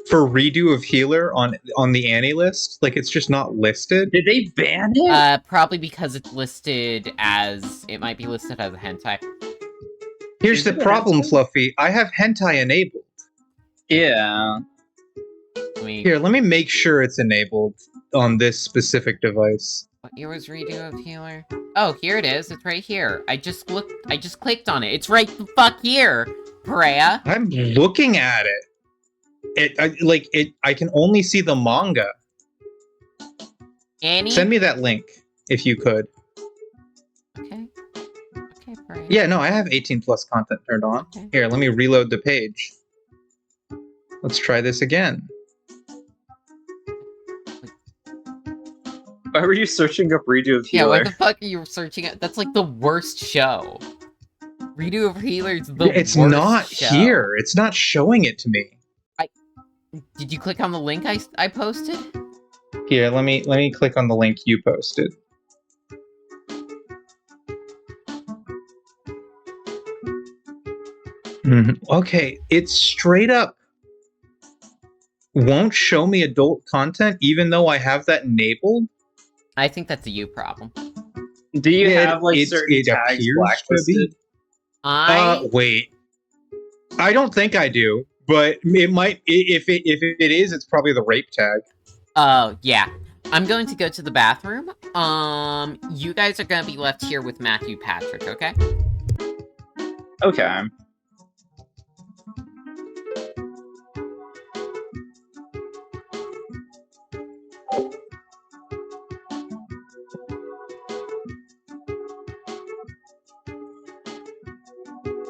for Redo of Healer on the Annie list. Like, it's just not listed. Did they ban it? Probably because it's listed as... It might be listed as a hentai. Here's Is the it a problem, hentai? Fluffy. I have hentai enabled. Yeah. Here, let me make sure it's enabled on this specific device. What year was Redo of Healer? Oh, here it is. It's right here. I just clicked on it. It's right the fuck here, Freya. I'm looking at it. I can only see the manga. Annie? Send me that link if you could. Okay. Okay, Freya. Yeah, no, I have 18 plus content turned on. Okay. Here, let me reload the page. Let's try this again. Why were you searching up Redo of Yeah, Healer? what the fuck are you searching at? That's like the worst show. Redo of Healer is the It's worst not show. here. It's not showing it to me. Did you click on the link I posted? Here, let me click on the link you posted. Okay, it's straight up won't show me adult content even though I have that enabled. I think that's a you problem. Do you Yeah, have like certain it tags appears to blacklisted? be. I Wait. I don't think I do, but it might. If it is, it's probably the rape tag. Oh, yeah. I'm going to go to the bathroom. You guys are gonna be left here with Matthew Patrick, okay? Okay.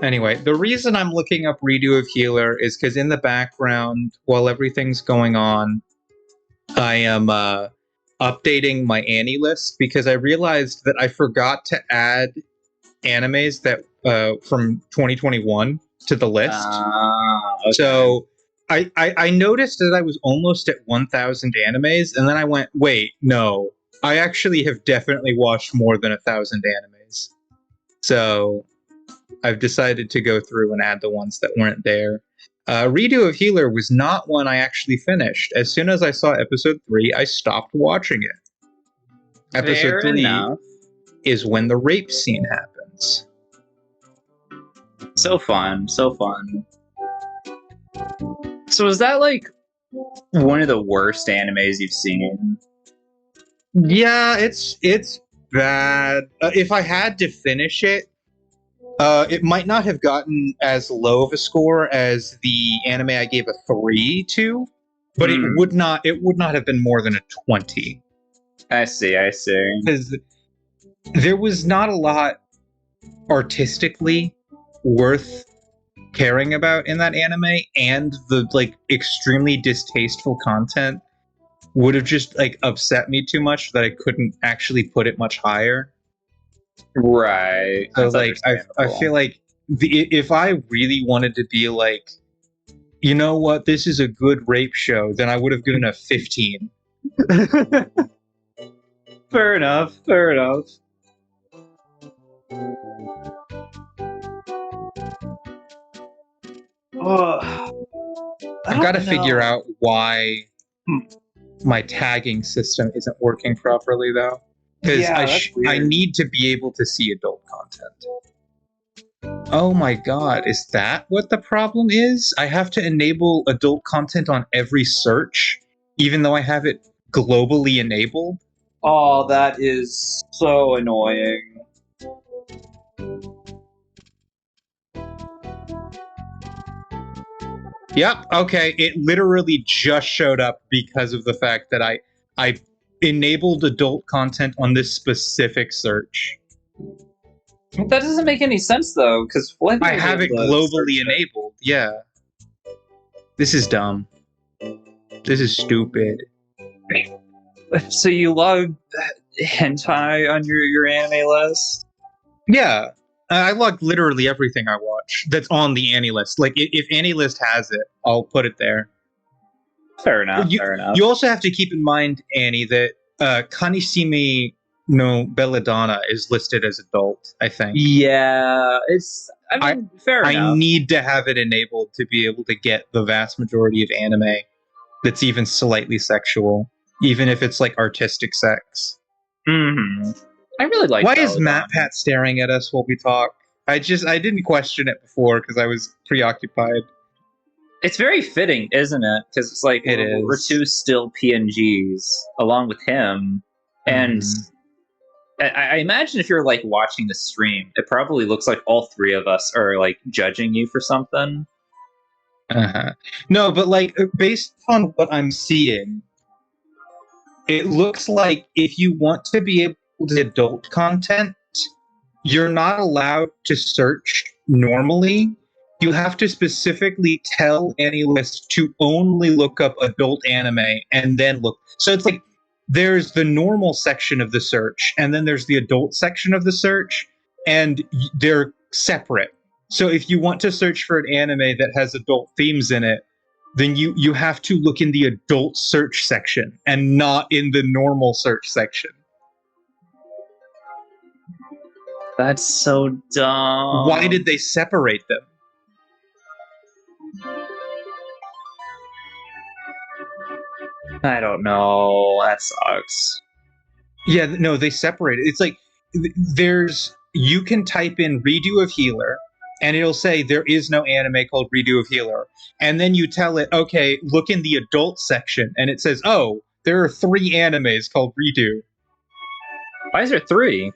Anyway, the reason I'm looking up Redo of Healer is because in the background, while everything's going on, I am updating my Annie list because I realized that I forgot to add animes that from 2021 to the list. Okay. So I noticed that I was almost at 1,000 animes, and then I went, wait, no, I actually have definitely watched more than 1,000 animes. So I've decided to go through and add the ones that weren't there. Redo of Healer was not one I actually finished. As soon as I saw episode 3, I stopped watching it. Episode Fair 3 enough. is when the rape scene happens. So fun, so fun. So is that like one of the worst animes you've seen? Yeah, it's bad. If I had to finish it, it might not have gotten as low of a score as the anime I gave a 3 to, but it would not have been more than a 20. I see. Because there was not a lot artistically worth caring about in that anime, and the like extremely distasteful content would have just like upset me too much that I couldn't actually put it much higher. Right. So That's like I understandable. feel like if I really wanted to be like, you know what, this is a good rape show, then I would have given a 15. Fair enough. Fair enough. I've got to figure out why my tagging system isn't working properly, though. Because Yeah, that's I weird. need to be able to see adult content. Oh my god, is that what the problem is? I have to enable adult content on every search, even though I have it globally enabled? Oh, that is so annoying. Yep, okay, it literally just showed up because of the fact that I enabled adult content on this specific search. That doesn't make any sense though, because I have it globally enabled. Yeah. This is dumb. This is stupid. So you log hentai on your anime list? Yeah. I log literally everything I watch that's on the Annie list. Like, if Annie list has it, I'll put it there. Fair enough. Fair enough. You also have to keep in mind, Annie, that Kanishimi no Belladonna is listed as adult, I think. Yeah, it's. I mean, fair enough. I need to have it enabled to be able to get the vast majority of anime that's even slightly sexual, even if it's like artistic sex. Mm-hmm. I really like. Why is MatPat staring at us while we talk? I didn't question it before because I was preoccupied. It's very fitting, isn't it? Because it's like we're two still PNGs along with him, and I imagine if you're like watching the stream, it probably looks like all three of us are like judging you for something. No, but like based on what I'm seeing, it looks like if you want to be able to adult content, you're not allowed to search normally. You have to specifically tell AnyList to only look up adult anime and then look. So it's like there's the normal section of the search, and then there's the adult section of the search, and they're separate. So if you want to search for an anime that has adult themes in it, then you have to look in the adult search section and not in the normal search section. That's so dumb. Why did they separate them? I don't know. That sucks. Yeah, no, they separate it. It's like you can type in redo of Healer, and it'll say there is no anime called Redo of Healer. And then you tell it, okay, look in the adult section, and it says, oh, there are 3 animes called Redo. Why is there 3?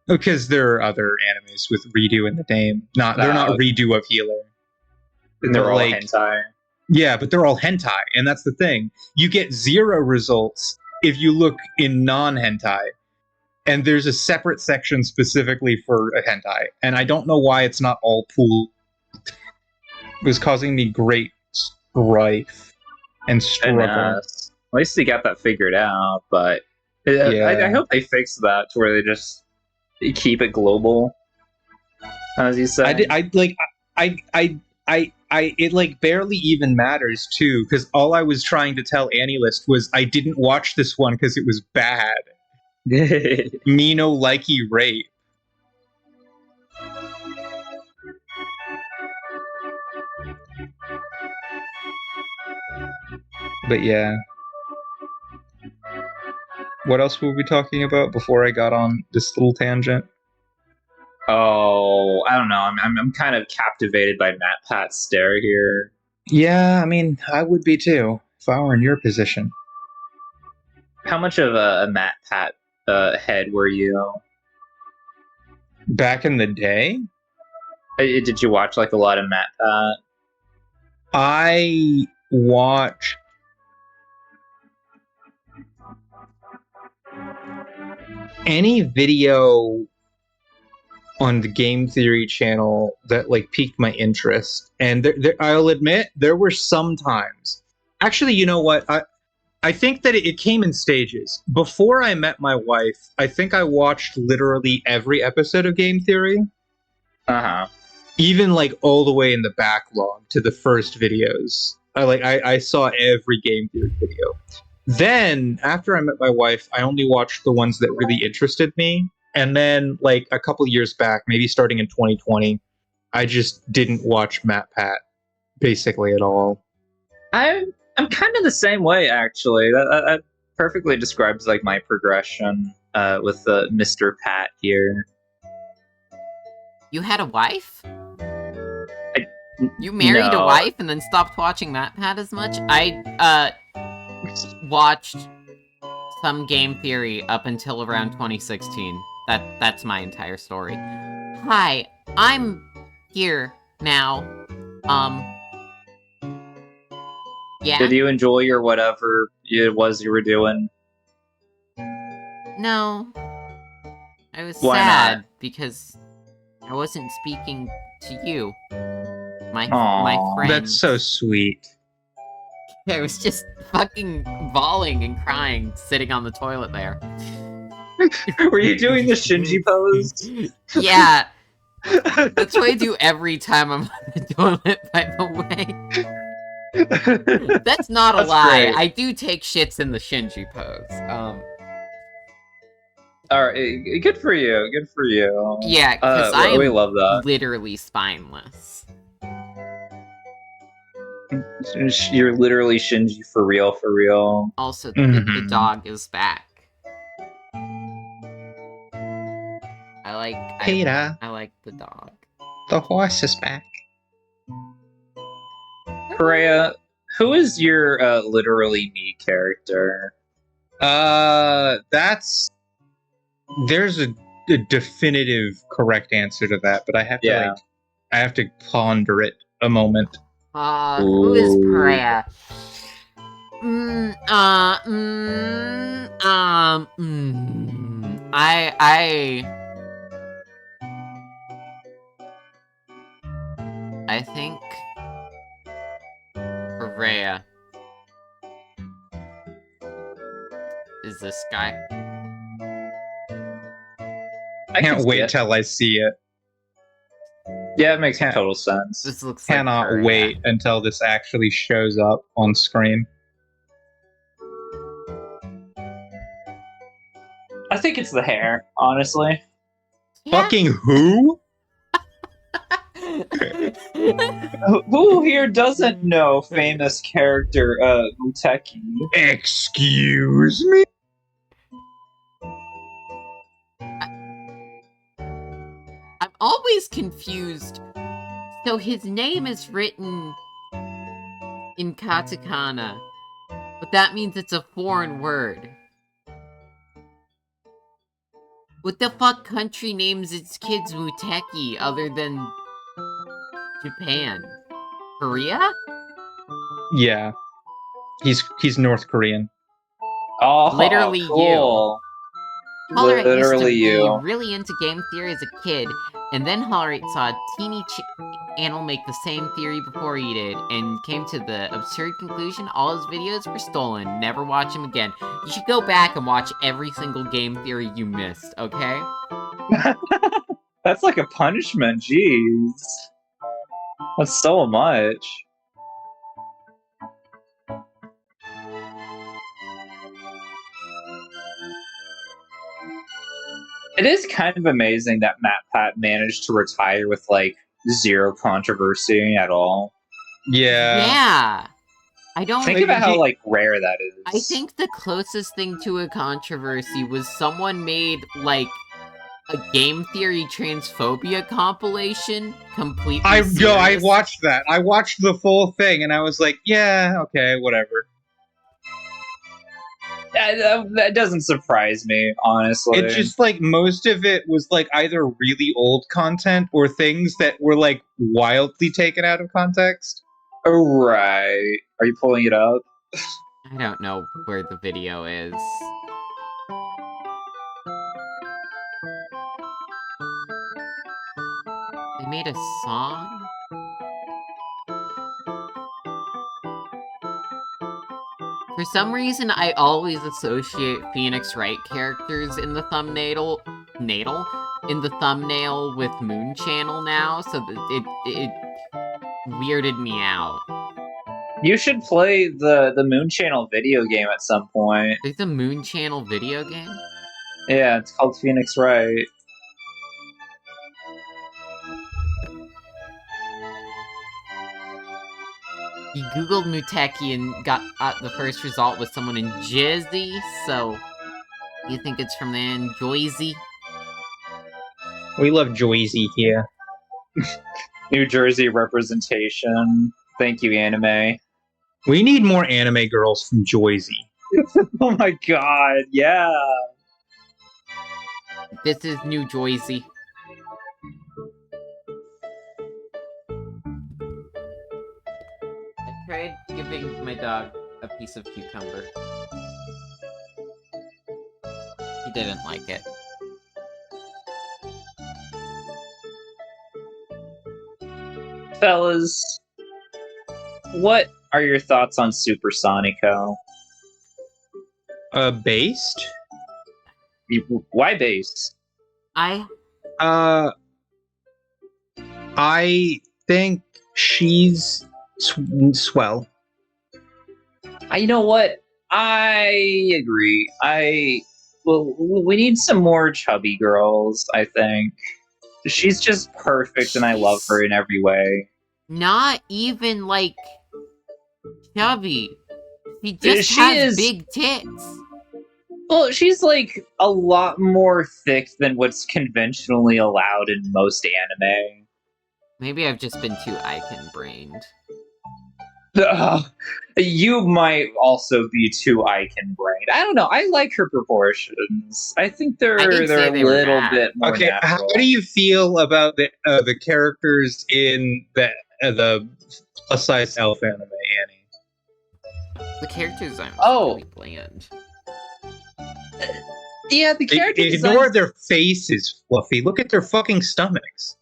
Because there are other animes with Redo in the name. They're not Redo of Healer. They're all like, hentai. Yeah, but they're all hentai, and that's the thing. You get 0 results if you look in non-hentai. And there's a separate section specifically for a hentai. And I don't know why it's not all pooled. It was causing me great strife and struggle. At least they got that figured out, but I hope they fix that to where they just keep it global. As you said. It like barely even matters too, because all I was trying to tell AnyList was I didn't watch this one because it was bad. Me no likey rape. But yeah. What else were we talking about before I got on this little tangent? Oh, I don't know. I'm kind of captivated by MatPat's stare here. Yeah, I mean, I would be too if I were in your position. How much of a MatPat head were you? Back in the day? Did you watch like a lot of MatPat? I watched any video on the Game Theory channel that like piqued my interest, and I'll admit there were some times. Actually, you know what? I think that it came in stages. Before I met my wife, I think I watched literally every episode of Game Theory. Even like all the way in the backlog to the first videos. I saw every Game Theory video. Then after I met my wife, I only watched the ones that really interested me. And then, like, a couple years back, maybe starting in 2020, I just didn't watch MatPat basically at all. I'm kind of the same way, actually. That perfectly describes like my progression with Mr. Pat here. You had a wife? I- You married a no. wife and then stopped watching MatPat as much? I watched some Game Theory up until around 2016. That's my entire story. Hi, I'm here now. Yeah? Did you enjoy your whatever it was you were doing? No. I was Why sad not? because I wasn't speaking to you. My Aw, friend. That's so sweet. I was just fucking bawling and crying, sitting on the toilet there. Were you doing the Shinji pose? Yeah, that's what I do every time I'm on the toilet, by the way. That's not a That's lie. great. I do take shits in the Shinji pose. All right, good for you. Good for you. Yeah, because I we am love that. literally spineless. You're literally Shinji for real, for real. Also, the Mhm. dog is back. I like Peter, I like the dog. the horse is back. Correa, who is your literally me character? There's a definitive correct answer to that, but I have to I have to ponder it a moment. Who is Ooh. Perea? I think Perea is this guy. I can't wait till I see it. Yeah, it makes total sense. This looks like Cannot Perea. wait until this actually shows up on screen. I think it's the hair, honestly. Yeah. Fucking who? Who here doesn't know famous character Muteki? Excuse me? I'm always confused. So his name is written in katakana, but that means it's a foreign word. What the fuck country names its kids Muteki other than Japan? Korea? Yeah. He's North Korean. Oh, Literally cool. Hollerite used to Literally be you. really into game theory as a kid, and then Hollerite saw a teeny channel make the same theory before he did, and came to the absurd conclusion all his videos were stolen. Never watch him again. You should go back and watch every single game theory you missed, okay? That's like a punishment, jeez. That's so much. It is kind of amazing that MatPat managed to retire with like zero controversy at all. Yeah. Yeah. I don't Think about how like rare that is. I think the closest thing to a controversy was someone made like a game theory transphobia compilation completely I serious. watched that. I watched the full thing and I was like, yeah, okay, whatever. That doesn't surprise me, honestly. It just like most of it was like either really old content or things that were like wildly taken out of context. Oh, right. Are you pulling it up? I don't know where the video is. They made a song? For some reason, I always associate Phoenix Wright characters in the thumbnail with Moon Channel now, so that it weirded me out. You should play the Moon Channel video game at some point. There's a Moon Channel video game? Yeah, it's called Phoenix Wright. He googled Muteki and got the first result was someone in Jersey, so you think it's from there in Jersey? We love Joyzy here. New Jersey representation. Thank you, anime. We need more anime girls from Joyzy. Oh my god, yeah. This is New Jersey. I tried giving my dog a piece of cucumber. He didn't like it. Fellas, what are your thoughts on Supersonico? Based? Why base? I think she's swell. You know what? I agree. Well, we need some more chubby girls, I think. She's just perfect and I love her in every way. not even like chubby. She has big tits. Well, she's like a lot more thick than what's conventionally allowed in most anime. Maybe I've just been too icon-brained. You might also be too icon-brained. I don't know. I like her proportions. I think they're I didn't say a they were little bad. bit more Okay, natural. how do you feel about the characters in the plus size elf anime, Annie? The character design was Oh. really bland. Yeah, the character Ignore design. their faces, Fluffy. Look at their fucking stomachs.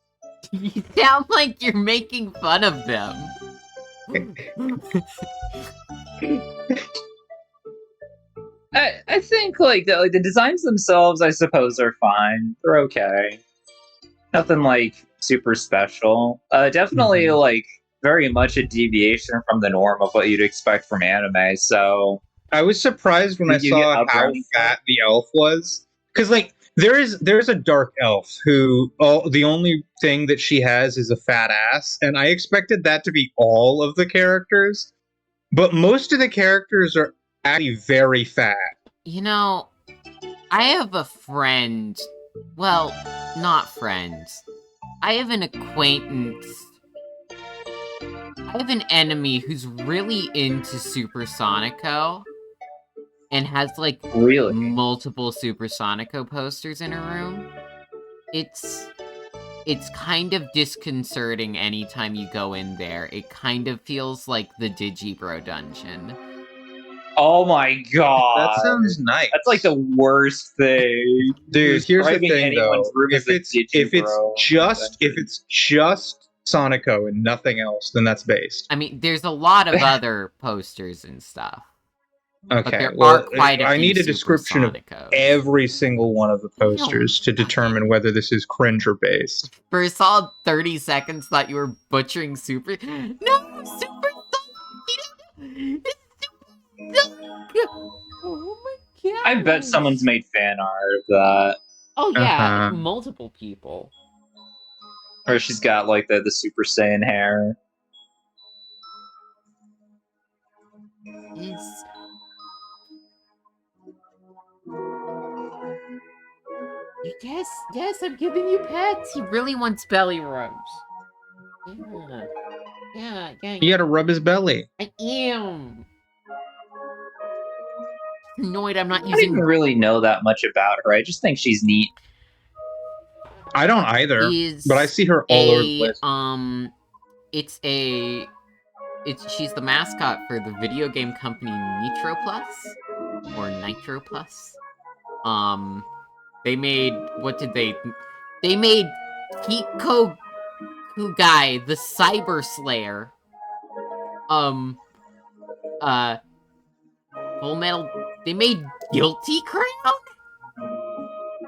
You sound like you're making fun of them. I think like the designs themselves, I suppose, are fine. They're okay. Nothing like super special. Definitely Mhm. like very much a deviation from the norm of what you'd expect from anime. So I was surprised when I Did you get saw how pepperoni? fat the elf was, because like there's a dark elf who the only thing that she has is a fat ass, and I expected that to be all of the characters, but most of the characters are actually very fat. You know, I have a friend. Well, not friends. I have an acquaintance. I have an enemy who's really into Supersonico and has like really, multiple Supersonico posters in her room. It's kind of disconcerting anytime you go in there. It kind of feels like the Digibro dungeon. oh my god, That sounds nice. That's like the worst thing. Dude, here's the Describing thing anyone's though. room If as a it's Digibro just Sonico and nothing else, then that's based. I mean, there's a lot of other posters and stuff. But Okay, there well, are quite a I few need a description of Supersonicos. every single one of the posters to determine whether this is cringe or based. For a solid 30 seconds, thought you were butchering Super. No, Super Sonic! It's Super Sonic! Oh my god! I bet someone's made fan art of that, Oh yeah, Uh-huh. multiple people. or she's got like the Super Saiyan hair. It's... Yes, I'm giving you pets. He really wants belly rubs. Yeah. You gotta rub his belly. I am. Annoyed I'm not I don't even using. really know that much about her. I just think she's neat. I don't either, Is but I see her all over the place. She's the mascot for the video game company Nitro Plus or Nitro Plus. They made They made Kiko Kugai, the Cyber Slayer. Full Metal. They made Guilty Crown.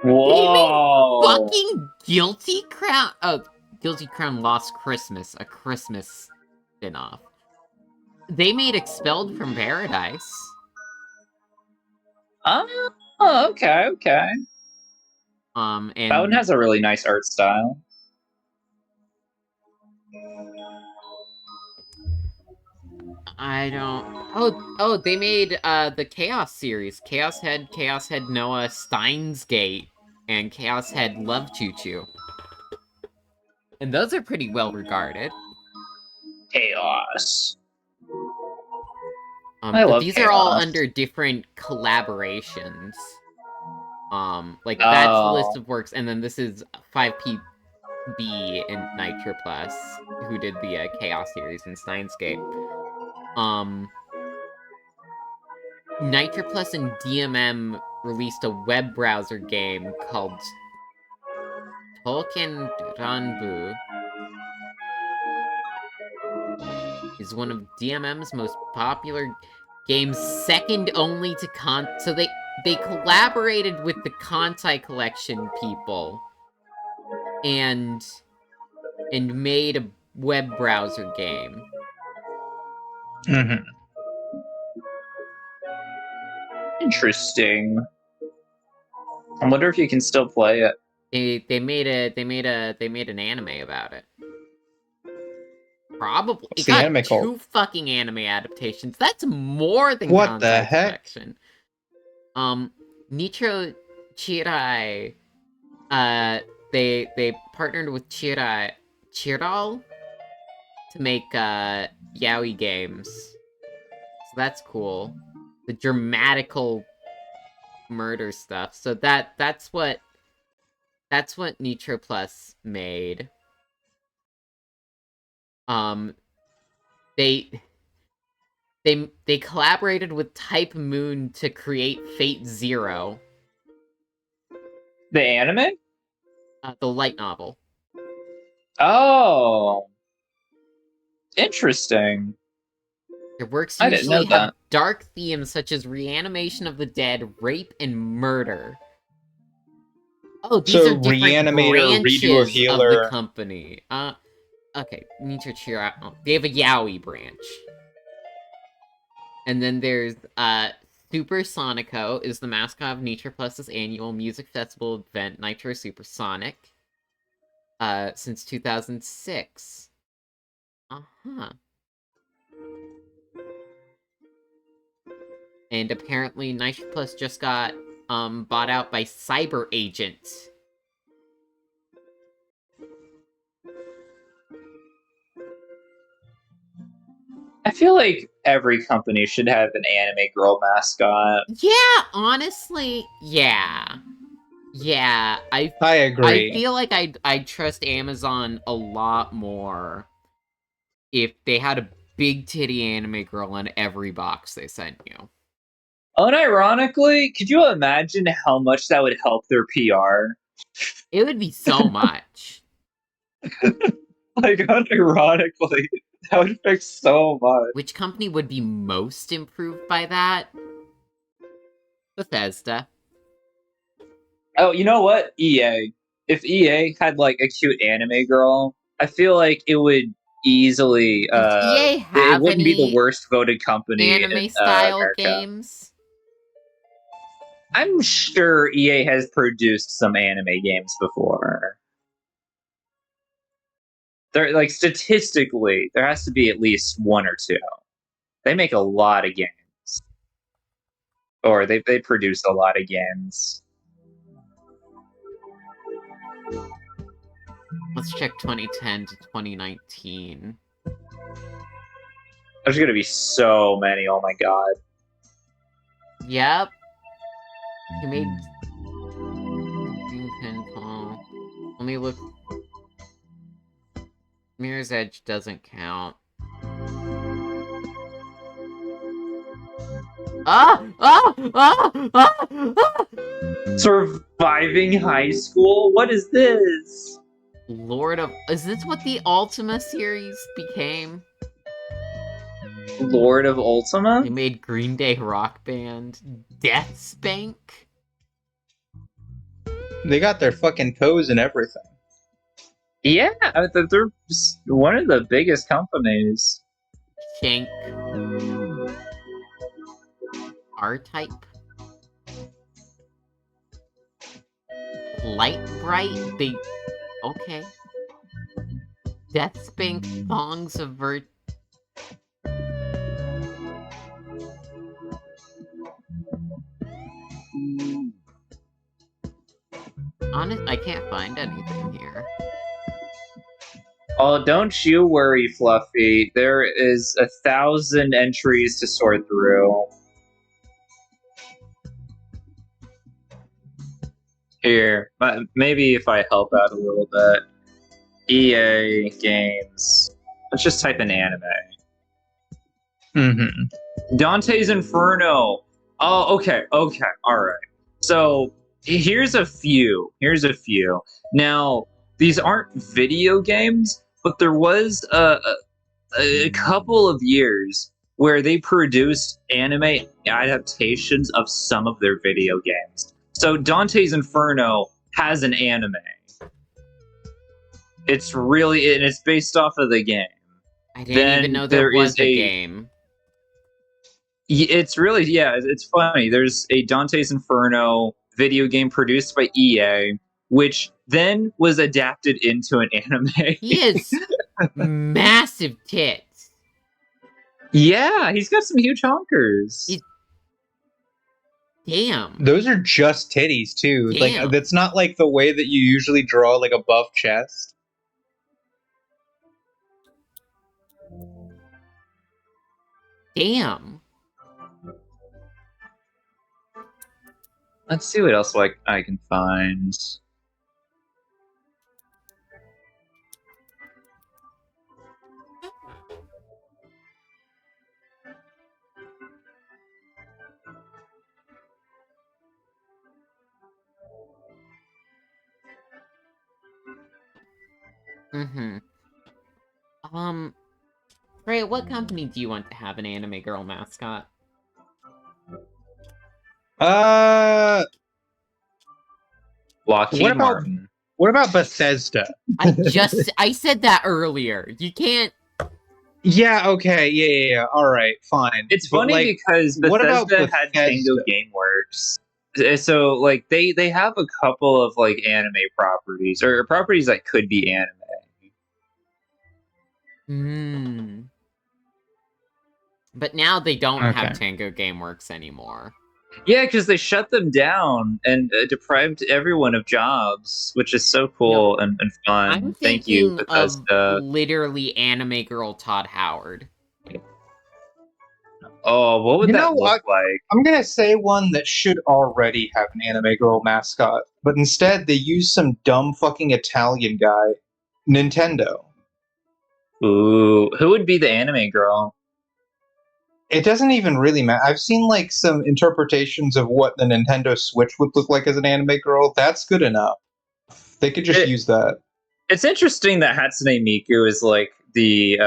Whoa! Fucking Guilty Crown. Oh, Guilty Crown Lost Christmas, a Christmas spin-off. They made Expelled from Paradise. Oh, okay. And That one has a really nice art style. I don't. Oh, they made the Chaos series. Chaos Head, Noah, Steins Gate, and Chaos Head Love Choo Choo. And those are pretty well regarded. Chaos. But love these are all Chaos. under different collaborations. Like that's the list of works, and then this is 5PB and Nitro Plus, who did the Chaos series in Steins Gate. Nitro Plus and DMM released a web browser game called Tolkien Ranbu. Is one of DMM's most popular games, second only to so they collaborated with the Kantai Collection people and made a web browser game. Mm-hmm. Interesting. I wonder if you can still play it. They made an anime about it. Probably. What's It the got anime two called? fucking anime adaptations. That's more than What the Kansai heck? Collection. Nitro Chirai, they partnered with Chiral to make yaoi games. So that's cool. The dramatical murder stuff. So that's what Nitro Plus made. They collaborated with Type Moon to create Fate Zero. The anime? The light novel. Oh. Interesting. Their works I didn't know usually have that. dark themes such as reanimation of the dead, rape, and murder. Oh, these So are different Reanimator, branches Redo a of the Healer. company. Okay, Nitro Chira. Oh, they have a yaoi branch. And then there's Super Sonico is the mascot of Nitro Plus's annual music festival event, Nitro Supersonic, since 2006. Uh-huh. And apparently Nitro Plus just got bought out by Cyber Agent. I feel like every company should have an anime girl mascot. Yeah, honestly, yeah. Yeah, I I agree. feel like I'd trust Amazon a lot more if they had a big titty anime girl on every box they sent you. Unironically, could you imagine how much that would help their PR? It would be so much. Like, unironically, that would fix so much. Which company would be most improved by that? Bethesda. Oh, you know what? EA. If EA had, like, a cute anime girl, I feel like it would easily, Does EA have it wouldn't be the any worst voted company in anime-style America. games? I'm sure EA has produced some anime games before. There, like, statistically, there has to be at least one or two. They make a lot of games. Or they produce a lot of games. Let's check 2010 to 2019. There's gonna be so many, oh my god. Yep. He made Green Pinball. Let me look. Mirror's Edge doesn't count. Surviving high school? What is this? Lord of... Is this what the Ultima series became? Lord of Ultima? They made Green Day Rock Band. Death Spank? They got their fucking toes and everything. Yeah, they're just one of the biggest companies. Shank. R-Type. Light Bright? They... Okay. Death Spank, Thongs of I can't find anything here. Oh, don't you worry, Fluffy. There is 1,000 entries to sort through. Here, maybe if I help out a little bit. EA Games. Let's just type in anime. Dante's Inferno. Oh, okay, all right. So here's a few. Now, these aren't video games, but there was a couple of years where they produced anime adaptations of some of their video games. So Dante's Inferno has an anime. It's based off of the game. I didn't even know there was a game. It's really, it's funny. There's a Dante's Inferno video game produced by EA, which then was adapted into an anime. He has massive tits. Yeah, he's got some huge honkers. Damn. Those are just titties too. Damn. Like that's not like the way that you usually draw like a buff chest. Damn. Let's see what else I can find. Freya, what company do you want to have an anime girl mascot? Lockheed Martin. What about Bethesda? I said that earlier. You can't. Yeah. Okay. Yeah. All right. Fine. It's funny because Bethesda had Tango Gameworks. So like they have a couple of like anime properties or properties that could be anime. But now they don't have Tango Gameworks anymore. Yeah, because they shut them down and deprived everyone of jobs, which is so cool and fun. Thank you, Bethesda. Literally anime girl Todd Howard. Oh, what would that look like? I'm gonna say one that should already have an anime girl mascot, but instead they use some dumb fucking Italian guy. Nintendo. Ooh, who would be the anime girl? It doesn't even really matter. I've seen like some interpretations of what the Nintendo Switch would look like as an anime girl. That's good enough. They could just use that. It's interesting that Hatsune Miku is like the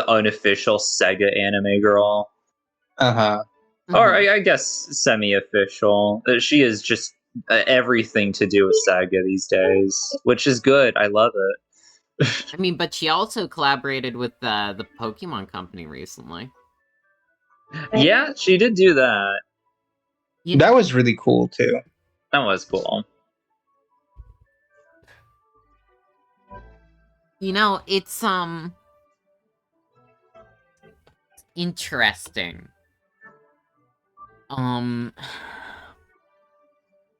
unofficial Sega anime girl. Or I guess semi-official. She is just everything to do with Sega these days, which is good. I love it. I mean, but she also collaborated with the Pokemon Company recently. Yeah, she did do that. That was really cool too. That was cool. You know, it's interesting.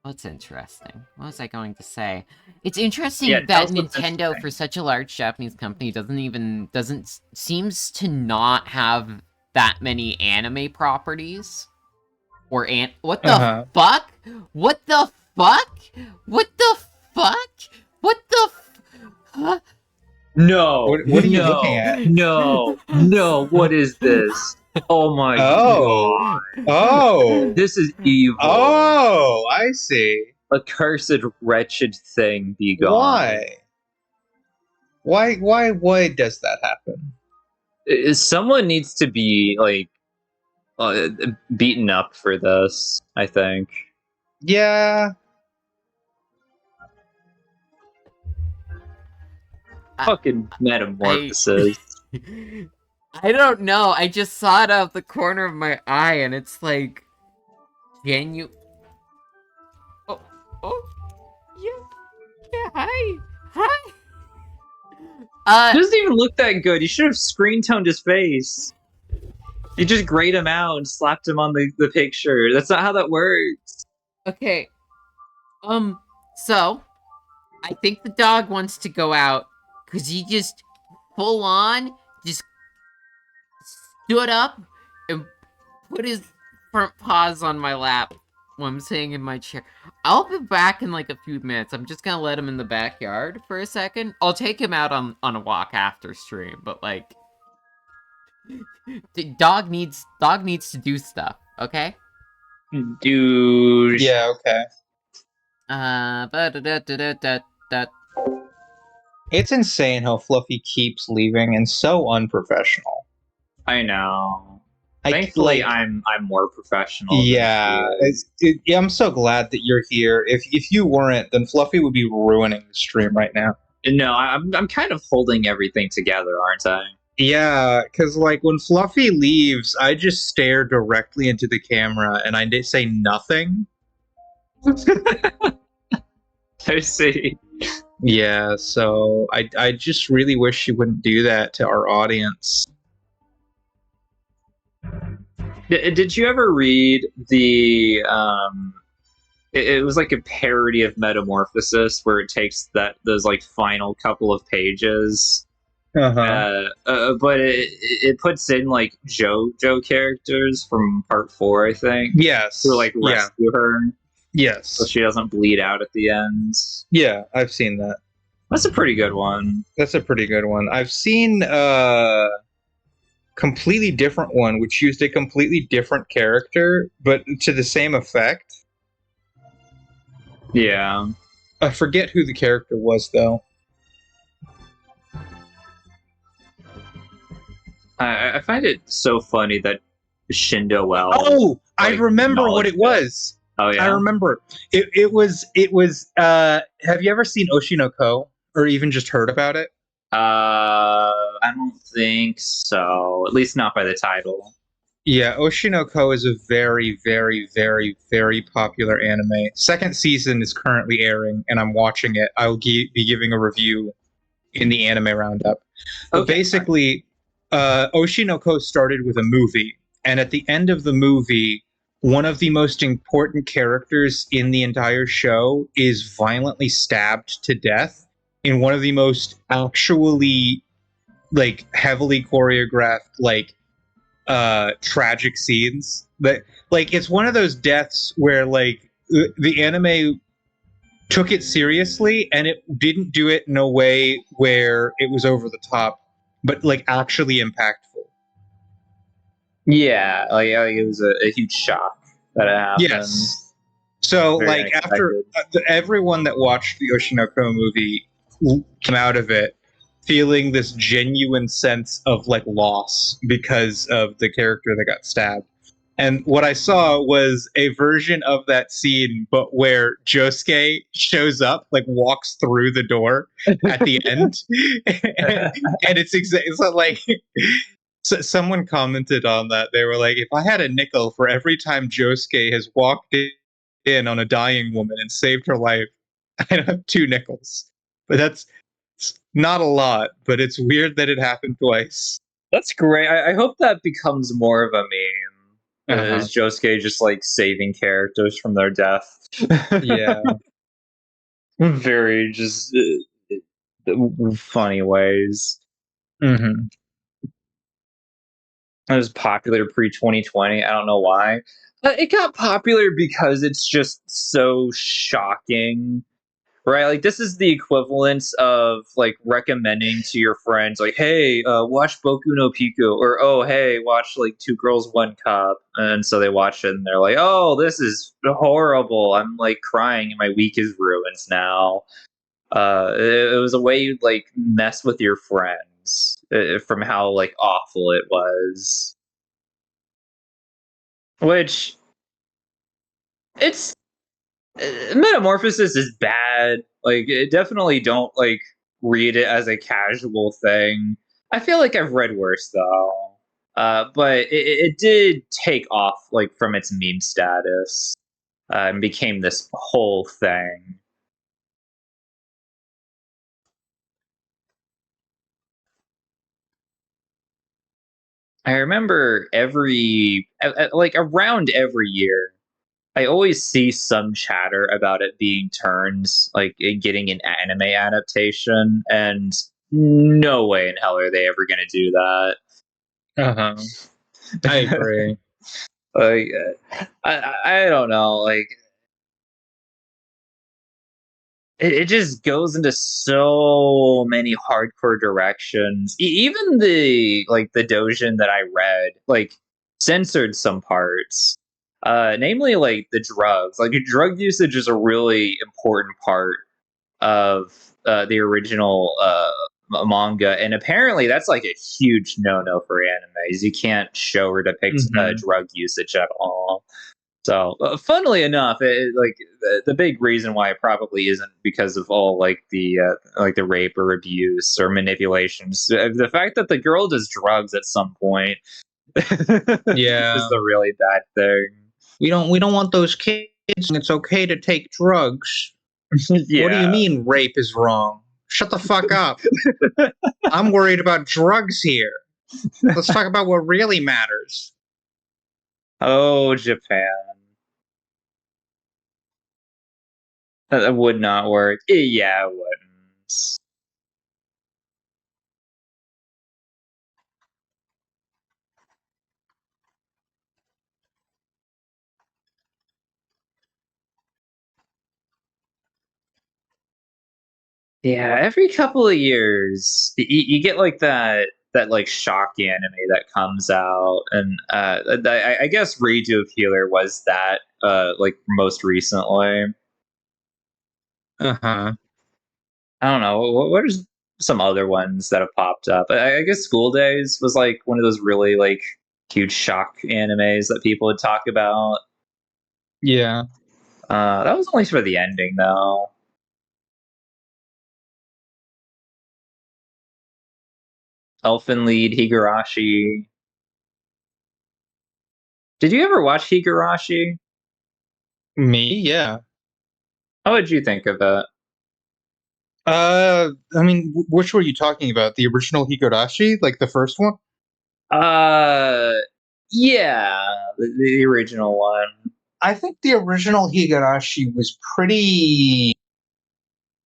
What's interesting? What was I going to say? It's interesting that Nintendo, for such a large Japanese company, seems to not have that many anime properties. Or what the fuck? What the fuck? What the fuck? What the huh? No. What are you looking at? No. What is this? Oh my god. Oh. This is evil. Oh, I see. Accursed, wretched thing, be gone. Why does that happen? Someone needs to be, like, beaten up for this, I think. Yeah. Fucking metamorphosis. I don't know. I just saw it out of the corner of my eye, and it's like, can you? Oh, yeah. Hi. It doesn't even look that good. You should have screen toned his face. You just grayed him out and slapped him on the picture. That's not how that works. Okay. So, I think the dog wants to go out because he just full on just stood up and put his front paws on my lap when I'm sitting in my chair. I'll be back in like a few minutes. I'm just gonna let him in the backyard for a second. I'll take him out on a walk after stream, but like the dog needs to do stuff, okay? Douche. Yeah, okay. Ba-da-da-da-da-da-da. It's insane how Fluffy keeps leaving and so unprofessional. I know. I Thankfully, like. I'm more professional. than Yeah, she is. yeah, I'm so glad that you're here. If you weren't, then Fluffy would be ruining the stream right now. No, I'm kind of holding everything together, aren't I? Yeah, because like when Fluffy leaves, I just stare directly into the camera and I say nothing. I see. Yeah, so I just really wish she wouldn't do that to our audience. Did you ever read the it was like a parody of Metamorphosis where it takes those like final couple of pages, Uh-huh. but it puts in like JoJo characters from part 4, I think, Yes. to like Yeah. rescue her Yes. so she doesn't bleed out at the end. Yeah, I've seen that. That's a pretty good one. That's a pretty good one. I've seen completely different one which used a completely different character but to the same effect. Yeah. I forget who the character was though. I find it so funny that Shindo Wells. Oh, I like, remember what it acknowledged was. Oh yeah. I remember. It was have you ever seen Oshinoko or even just heard about it? I don't think so. At least not by the title. Yeah, Oshinoko is a very, very, very, very popular anime. Second season is currently airing, and I'm watching it. I'll be giving a review in the anime roundup. But Okay. basically, Oshinoko started with a movie, and at the end of the movie, one of the most important characters in the entire show is violently stabbed to death in one of the most actually like heavily choreographed like tragic scenes that like it's one of those deaths where like the anime took it seriously and it didn't do it in a way where it was over the top but like actually impactful. Yeah, like it was a huge shock that it happened. Yes. So Very like after everyone that watched the Oshinoko movie came out of it feeling this genuine sense of like loss because of the character that got stabbed. And what I saw was a version of that scene, but where Josuke shows up, like walks through the door at the end, and it's not like so someone commented on that. They were like, "If I had a nickel for every time Josuke has walked in on a dying woman and saved her life, I'd have 2 nickels." But that's not a lot, but it's weird that it happened twice. That's great. I hope that becomes more of a meme. Is Josuke just like saving characters from their death? Yeah. Very just funny ways. Mm-hmm. It was popular pre 2020. I don't know why. It got popular because it's just so shocking, right? Like this is the equivalent of like recommending to your friends, like, "Hey, watch Boku no Pico," or "Oh, hey, watch like Two Girls One Cup," and so they watch it and they're like, "Oh, this is horrible. I'm like crying and my week is ruined now." It was a way you'd like mess with your friends from how like awful it was. Which it's Metamorphosis is bad. Like, definitely don't like read it as a casual thing. I feel like I've read worse though. But it did take off like from its meme status and became this whole thing. I remember like around every year, I always see some chatter about it being turned, like getting an anime adaptation, and no way in hell are they ever going to do that. Uh-huh. I agree. Like, I don't know. Like, it just goes into so many hardcore directions. Even the dojin that I read, like, censored some parts. Namely, like the drugs. Like, drug usage is a really important part of the original manga, and apparently that's like a huge no-no for animes. You can't show or depict drug usage at all. So, funnily enough, like the big reason why it probably isn't because of all like the rape or abuse or manipulations. The fact that the girl does drugs at some point, Yeah. is the really bad thing. We don't want those kids. It's okay to take drugs. Yeah. What do you mean rape is wrong? Shut the fuck up. I'm worried about drugs here. Let's talk about what really matters. Oh, Japan. That would not work. Yeah, it wouldn't. Yeah, every couple of years, you get like that like shock anime that comes out, and I guess Redo of Healer was that like most recently. Uh-huh. I don't know what are some other ones that have popped up. I guess School Days was like one of those really like huge shock animes that people would talk about. Yeah. That was only for the ending though. Elfen Lied, Higurashi. Did you ever watch Higurashi? Me? Yeah. How did you think of it? I mean, which were you talking about? The original Higurashi, like the first one? Uh, yeah, the original one. I think the original Higurashi was pretty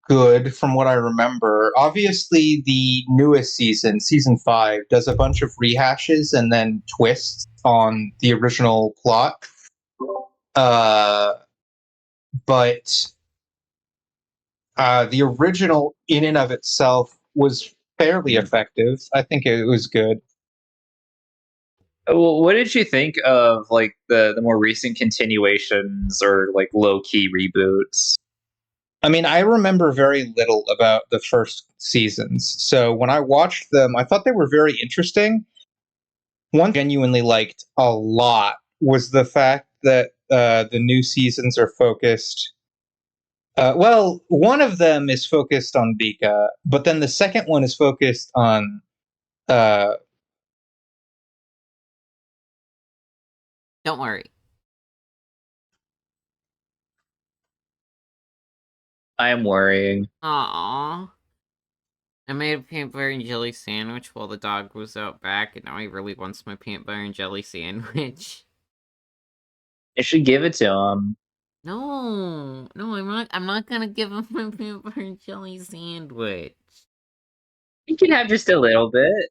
good from what I remember. Obviously, the newest season, season 5, does a bunch of rehashes and then twists on the original plot. But the original, in and of itself, was fairly effective. I think it was good. Well, what did you think of like the more recent continuations or like low key reboots? I mean, I remember very little about the first seasons. So when I watched them, I thought they were very interesting. One I genuinely liked a lot was the fact that the new seasons are focused. Well, one of them is focused on Bika, but then the second one is focused on. Uh, Don't worry. I am worrying. Aww. I made a peanut butter and jelly sandwich while the dog was out back, and now he really wants my peanut butter and jelly sandwich. I should give it to him. No, I'm not gonna give him my peanut butter and jelly sandwich. He can have just a little bit.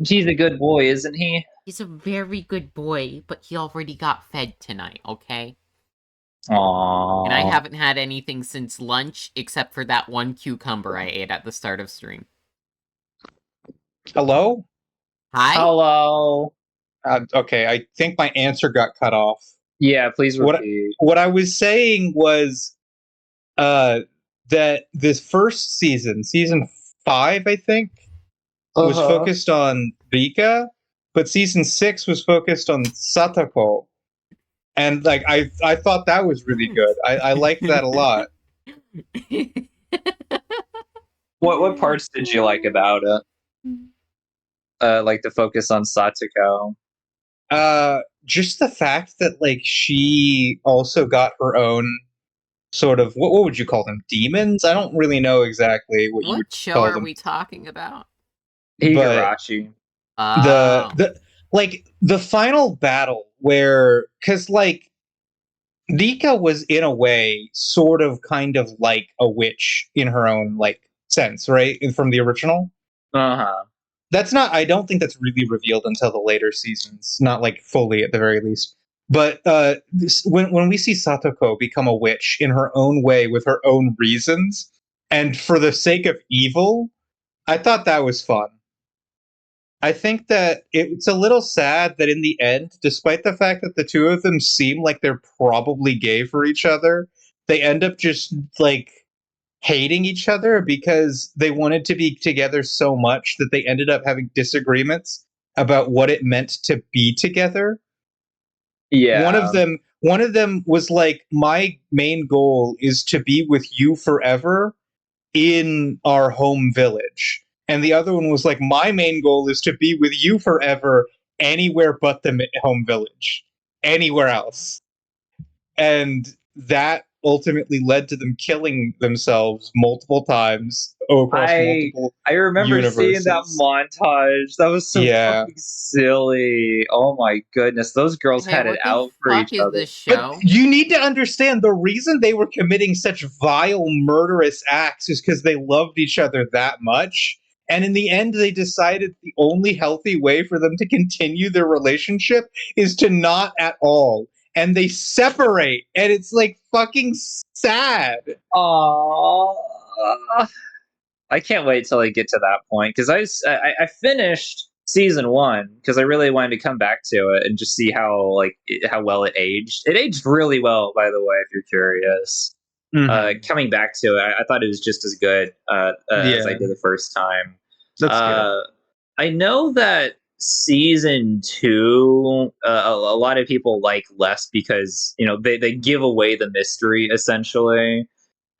He's a good boy, isn't he? He's a very good boy, but he already got fed tonight, okay? Aww. And I haven't had anything since lunch, except for that one cucumber I ate at the start of stream. Hello? Hi? Hello. Okay, I think my answer got cut off. Yeah, please repeat. What I was saying was that this first season, season 5, I think, was focused on Bika, but season 6 was focused on Satoko. And like I thought that was really good. I liked that a lot. What parts did you like about it? Like the focus on Satoko. Just the fact that like she also got her own sort of what would you call them? Demons? I don't really know exactly what show are we talking about? Higurashi. The like the final battle where, because like Nika was in a way sort of kind of like a witch in her own like sense, right? From the original. Uh-huh. That's not, I don't think that's really revealed until the later seasons, not like fully at the very least. But when we see Satoko become a witch in her own way with her own reasons and for the sake of evil, I thought that was fun. I think that it's a little sad that in the end, despite the fact that the two of them seem like they're probably gay for each other, they end up just like hating each other because they wanted to be together so much that they ended up having disagreements about what it meant to be together. Yeah. One of them was like, my main goal is to be with you forever in our home village. And the other one was like, my main goal is to be with you forever anywhere but the home village, anywhere else. And that ultimately led to them killing themselves multiple times across multiple I remember seeing that universes. montage. That was so Yeah. fucking silly. Oh my goodness. Those girls Hey, had it what the out for fuck each is other. this But show? you need to understand the reason they were committing such vile, murderous acts is because they loved each other that much. And in the end, they decided the only healthy way for them to continue their relationship is to not at all. And they separate, and it's like fucking sad. Aww. I can't wait till I get to that point because I finished season one because I really wanted to come back to it and just see how how well it aged. It aged really well, by the way, if you're curious. Coming back to it, I thought it was just as good as I Yeah, did the first time. that's good. I know that season two, a lot of people like less because they give away the mystery essentially,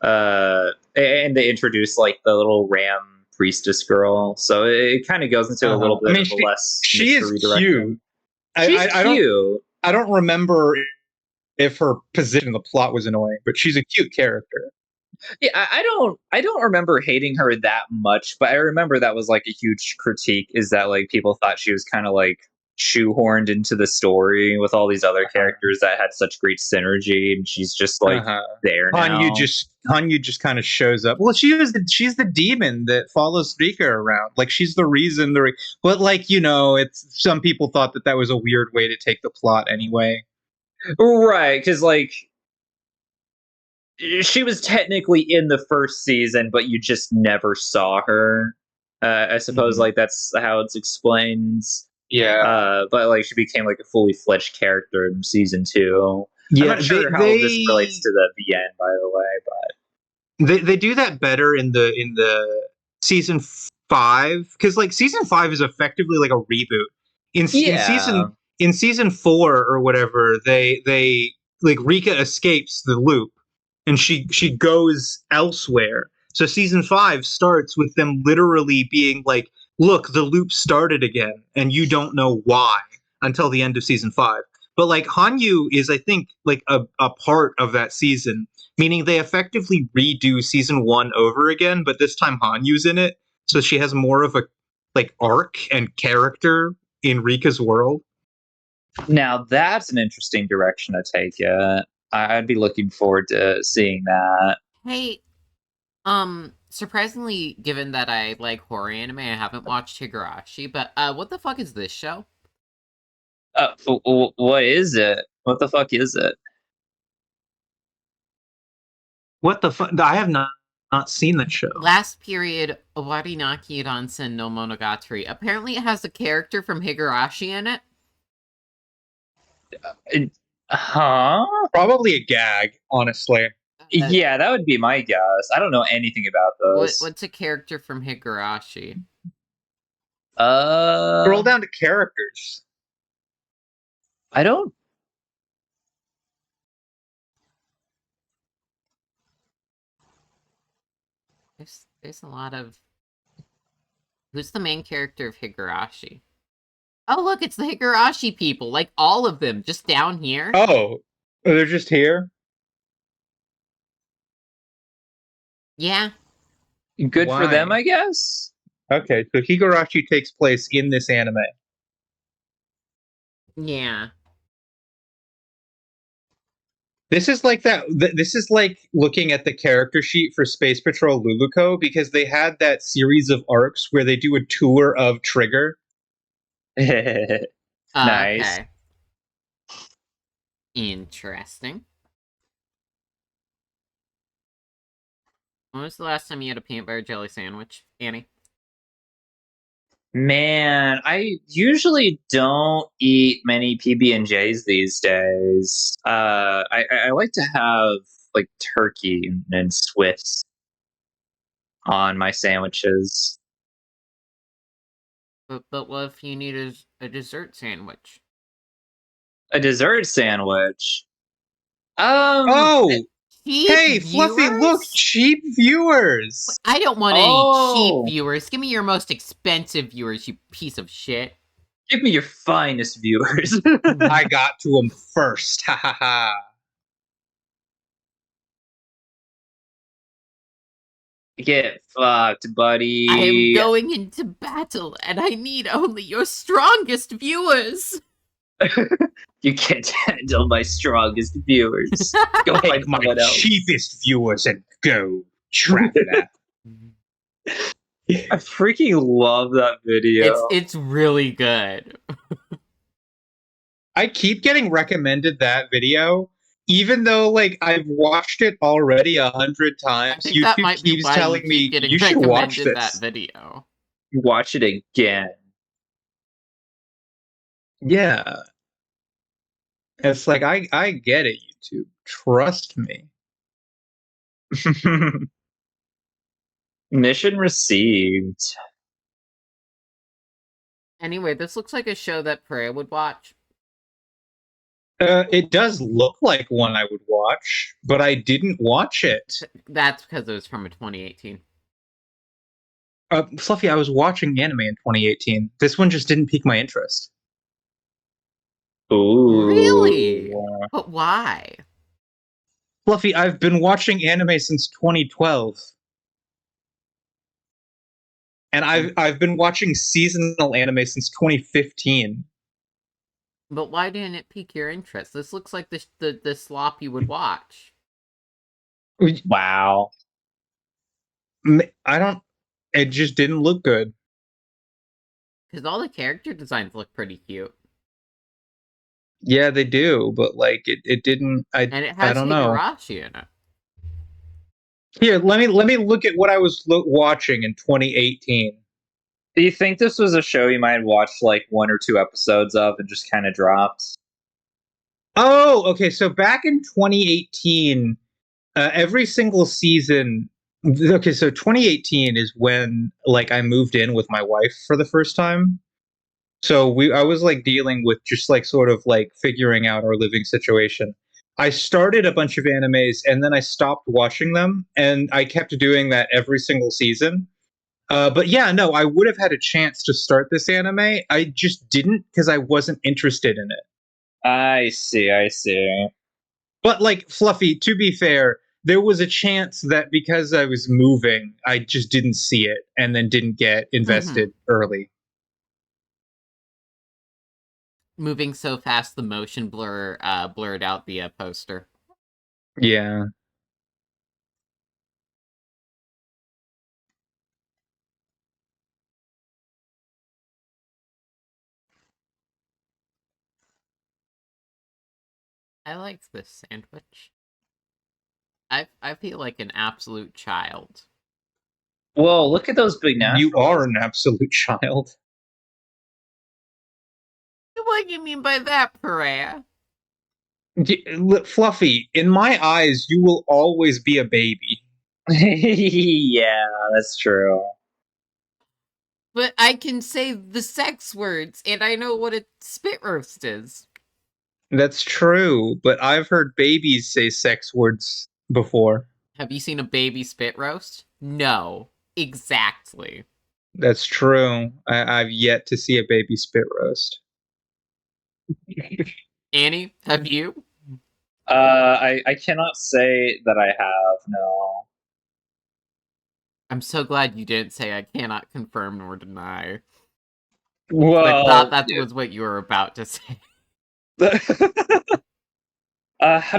and they introduce like the little ram priestess girl, so it kind of goes into a little I bit mean, of a less she is mystery direction. cute. She's I don't cute. I don't remember if her position in the plot was annoying, but she's a cute character. Yeah, I don't remember hating her that much, but I remember that was like a huge critique is that like people thought she was kind of like shoehorned into the story with all these other characters that had such great synergy, and she's just like there now. Hanyu just kind of shows up. Well, she's the demon that follows Rika around. Like she's the reason but like it's some people thought that was a weird way to take the plot anyway. Right, because like she was technically in the first season, but you just never saw her. I suppose like that's how it's explained. Yeah. But like she became like a fully fledged character in season two. I'm Yeah, not sure how this relates to the end, by the way, but they do that better in the season 5 because like season 5 is effectively like a reboot. yeah, In season 4 or whatever, they like Rika escapes the loop and she goes elsewhere. So season 5 starts with them literally being like, look, the loop started again and you don't know why until the end of season 5. But like Hanyu is, I think, like a part of that season, meaning they effectively redo season 1 over again, but this time Hanyu's in it, so she has more of a like arc and character in Rika's world. now that's an interesting direction to take it. I'd be looking forward to seeing that. Hey, surprisingly, given that I like horror anime, I haven't watched Higurashi, but what the fuck is this show? What is it? What the fuck is it? What the fuck? I have not seen that show. Last period, Owarinaki Ransen no Monogatari. Apparently it has a character from Higurashi in it. Huh? Probably a gag, honestly. Yeah, that would be my guess. I don't know anything about those. What's a character from Higurashi? Scroll down to characters. I don't. There's a lot of. Who's the main character of Higurashi? Oh, look, it's the Higurashi people. Like, all of them, just down here. Oh, they're just here? Yeah. Good for them, Why? I guess. Okay, so Higurashi takes place in this anime. Yeah. This is like that. This is like looking at the character sheet for Space Patrol Luluco because they had that series of arcs where they do a tour of Trigger. Nice. Okay. Interesting. When was the last time you had a peanut butter jelly sandwich, Annie? Man, I usually don't eat many PB and J's these days. I like to have like turkey and Swiss on my sandwiches. But what if you need a dessert sandwich? A dessert sandwich. Oh, Cheap hey, Fluffy! Look, viewers? cheap viewers. I don't want any cheap Oh, viewers. Give me your most expensive viewers, you piece of shit. give me your finest viewers. I got to them first. Ha ha ha. Get fucked, buddy. I am going into battle, and I need only your strongest viewers. You can't handle my strongest viewers. Go Take find my someone else. cheapest viewers and go trap that. I freaking love that video. It's really good. I keep getting recommended that video, even though like I've watched it already 100 I times. think that YouTube might be keeps why telling you me keep getting you should watch recommended this. that video. Watch it again. Yeah, it's like I get it, YouTube. Trust me. Mission received. Anyway, this looks like a show that Prey would watch. It does look like one I would watch, but I didn't watch it. That's because it was from a 2018. Fluffy, I was watching anime in 2018. This one just didn't pique my interest. Ooh. Really? But why? Fluffy, I've been watching anime since 2012. And I've been watching seasonal anime since 2015. But why didn't it pique your interest? This looks like the slop you would watch. Wow. I don't. It just didn't look good. Because all the character designs look pretty cute. Yeah, they do, but like it didn't. And it has don't know. Higurashi in it. Here, let me look at what I was watching in 2018. Do you think this was a show you might have watched like 1 or 2 episodes of and just kind of dropped? Oh, okay. So back in 2018, every single season. Okay, so 2018 is when like I moved in with my wife for the first time. So I was like dealing with just like sort of like figuring out our living situation. I started a bunch of animes and then I stopped watching them, and I kept doing that every single season. But yeah, no, I would have had a chance to start this anime. I just didn't because I wasn't interested in it. I see. But like Fluffy, to be fair, there was a chance that because I was moving, I just didn't see it and then didn't get invested early. Moving so fast, the motion blur blurred out the poster. Yeah. I like this sandwich. I feel like an absolute child. Whoa, look at those big naturals. You are an absolute child. What do you mean by that, Perea? Fluffy, in my eyes, you will always be a baby. Yeah, that's true. But I can say the sex words, and I know what a spit roast is. That's true, but I've heard babies say sex words before. Have you seen a baby spit roast? No. Exactly. That's true. I've yet to see a baby spit roast. Annie, have you? I cannot say that I have, no. I'm so glad you didn't say I cannot confirm nor deny. Well, I thought that was what you were about to say. I'm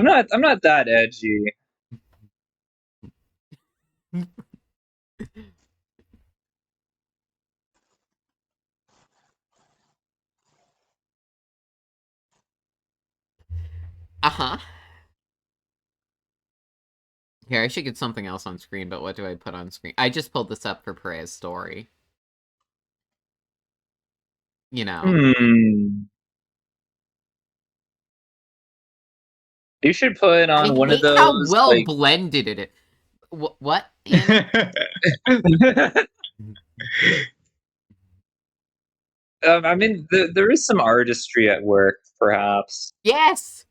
not that edgy. Uh-huh. Here, I should get something else on screen, but what do I put on screen? I just pulled this up for Preya's story. You know. You should put on one of hate how those. well Like... blended it is. What? Annie? I mean, there is some artistry at work, perhaps. Yes!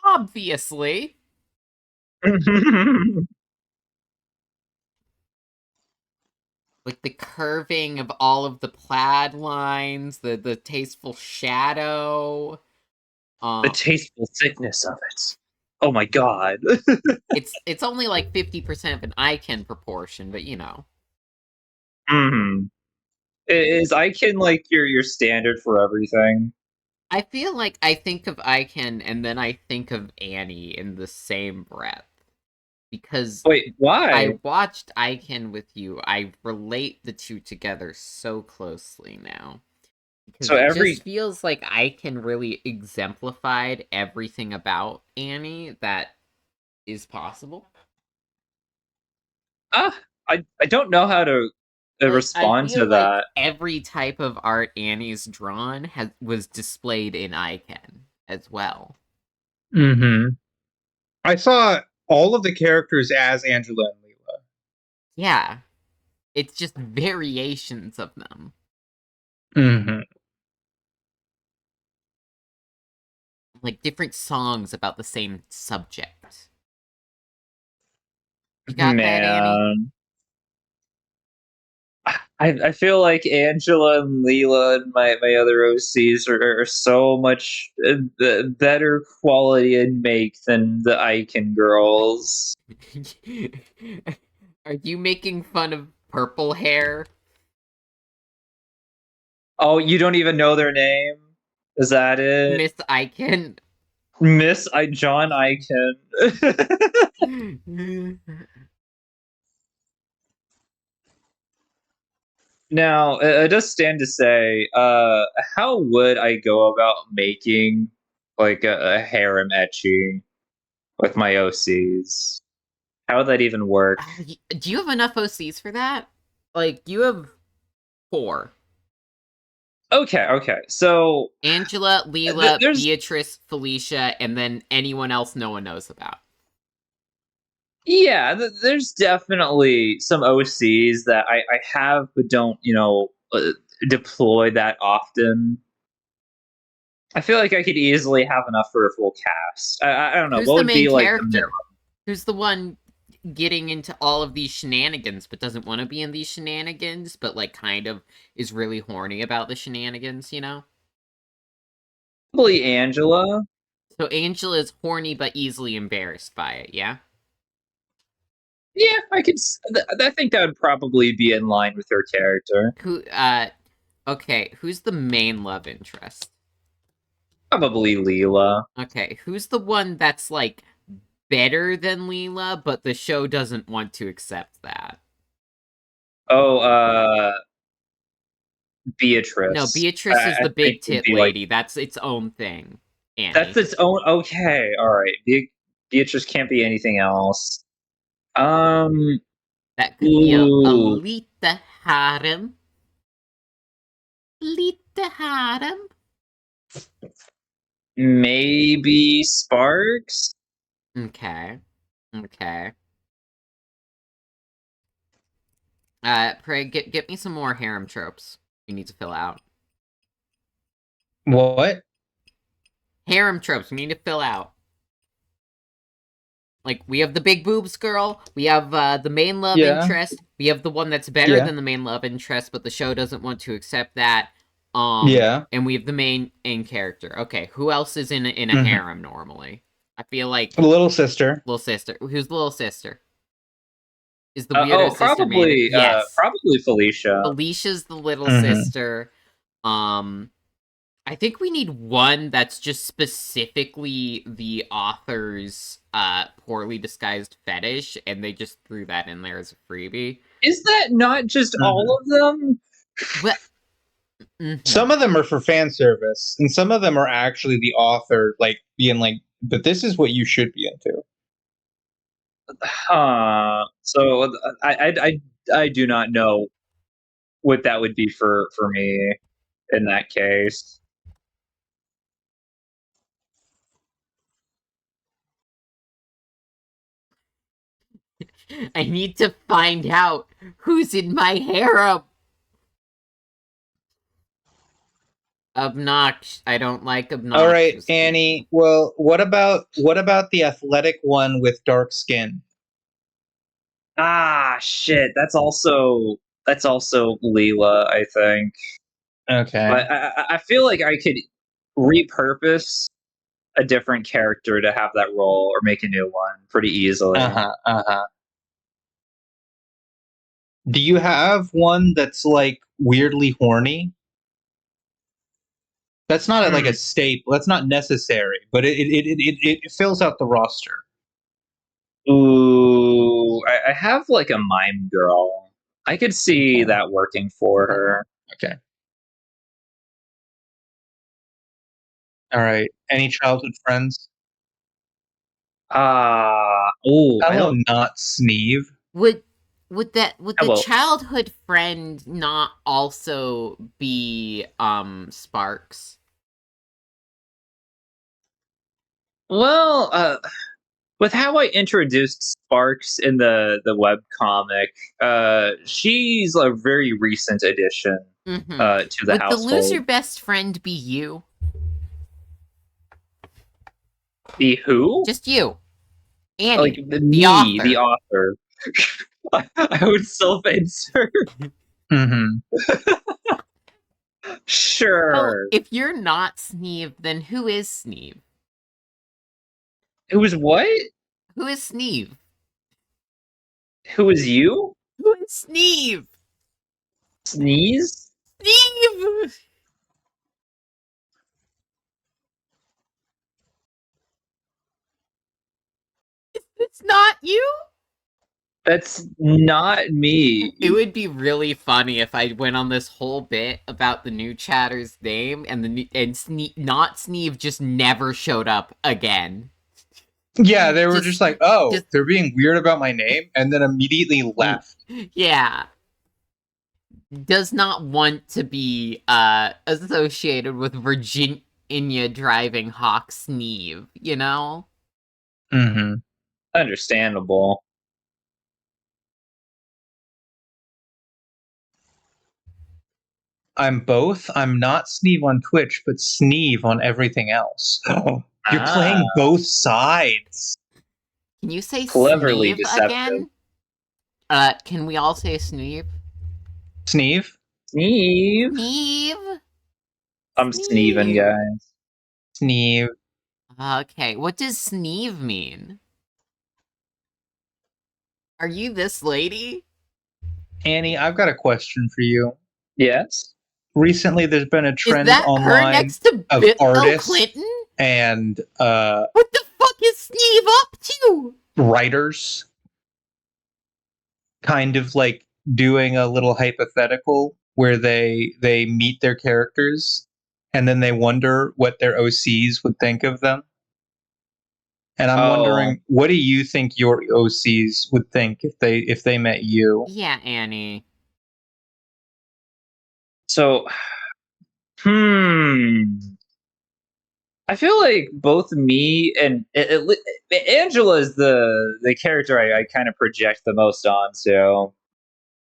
Obviously! Like the curving of all of the plaid lines, the tasteful shadow. The tasteful thickness of it. Oh my god. It's only like 50% of an Icon proportion, but you know. Is Icon like your standard for everything? I feel like I think of Icon and then I think of Annie in the same breath. Because wait, why? I watched Icon with you. I relate the two together so closely now. Because so it just feels like Icon really exemplified everything about Annie that is possible. I don't know how to respond to that. Like every type of art Annie's drawn was displayed in Icon as well. I saw all of the characters as Angela and Leela. Yeah. It's just variations of them. Like different songs about the same subject. You got that, Annie? I feel like Angela and Leela and my other OCs are so much better quality in make than the Icon girls. Are you making fun of purple hair? Oh, you don't even know their name? Is that it? Miss Icon. John Icon. Now, it does stand to say, how would I go about making like a harem ecchi with my OCs? How would that even work? Do you have enough OCs for that? Like, you have 4. Okay. So Angela, Leela, Beatrice, Felicia, and then anyone else no one knows about. Yeah, there's definitely some OCs that I have but don't, deploy that often. I feel like I could easily have enough for a full cast. I don't know. Who's what the would main be like character? the minimum? Who's the one getting into all of these shenanigans but doesn't want to be in these shenanigans, but like kind of is really horny about the shenanigans, you know? Probably Angela. So Angela is horny but easily embarrassed by it, yeah? Yeah, I could. I think that would probably be in line with her character. Okay, who's the main love interest? Probably Leela. Okay, who's the one that's like better than Leela, but the show doesn't want to accept that? Oh, Beatrice. No, Beatrice is the big tit lady. Like... That's its own thing. Annie. That's its own. Okay, all right. Beatrice can't be anything else. That could be a Lita harem. Lita harem. Maybe Sparks. Okay. Pray, get me some more harem tropes. We need to fill out. What? Harem tropes. We need to fill out. Like, we have the big boobs girl, we have the main love interest, we have the one that's better than the main love interest, but the show doesn't want to accept that. And we have the main character. Okay, who else is in a harem normally? I feel like... Little sister. Little sister. Who's the little sister? Is the weirdo sister probably, yes. Probably Felicia. Felicia's the little sister. I think we need one that's just specifically the author's poorly disguised fetish, and they just threw that in there as a freebie. Is that not just all of them? Well, mhm. Some of them are for fan service, and some of them are actually the author, like being like, "But this is what you should be into." So I do not know what that would be for me in that case. I need to find out who's in my harem. I don't like obnoxious. All right, Annie. Well, what about the athletic one with dark skin? Ah, shit. That's also Leela, I think. Okay. But I feel like I could repurpose a different character to have that role or make a new one pretty easily. Do you have one that's like weirdly horny? That's not like a staple. That's not necessary, but it fills out the roster. Ooh, I have like a mime girl. I could see that working for her. Okay. All right. Any childhood friends? Oh, I Hello, don't. not Sneeve. Would the Well- childhood friend not also be Sparks? Well, with how I introduced Sparks in the webcomic, she's a very recent addition Mm-hmm. to the Would household. the loser best friend be you? The who? Just you. Annie, Like me, author. the author. I would self-insert. Mm-hmm. Sure. Well, if you're not Sneeve, then who is Sneeve? Who was what? Who is Sneeve? Who was you? Who is Sneeve? Sneeze? Sneeve! It's not you? That's not me. It would be really funny if I went on this whole bit about the new chatter's name and not Sneeve just never showed up again. Yeah, they were Just- just like, oh, they're being weird about my name, and then immediately left. Yeah. Does not want to be associated with Virginia driving Hawk Sneeve, you know? Mm-hmm. Understandable. I'm both. I'm not Sneeve on Twitch, but Sneeve on everything else. You're playing both sides. Can you say Cleverly Sneeve deceptive. again? Can we all say Sneeve? Sneeve? Sneeve. Sneeve? I'm sneeving, guys. Sneeve. Okay, what does Sneeve mean? Are you this lady? Annie, I've got a question for you. Yes. Recently, there's been a trend Is that online her next to of Bill artists Clinton? and What the fuck is Sneeve up to? writers kind of like doing a little hypothetical where they meet their characters and then they wonder what their OCs would think of them. And I'm wondering, what do you think your OCs would think if they met you? Yeah, Annie. So, I feel like both me and Angela is the character I kind of project the most onto.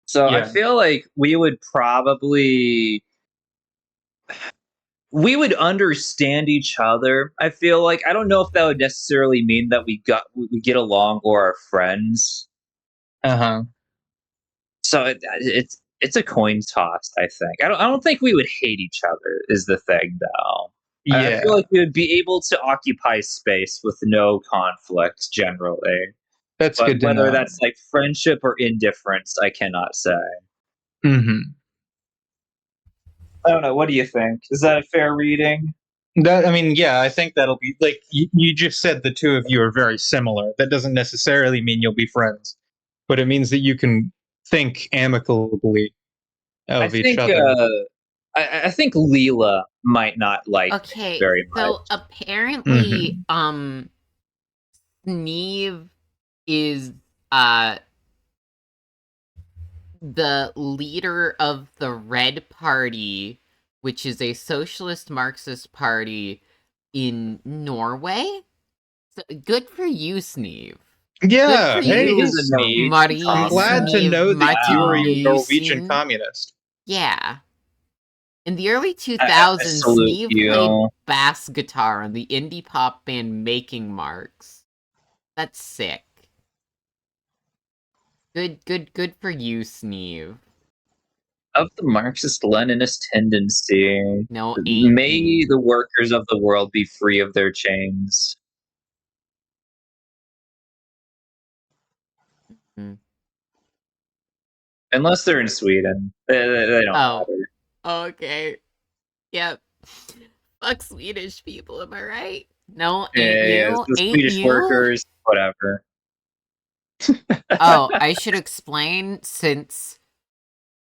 So I Yeah. feel like we would understand each other. I feel like I don't know if that would necessarily mean that we get along or are friends. Uh-huh. So it's a coin toss. I think I don't think we would hate each other. Is the thing though. Yeah. I feel like we would be able to occupy space with no conflict generally. That's But good to whether know. that's like friendship or indifference, I cannot say. Mm-hmm. I don't know. What do you think? Is that a fair reading? That, I mean, yeah, I think that'll be like you just said the two of you are very similar. That doesn't necessarily mean you'll be friends, but it means that you can think amicably I of each think other. I think Leela might not like me Okay, very much. so apparently, Mm-hmm. Sneeve is the leader of the Red Party, which is a socialist Marxist party in Norway. So, good for you, Sneeve. Yeah, Good for hey, you, He's a Sneed. Muddy I'm glad to Sneeve know that you are a Norwegian Martinussen. communist. Yeah. In the early I 2000s, salute Sneeve you. played bass guitar on the indie pop band Making Marks. That's sick. Good for you, Sneeve. Of the Marxist-Leninist tendency, No, may the workers of the world be free of their chains. Mm. Unless they're in Sweden. They don't Oh. matter. Okay. Yep. Fuck Swedish people, am I right? No, Yeah, ain't you? the Ain't Swedish you? workers, whatever. Oh, I should explain, since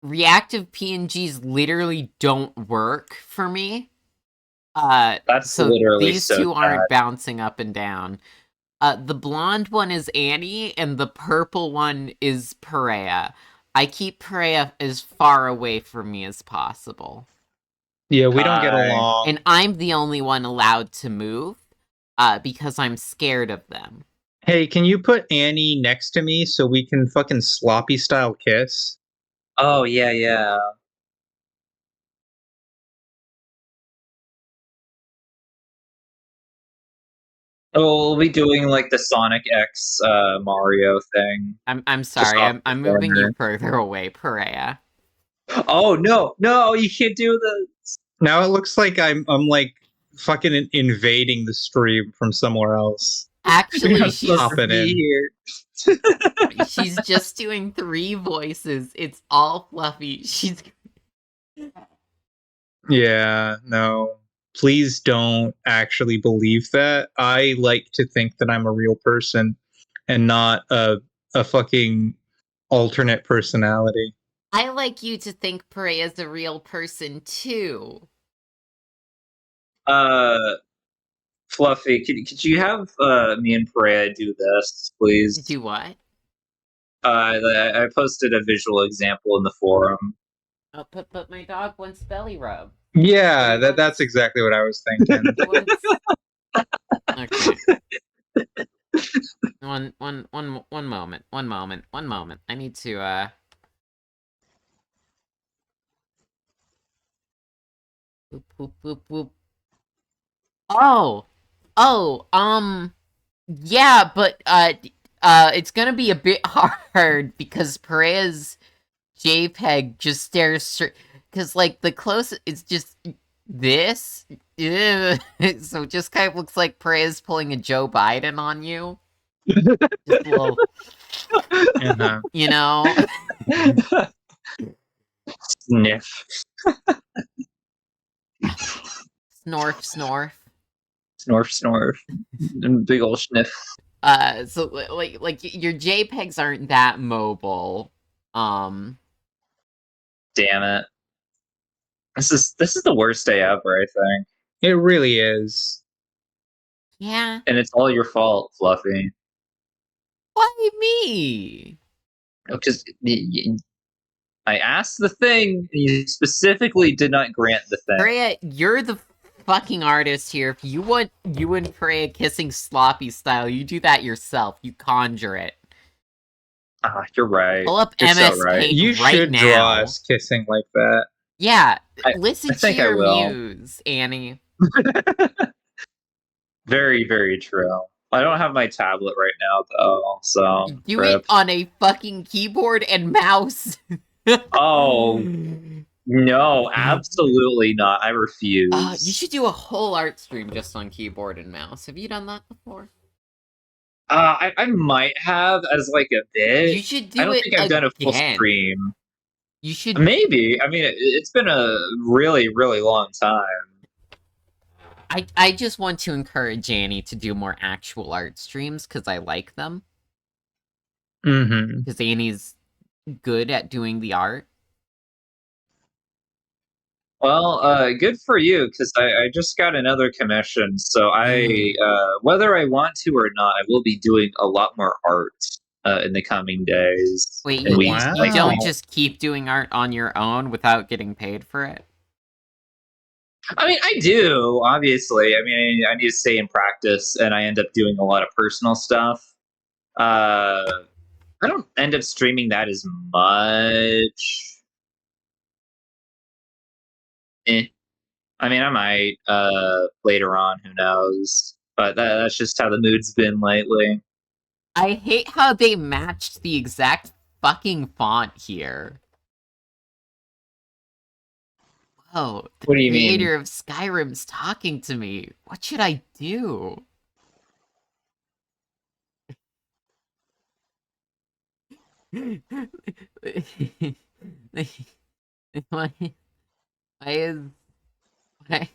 reactive PNGs literally don't work for me. That's So literally these so two aren't sad. bouncing up and down. The blonde one is Annie, and the purple one is Perea. I keep Perea as far away from me as possible. Yeah, we don't get Hi. along. And I'm the only one allowed to move, because I'm scared of them. Hey, can you put Annie next to me so we can fucking sloppy style kiss? Oh, yeah. Oh, we'll be doing like the Sonic X Mario thing. I'm Just sorry, off the I'm moving you corner. further away, Perea. Oh no, you can't do this. Now it looks like I'm like fucking invading the stream from somewhere else. Actually, I'm supposed to Hopping be in. here. she's just doing 3 voices. It's all fluffy. She's Yeah, no. Please don't actually believe that. I like to think that I'm a real person and not a fucking alternate personality. I like you to think Perea's a real person too. Fluffy, could you have me and Perea do this, please? Do what? I posted a visual example in the forum. Oh, but my dog wants belly rub. Yeah, that's exactly what I was thinking. He wants... Okay. One moment. I need to, Boop, boop, boop, boop. Yeah, but, it's gonna be a bit hard, because Perea's JPEG just stares straight, because, like, the closest, it's just this, ugh. So it just kind of looks like Perea's pulling a Joe Biden on you. Just a little, Uh-huh. you know? Sniff. Snorf. Snorf. Big ol' sniff. So, like, your JPEGs aren't that mobile. Damn it. This is the worst day ever, I think. It really is. Yeah. And it's all your fault, Fluffy. Why me? Because I asked the thing, and you specifically did not grant the thing. Freya, you're the fucking artist here. If you want you and Freya kissing sloppy style, you do that yourself. You conjure it. Ah, you're right. Pull up You're MS so right. Paint You right should now. draw us kissing like that. Yeah, I listen to think I your will. muse, Annie. Very, very true. I don't have my tablet right now, though, so... Do rip. it on a fucking keyboard and mouse. Oh, no, absolutely not. I refuse. You should do a whole art stream just on keyboard and mouse. Have you done that before? I might have as, like, a bit. You should do I don't it think I've done a full again. stream. You should. Maybe. I mean, it's been a really, really long time. I just want to encourage Annie to do more actual art streams because I like them. Mm-hmm. Because Annie's good at doing the art. Well, good for you, because I just got another commission. So whether I want to or not, I will be doing a lot more art in the coming days. Wait, and weeks. Wow. you don't just keep doing art on your own without getting paid for it? I mean, I do, obviously. I mean, I need to stay in practice, and I end up doing a lot of personal stuff. I don't end up streaming that as much. I mean, I might later on, who knows? But that's just how the mood's been lately. I hate how they matched the exact fucking font here. Whoa, the What do you mean? creator of Skyrim's talking to me. What should I do? Why is... Why...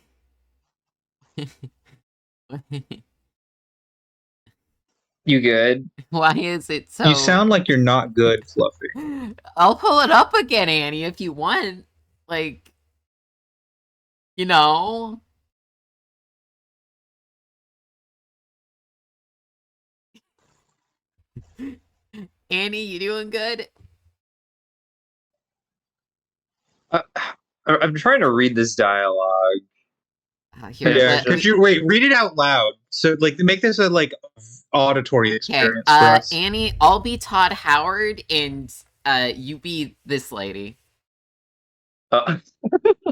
You good? Why is it so... You sound like you're not good, Fluffy. I'll pull it up again, Annie, if you want. Like... You know... Annie, you doing good? I'm trying to read this dialogue. Here, Yeah, if you read it out loud. So like make this a like auditory okay, experience for us. Annie, I'll be Todd Howard, and you be this lady.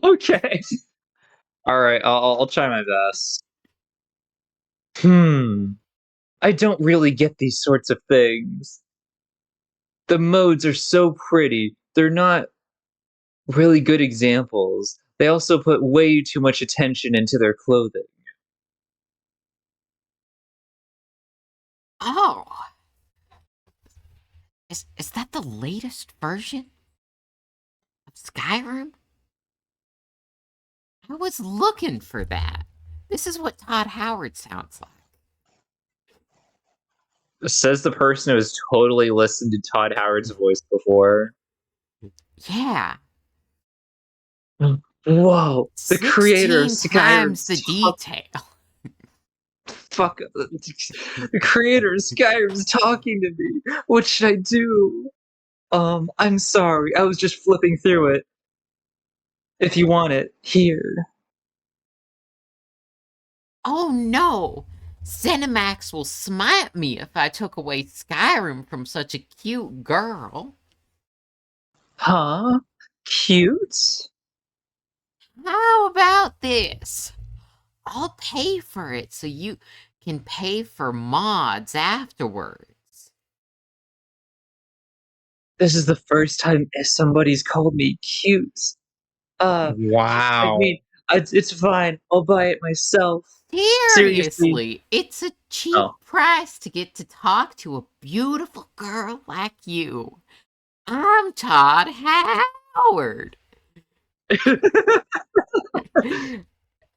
Okay. All right, I'll try my best. I don't really get these sorts of things. The modes are so pretty. They're not really good examples. They also put way too much attention into their clothing. Oh. Is that the latest version of Skyrim? I was looking for that. This is what Todd Howard sounds like. Says the person who has totally listened to Todd Howard's voice before. Yeah. Whoa, the creator of 16 times the detail. Fuck, the creator of Skyrim's talking to me. What should I do? I'm sorry, I was just flipping through it. If you want it, here. Oh no! Cinemax will smite me if I took away Skyrim from such a cute girl. Huh? Cute? How about this? I'll pay for it so you can pay for mods afterwards. This is the first time somebody's called me cute. Wow. I mean, it's fine. I'll buy it myself. Seriously, it's a cheap Oh. price to get to talk to a beautiful girl like you. I'm Todd Howard.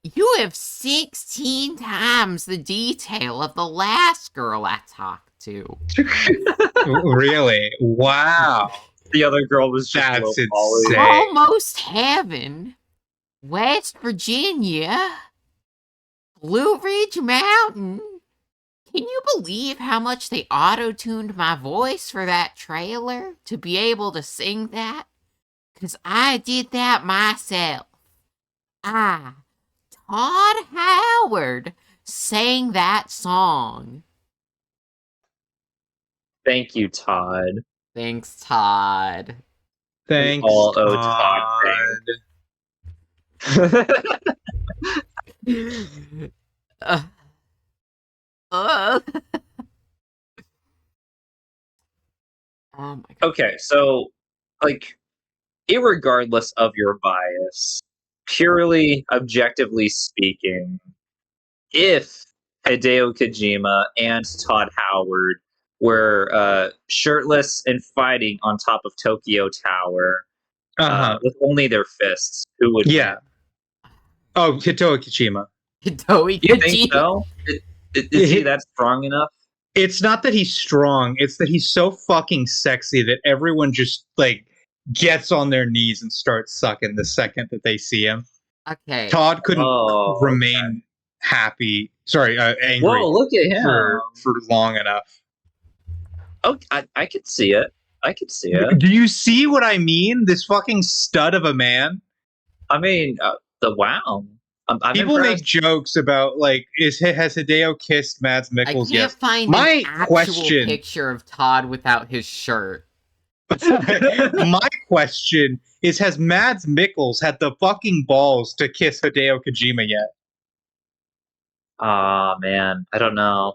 You have 16 times the detail of the last girl I talked to. Really? Wow. The other girl was just That's low-poly. insane. Almost heaven. West Virginia. Blue Ridge Mountain. Can you believe how much they auto-tuned my voice for that trailer to be able to sing that? 'Cause I did that myself. Todd Howard, sang that song. Thank you, Todd. Thanks, Todd. Thanks, all owe Todd Uh, uh. Oh my god. Okay, so, like, irregardless of your bias, purely objectively speaking, if Hideo Kojima and Todd Howard were shirtless and fighting on top of Tokyo Tower, with only their fists, who would Yeah. win? Oh, Hitoa Kojima. Hideo You think Kojima. so? Is he that strong enough? It's not that he's strong, it's that he's so fucking sexy that everyone just like gets on their knees and starts sucking the second that they see him. Okay. Todd couldn't Oh, remain happy. Sorry, angry Whoa, look at him. for long enough. Oh, I could see it. I could see it. Do you see what I mean? This fucking stud of a man. I mean, wow. I'm People impressed. make jokes about like, has Hideo kissed Mads I Mikkelsen? can't Yes. find My an actual question- picture of Todd without his shirt. My question is, has Mads Mikkelsen had the fucking balls to kiss Hideo Kojima yet? Aw, man. I don't know.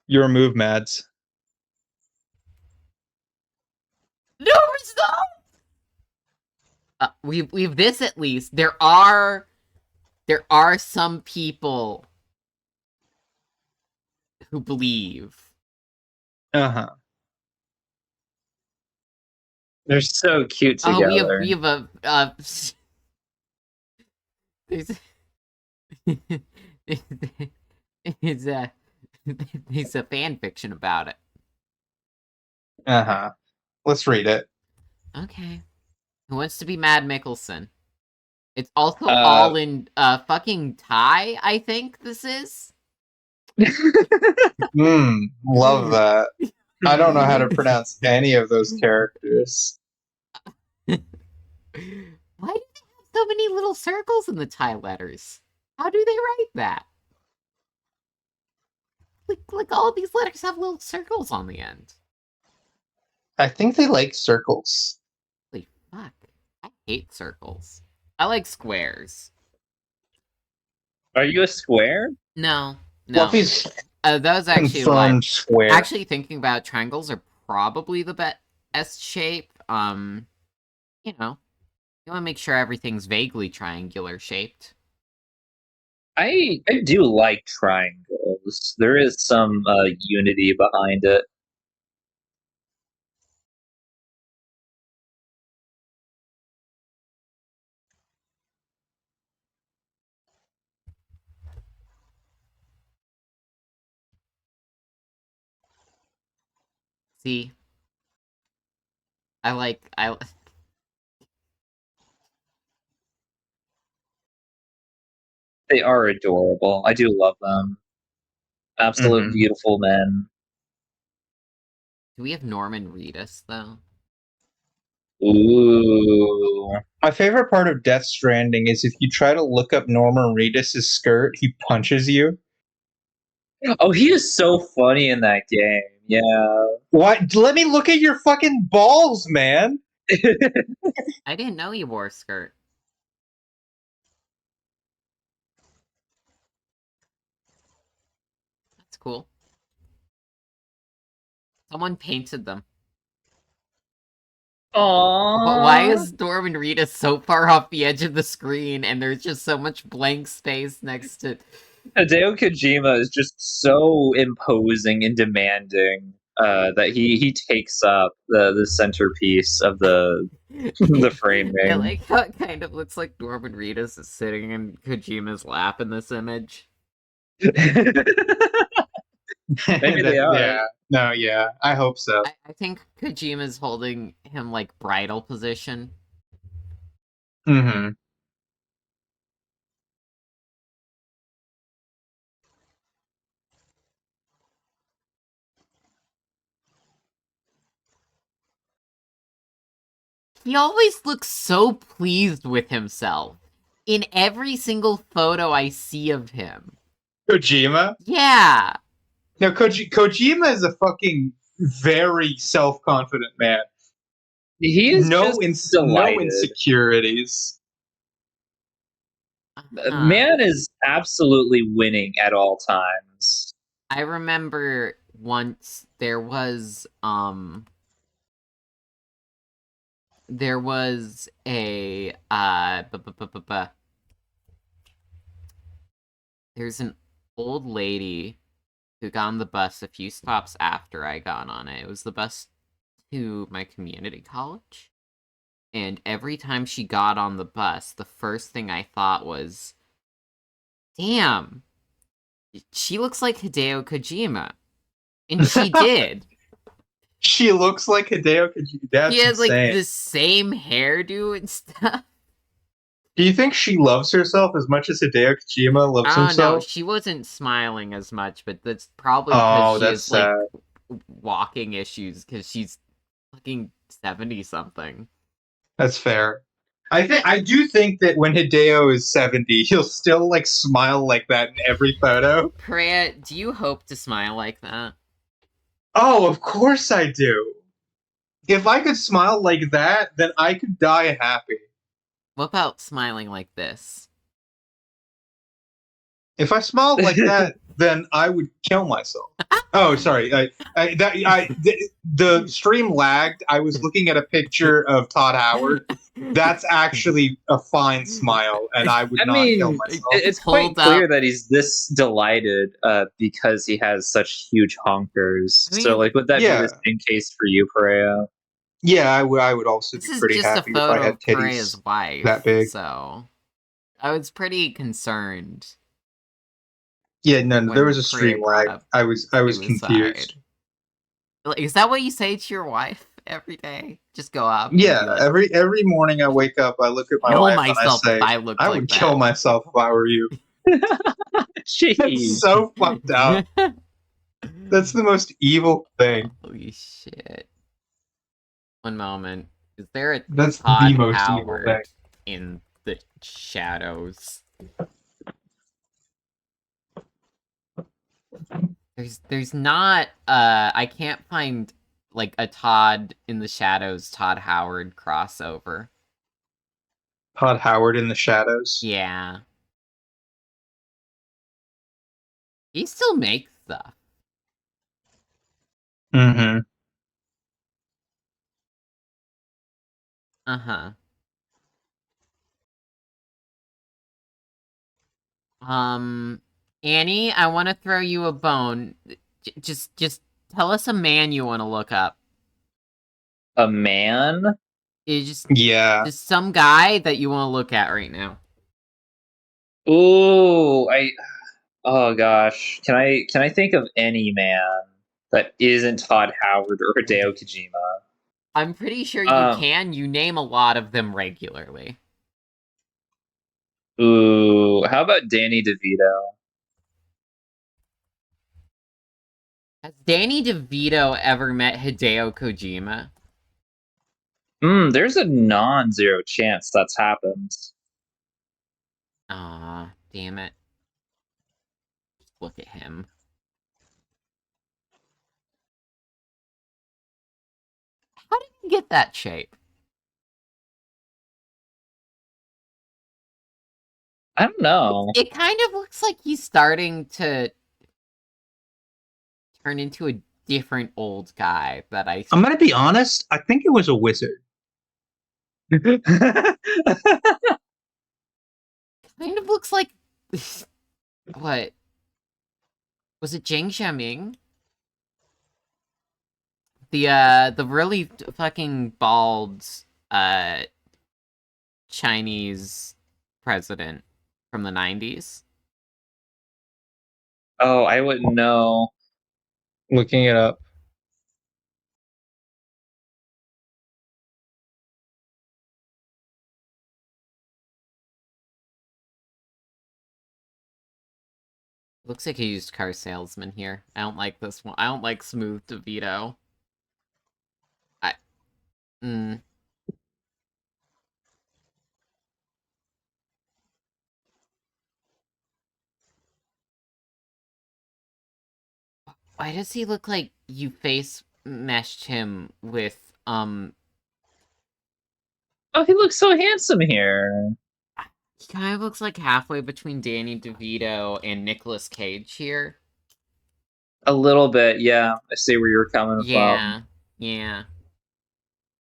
Your move, Mads. No, it's not. We've this at least. There are some people who believe. Uh-huh. They're so cute Oh, together. we have a there's it's a fan fiction about it. Uh-huh. Let's read it. Okay. Who wants to be Mad Mikkelsen? It's also all in fucking Thai, I think this is. Love that. I don't know how to pronounce any of those characters. Why do they have so many little circles in the Thai letters? How do they write that? Like all these letters have little circles on the end. I think they like circles. Holy fuck. I hate circles. I like squares. Are you a square? No. Fluffy's Those actually confirmed square. Actually thinking about it, triangles are probably the best shape. You know, you want to make sure everything's vaguely triangular shaped. I do like triangles. There is some unity behind it. See, I They are adorable. I do love them. Absolute beautiful men. Do we have Norman Reedus though? Ooh. My favorite part of Death Stranding is if you try to look up Norman Reedus' skirt, he punches you. Oh, he is so funny in that game. Yeah. What? Let me look at your fucking balls, man. I didn't know you wore a skirt. That's cool. Someone painted them. Aww. But why is Norman Reedus so far off the edge of the screen and there's just so much blank space next to... Hideo Kojima is just so imposing and demanding that he takes up the centerpiece of the framing. I like how it kind of looks like Norman Reedus is sitting in Kojima's lap in this image. Maybe they are. Yeah. No, yeah. I hope so. I think Kojima's holding him like bridal position. Mm-hmm. He always looks so pleased with himself in every single photo I see of him. Kojima? Yeah. No, Kojima is a fucking very self-confident man. He is no just delighted. insecurities. Man is absolutely winning at all times. I remember once there was a there's an old lady who got on the bus a few stops after I got on it. It was the bus to my community college. And every time she got on the bus, the first thing I thought was, damn, she looks like Hideo Kojima. And she did. She looks like Hideo Kojima. That's She had like insane. the same hairdo and stuff. Do you think she loves herself as much as Hideo Kojima loves I don't know. himself? She wasn't smiling as much, but that's probably Oh, because she that's has sad. like walking issues because she's fucking 70 something. That's fair. I do think that when Hideo is 70, he'll still like smile like that in every photo. Priya, do you hope to smile like that? Oh, of course I do. If I could smile like that, then I could die happy. What about smiling like this? If I smiled like that, then I would kill myself. Oh, sorry. The stream lagged. I was looking at a picture of Todd Howard. That's actually a fine smile, and I would I not mean, kill myself. it's quite Hold clear up. that he's this delighted because he has such huge honkers. I mean, So, like, would that yeah. be the same case for you, Perea? Yeah, I would also This be is pretty just a happy if I photo had of Priya's titties wife. that big. So I was pretty concerned. Yeah, no, when there was a Priya stream brought lag. up I was suicide. confused. Like, is that what you say to your wife every day? Just go up. Yeah, And be like, every morning I wake up, I look at my kill wife myself and I if say, I looked I like would that. kill myself if I were you. Jeez. That's so fucked up. That's the most evil thing. Holy shit. One moment. Is there a That's Todd the most evil Howard thing. in the shadows? There's not I can't find like a Todd in the shadows Todd Howard crossover. Todd Howard in the shadows. Yeah. He still makes stuff. Mm-hmm. Uh-huh. Annie, I want to throw you a bone. Just tell us a man you want to look up. A man? It's Yeah. just some guy that you want to look at right now. Ooh, oh gosh. Can I think of any man that isn't Todd Howard or Hideo Kojima? I'm pretty sure you can. You name a lot of them regularly. Ooh, how about Danny DeVito? Has Danny DeVito ever met Hideo Kojima? There's a non-zero chance that's happened. Aw, damn it. Look at him. How did he get that shape? I don't know. It kind of looks like he's starting to turn into a different old guy that I'm gonna be honest, I think it was a wizard. kind of looks like what? Was it Jiang Xiaming? The really fucking bald Chinese president from the 90s. Oh, I wouldn't know. Looking it up. Looks like a used car salesman here. I don't like this one. I don't like Smooth DeVito. Why does he look like you face meshed him with, Oh, he looks so handsome here. He kind of looks like halfway between Danny DeVito and Nicolas Cage here. A little bit, yeah. I see where you're coming Yeah, from. yeah.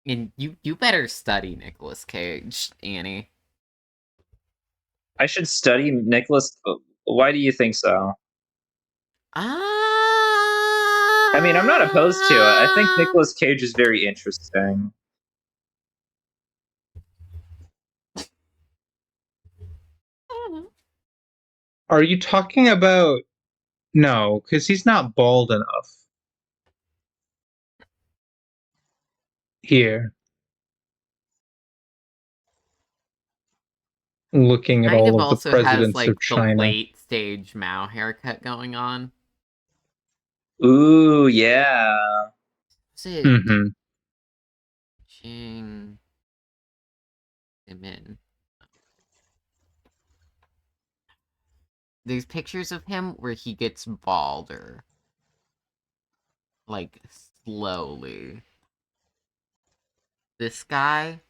And you better study Nicolas Cage, Annie. I should study Nicholas. Why do you think so? I mean, I'm not opposed to it. I think Nicolas Cage is very interesting. Are you talking about? No, because he's not bald enough. Here, looking at Kind of all of the also has presidents like of the China. late stage Mao haircut going on. Ooh, yeah. Is it Mm-hmm. Jing Min? There's pictures of him where he gets balder. Like, slowly. This guy?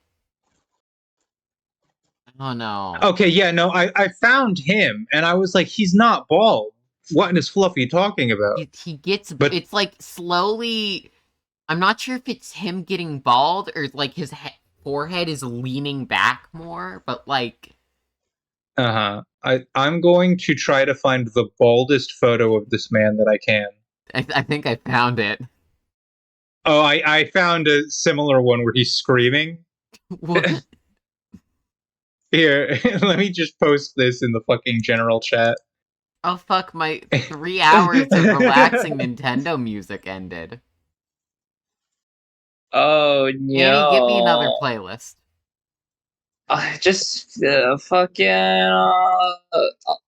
Oh no. Okay, yeah, no, I found him, and I was like, he's not bald. What is Fluffy talking about? He gets, But- it's like slowly, I'm not sure if it's him getting bald or like his forehead is leaning back more, but like, I'm going to try to find the baldest photo of this man that I can. I think I found it. Oh, I found a similar one where he's screaming. What? Here, let me just post this in the fucking general chat. Oh fuck, my 3 hours of relaxing Nintendo music ended. Oh Annie, get me another no. playlist. Just fucking.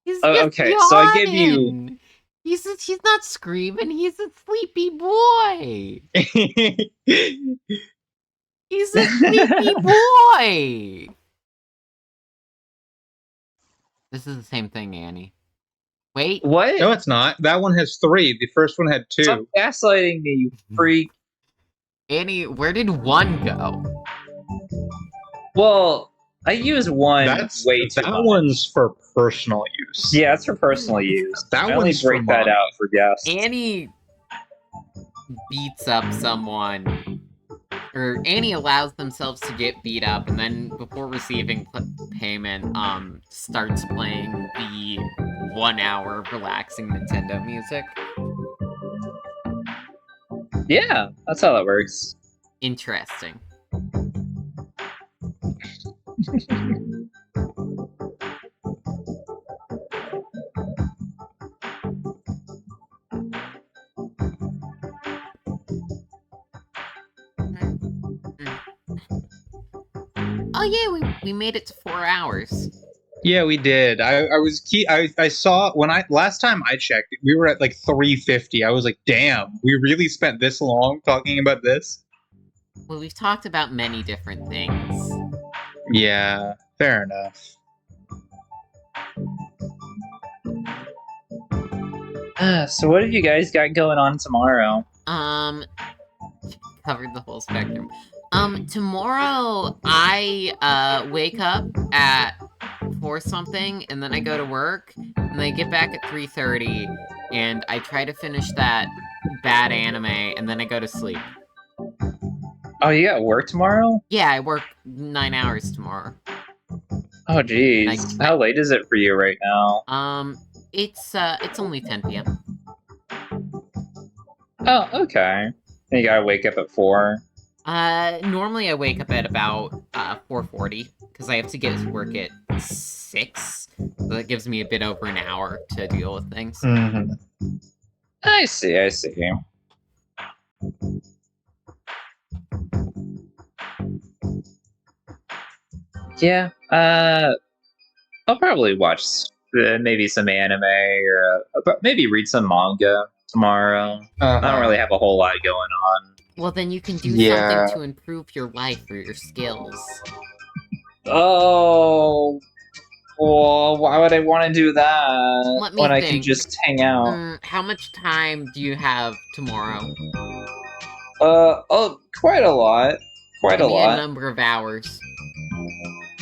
He's just Okay, so I give you. yawning. He's not screaming. He's a sleepy boy. He's a sleepy boy. This is the same thing, Annie. Wait. What? No, it's not. That one has 3. The first one had 2. Stop gaslighting me, you freak. Annie, where did 1 go? Well, I use one That's way too that much. one's for personal use. Yeah, that's for personal use. That I only one's for break that mom. out for guests. Annie beats up someone, or Annie allows themselves to get beat up, and then before receiving payment, starts playing the 1 hour of relaxing Nintendo music. Yeah, that's how that works. Interesting. Oh yeah, we made it to 4 hours. Yeah, we did. I saw when last time I checked, we were at like 350. I was like, damn, we really spent this long talking about this? Well, we've talked about many different things. Yeah, fair enough. So what have you guys got going on tomorrow? Covered the whole spectrum. Tomorrow I wake up at 4 something, and then I go to work, and I get back at 3:30, and I try to finish that bad anime, and then I go to sleep. Oh, you got work tomorrow? Yeah, I work 9 hours tomorrow. Oh, geez. How late is it for you right now? It's only 10 p.m. Oh, okay. And you gotta wake up at 4. Normally I wake up at about 4:40 because I have to get to work at 6. So that gives me a bit over an hour to deal with things. Mm-hmm. I see. Yeah. I'll probably watch maybe some anime or maybe read some manga tomorrow. I don't really have a whole lot going on. Well, then you can do Yeah. something to improve your life or your skills. Oh, well, why would I want to do that Let me when I can think. just hang out? How much time do you have tomorrow? Quite a lot. Quite Give a me a lot. number of hours.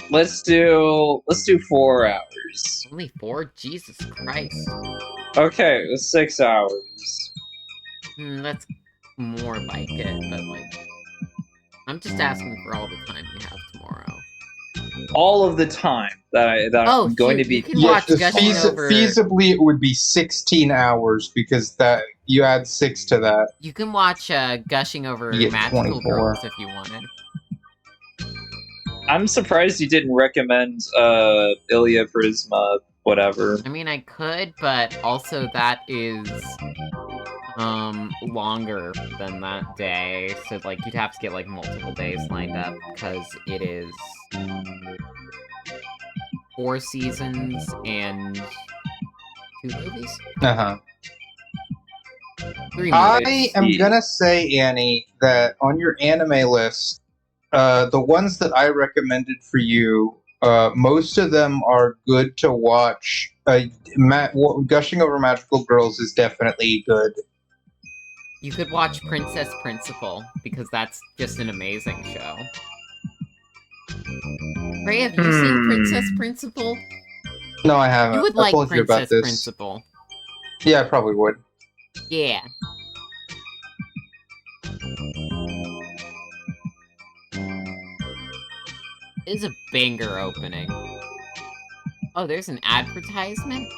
Let's do 4 hours. Only 4? Jesus Christ. Okay, 6 hours. That's more like it, but like... I'm just asking for all the time you have tomorrow. all of the time that Oh, I'm going to shoot, be you can watch Gushing Over. Feasibly, it would be 16 hours because that you add 6 to that. You can watch Gushing Over You get Magical 24. Girls if you wanted. I'm surprised you didn't recommend Ilya Prisma, whatever. I mean, I could, but also that is longer than that day, so like you'd have to get like multiple days lined up because it is 4 seasons and 2 movies. 3 I movies. am gonna say, Annie, that on your anime list, the ones that I recommended for you, most of them are good to watch. Gushing Over Magical Girls is definitely good. You could watch Princess Principal because that's just an amazing show. Ray, have you seen Princess Principal? No, I haven't. You would I like told you about Princess this. Principal. Yeah, I probably would. Yeah. It is a banger opening. Oh, there's an advertisement?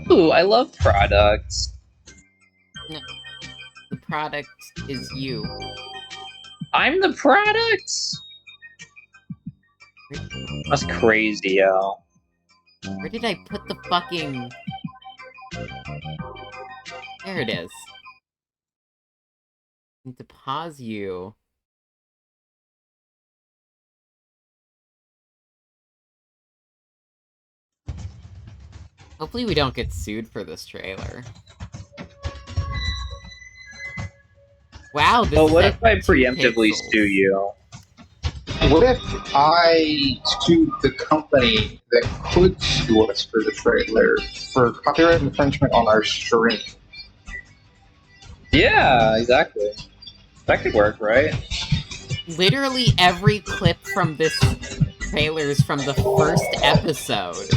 Ooh, I love products. The product is you. I'm the product? That's crazy, yo. Where did I put the fucking... There it is. I need to pause you. Hopefully we don't get sued for this trailer. Wow, this is What at if I 2 preemptively pixels. sue you? What if I sued the company that could sue us for the trailer for copyright infringement on our stream? Yeah, exactly. That could work, right? Literally every clip from this trailer is from the first episode.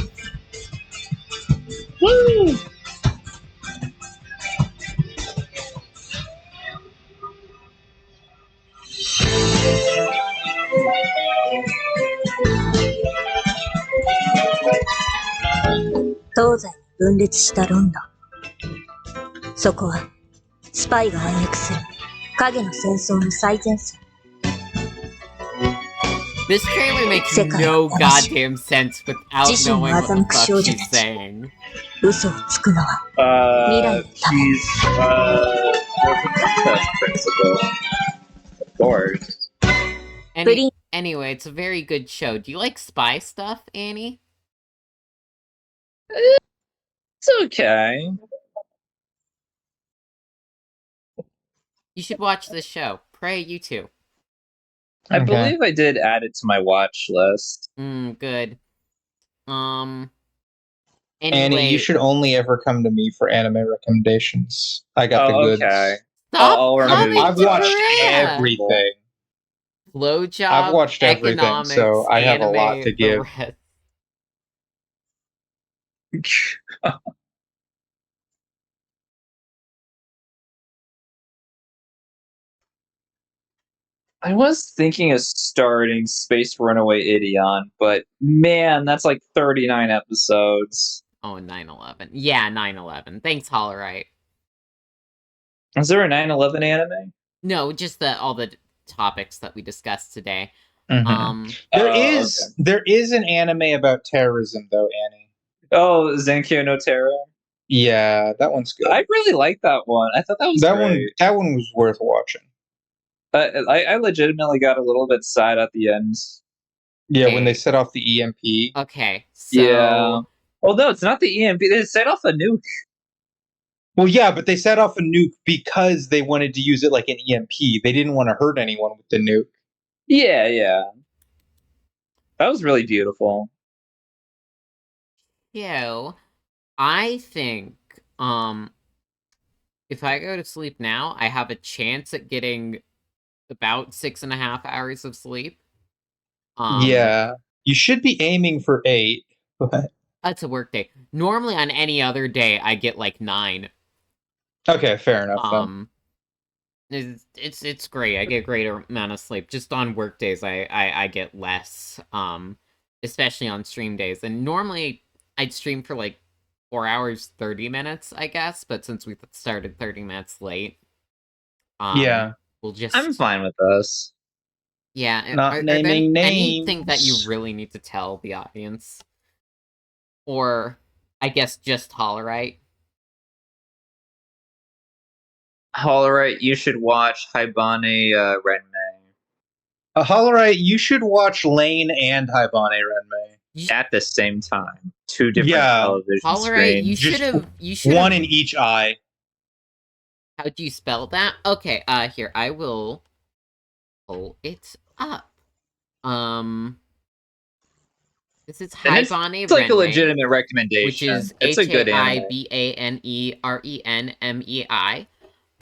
Woo! This trailer makes no goddamn sense without knowing what the fuck she's saying. She's, Princess Principal. Of course. Anyway, it's a very good show. Do you like spy stuff, Annie? It's okay. You should watch this show. Pray you too. I believe I did add it to my watch list. Good. Annie, Anyway, you should only ever come to me for anime recommendations. I got the goods. Okay. stop I'll remember. coming I've to watched Korea. everything. Blowjob, I've watched everything, economics, so I have a lot anime, to give. the rest. I was thinking of starting Space Runaway Ideon, but man, that's like 39 episodes. Oh, 9/11. Yeah, 9/11. Thanks, Hollerite. Is there a 9/11 anime? No, just all the topics that we discussed today. There okay. is an anime about terrorism though, Annie. Oh, Zenkyo no Terra. Yeah, that one's good. I really like that one. I thought that was great. That one was worth watching. I legitimately got a little bit sad at the end. Yeah, when they Okay. set off the EMP. Okay, so... Yeah. Well, no, it's not the EMP. They set off a nuke. Well, yeah, but they set off a nuke because they wanted to use it like an EMP. They didn't want to hurt anyone with the nuke. Yeah. That was really beautiful. So, I think, if I go to sleep now, I have a chance at getting about 6.5 hours of sleep. Yeah, you should be aiming for 8. But... That's a work day. Normally, on any other day, I get like 9. Okay, fair enough. Then. It's great. I get a great amount of sleep. Just on work days, I get less. Especially on stream days. And normally I'd stream for like 4 hours 30 minutes, I guess. But since we started 30 minutes late, Yeah. we'll I'm just fine with this. yeah. Not Are there naming anything that you names. really need to tell the audience, or I guess just Hollerite? Alright, you should watch Haibane Renmei Hollerite, you should watch Lane and Haibane Renmei. at the same time. Two different Yeah, television Hollerite, you streams. should just have. You should one have. in each eye. How do you spell that? Okay, here, I will pull it up. This is And Haibane it's like a Renmei, legitimate which recommendation. is It's a good anime. HAIBANERENMEI.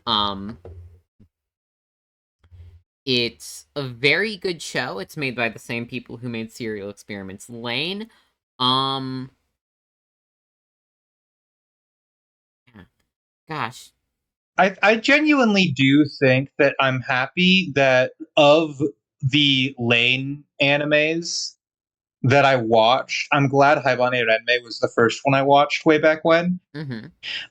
Um, it's a very good show. It's made by the same people who made Serial Experiments Lane. Yeah. Gosh, I genuinely do think that I'm happy that of the Lane animes that I watched, I'm glad Haibane Renmei was the first one I watched way back when. mm-hmm.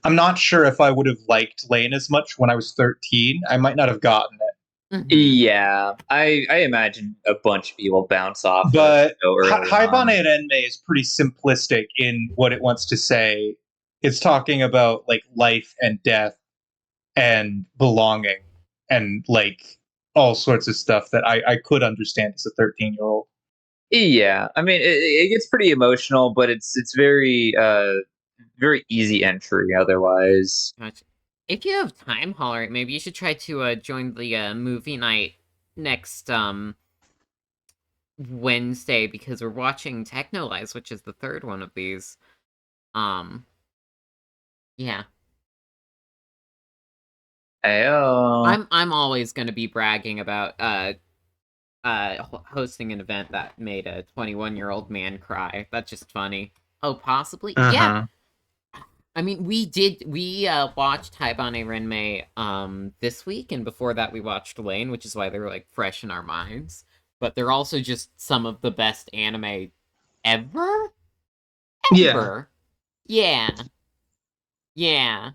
I'm not sure if I would have liked Lane as much when I was 13. I might not have gotten it. Mm-hmm. Yeah, I imagine a bunch of people bounce off of But so early on. Haibane Renmei is pretty simplistic in what it wants to say. It's talking about like life and death and belonging and like all sorts of stuff that I could understand as a 13-year-old. Yeah, I mean it gets pretty emotional, but it's very easy entry otherwise. Gotcha. If you have time, Holler, maybe you should try to join the movie night next Wednesday, because we're watching Technolize, which is the third one of these. Yeah. Ayo. I'm always gonna be bragging about hosting an event that made a 21-year-old man cry. That's just funny. Oh, possibly? Yeah. I mean, we watched Haibane Renmei this week, and before that we watched Lane, which is why they're like fresh in our minds. But they're also just some of the best anime ever. Yeah. Yeah. Yeah.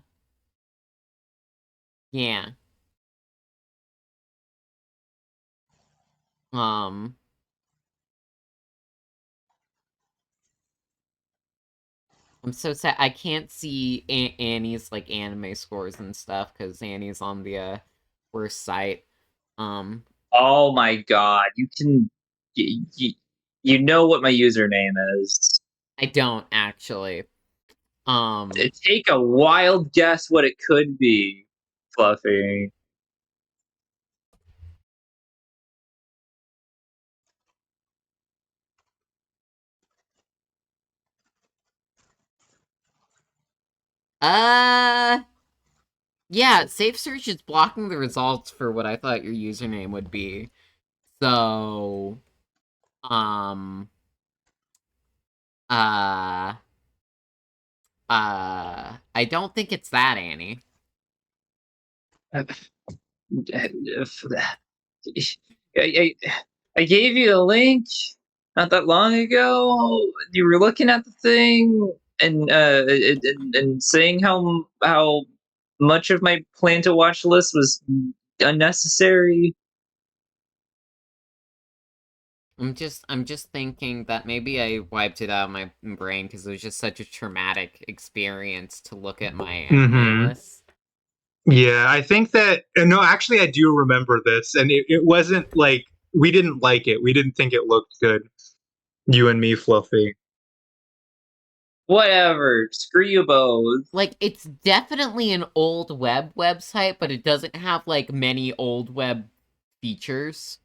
Yeah. Um. I'm so sad. I can't see Annie's like anime scores and stuff because Annie's on the worst site. Oh my god, you know what my username is. I don't actually. Take a wild guess what it could be, Fluffy. Yeah, Safe Search is blocking the results for what I thought your username would be. So, uh, I don't think it's that, Annie. I gave you a link not that long ago. You were looking at the thing and saying how much of my plan to watch list was unnecessary. I'm just thinking that maybe I wiped it out of my brain because it was just such a traumatic experience to look at my anime list. Yeah, I think that no, actually, I do remember this, and it wasn't like we didn't like it. We didn't think it looked good. You and me, Fluffy. Whatever. Screw you both. Like, it's definitely an old website, but it doesn't have like many old web features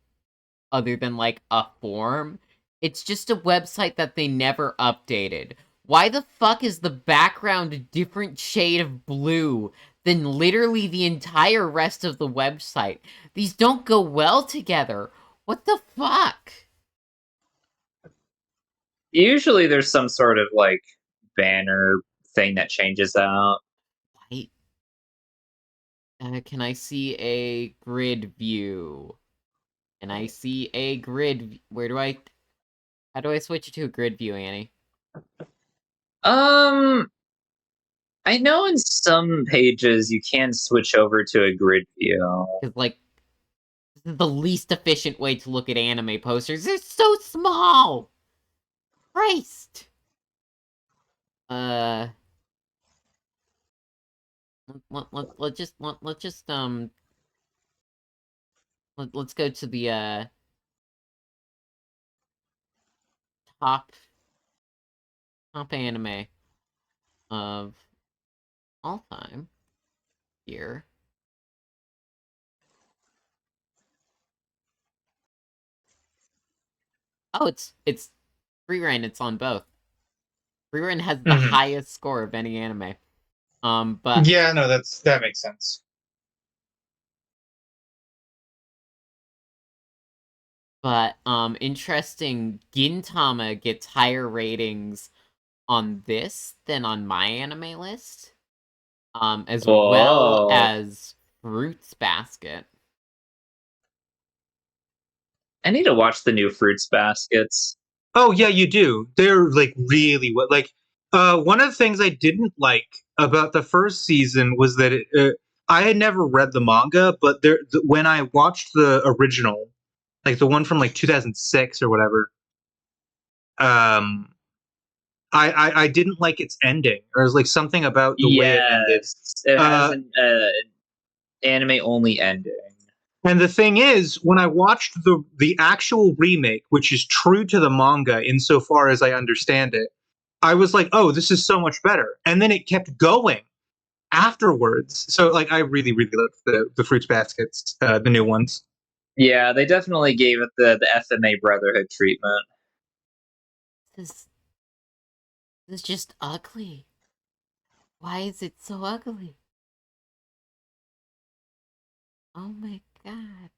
other than like a form. It's just a website that they never updated. Why the fuck is the background a different shade of blue than literally the entire rest of the website? These don't go well together. What the fuck? Usually there's some sort of like banner thing that changes out. White. Can I see a grid view? Can I see a grid? Where do I? How do I switch it to a grid view, Annie? I know in some pages you can switch over to a grid view. Because like, this is the least efficient way to look at anime posters. They're so small. Christ. Let's go to the top anime of all time here. Oh, it's Frieren. It's on both. Frieren has the Mhm. highest score of any anime. But Yeah, no, that makes sense. Interesting. Gintama gets higher ratings on this than on my anime list. As well Whoa. as Fruits Basket. I need to watch the new Fruits Baskets. Oh yeah, you do. They're like really what like one of the things I didn't like about the first season was that I had never read the manga, but when I watched the original, like the one from like 2006 or whatever, um I didn't like its ending. Or was like something about the way it ended. Yes, it has Uh an anime only ending. And the thing is, when I watched the actual remake, which is true to the manga insofar as I understand it, I was like, "Oh, this is so much better." And then it kept going afterwards. So, like, I really, really love the Fruits Baskets, the new ones. Yeah, they definitely gave it the FMA Brotherhood treatment. This is just ugly. Why is it so ugly? Oh my god.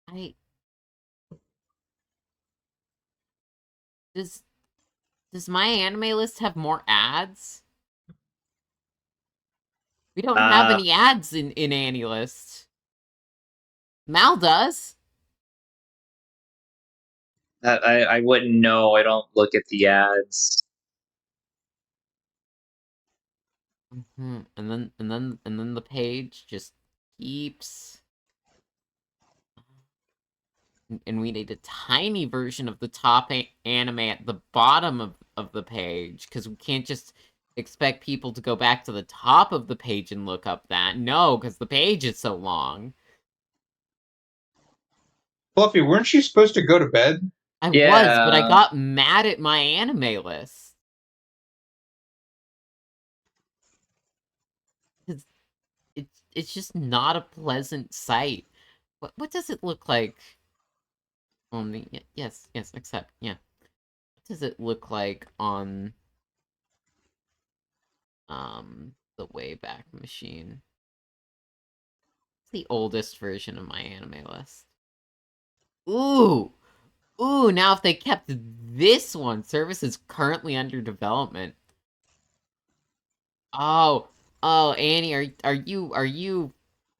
I does does my anime list have more ads? We don't have Uh, any ads in Annie list. Mal does. I wouldn't know. I don't look at the ads. And then the page just keeps. And we need a tiny version of the top anime at the bottom of the page, because we can't just expect people to go back to the top of the page and look up that. No, because the page is so long. Fluffy, weren't you supposed to go to bed? I was, but I Yeah, got mad at my anime list. It's just not a pleasant sight. What does it look like on the yes, accept, yeah. What does it look like on the Wayback Machine? It's the oldest version of my anime list. Ooh! Ooh, now if they kept this one, service is currently under development. Oh, Annie, are you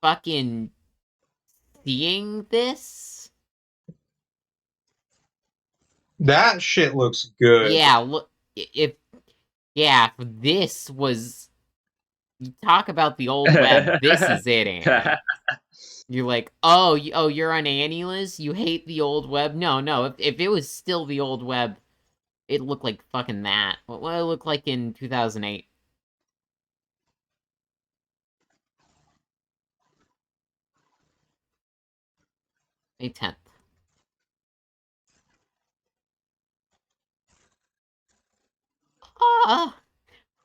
fucking seeing this? That shit looks good. Yeah, look, if this was, you talk about the old web, this is it, Annie. You're like, oh, you're on Annie Liz? You hate the old web? No, if it was still the old web, it looked like fucking that. What did it look like in 2008? May 10th. Ah,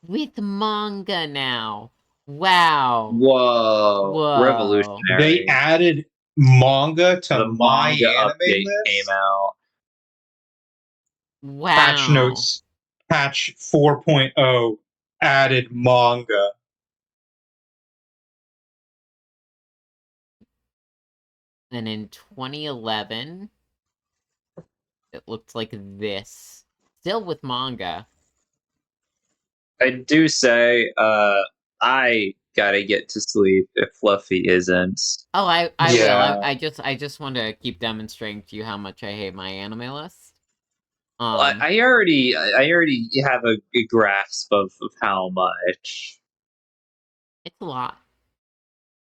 with manga now. Wow. whoa, Whoa. They revolutionary! added manga to The my manga anime update came list. out. Patch Wow. notes, patch 4.0 added manga. And in 2011, it looked like this. Still with manga. I do say, I gotta get to sleep if Fluffy isn't. Oh, I will. Yeah. I just want to keep demonstrating to you how much I hate my anime list. I already have a grasp of how much. It's a lot.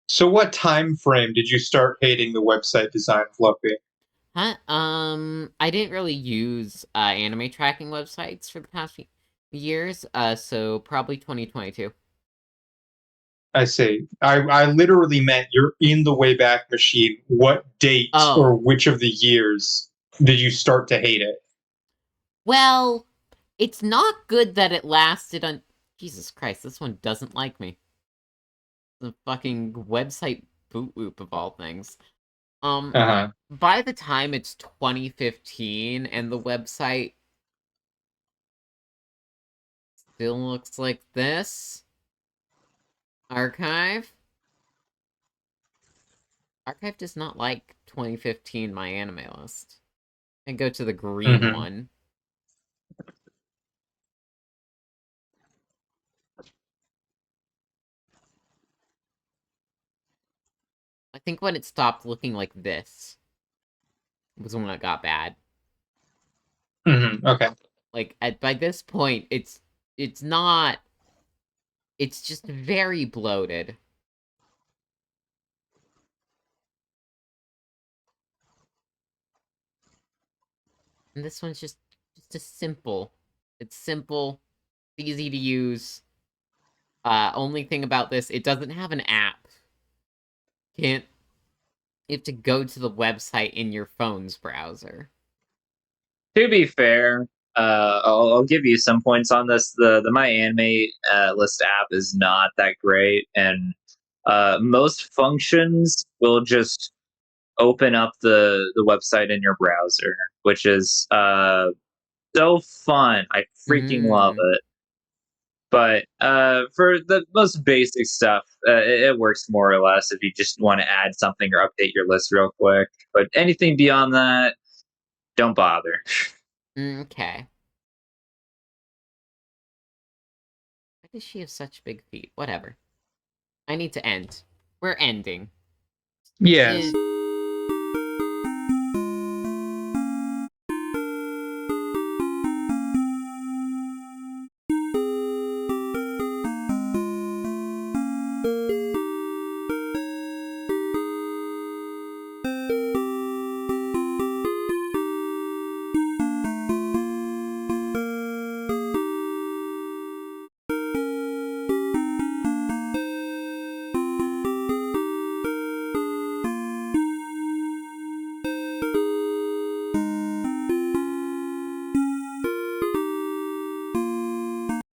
So what time frame did you start hating the website design, Fluffy? Huh? I didn't really use anime tracking websites for the past few years. So probably 2022. I see. I literally meant you're in the Wayback Machine. What date Oh. or which of the years did you start to hate it? Well, it's not good that it lasted on. Jesus Christ, this one doesn't like me. The fucking website boot loop of all things. Uh-huh. By the time it's 2015 and the website still looks like this. Archive does not like 2015 my anime list. And go to the green one. I think when it stopped looking like this was when it got bad. Okay. Like by this point, it's not. It's just very bloated. And this one's just a simple. It's simple, easy to use. Only thing about this, it doesn't have an app. You have to go to the website in your phone's browser. To be fair, I'll give you some points on this. The My Anime List app is not that great, and most functions will just open up the website in your browser, which is so fun. I freaking love it. But for the most basic stuff, it works more or less if you just want to add something or update your list real quick. But anything beyond that, don't bother. Okay. Why does she have such big feet? Whatever. I need to end. We're ending. Yes.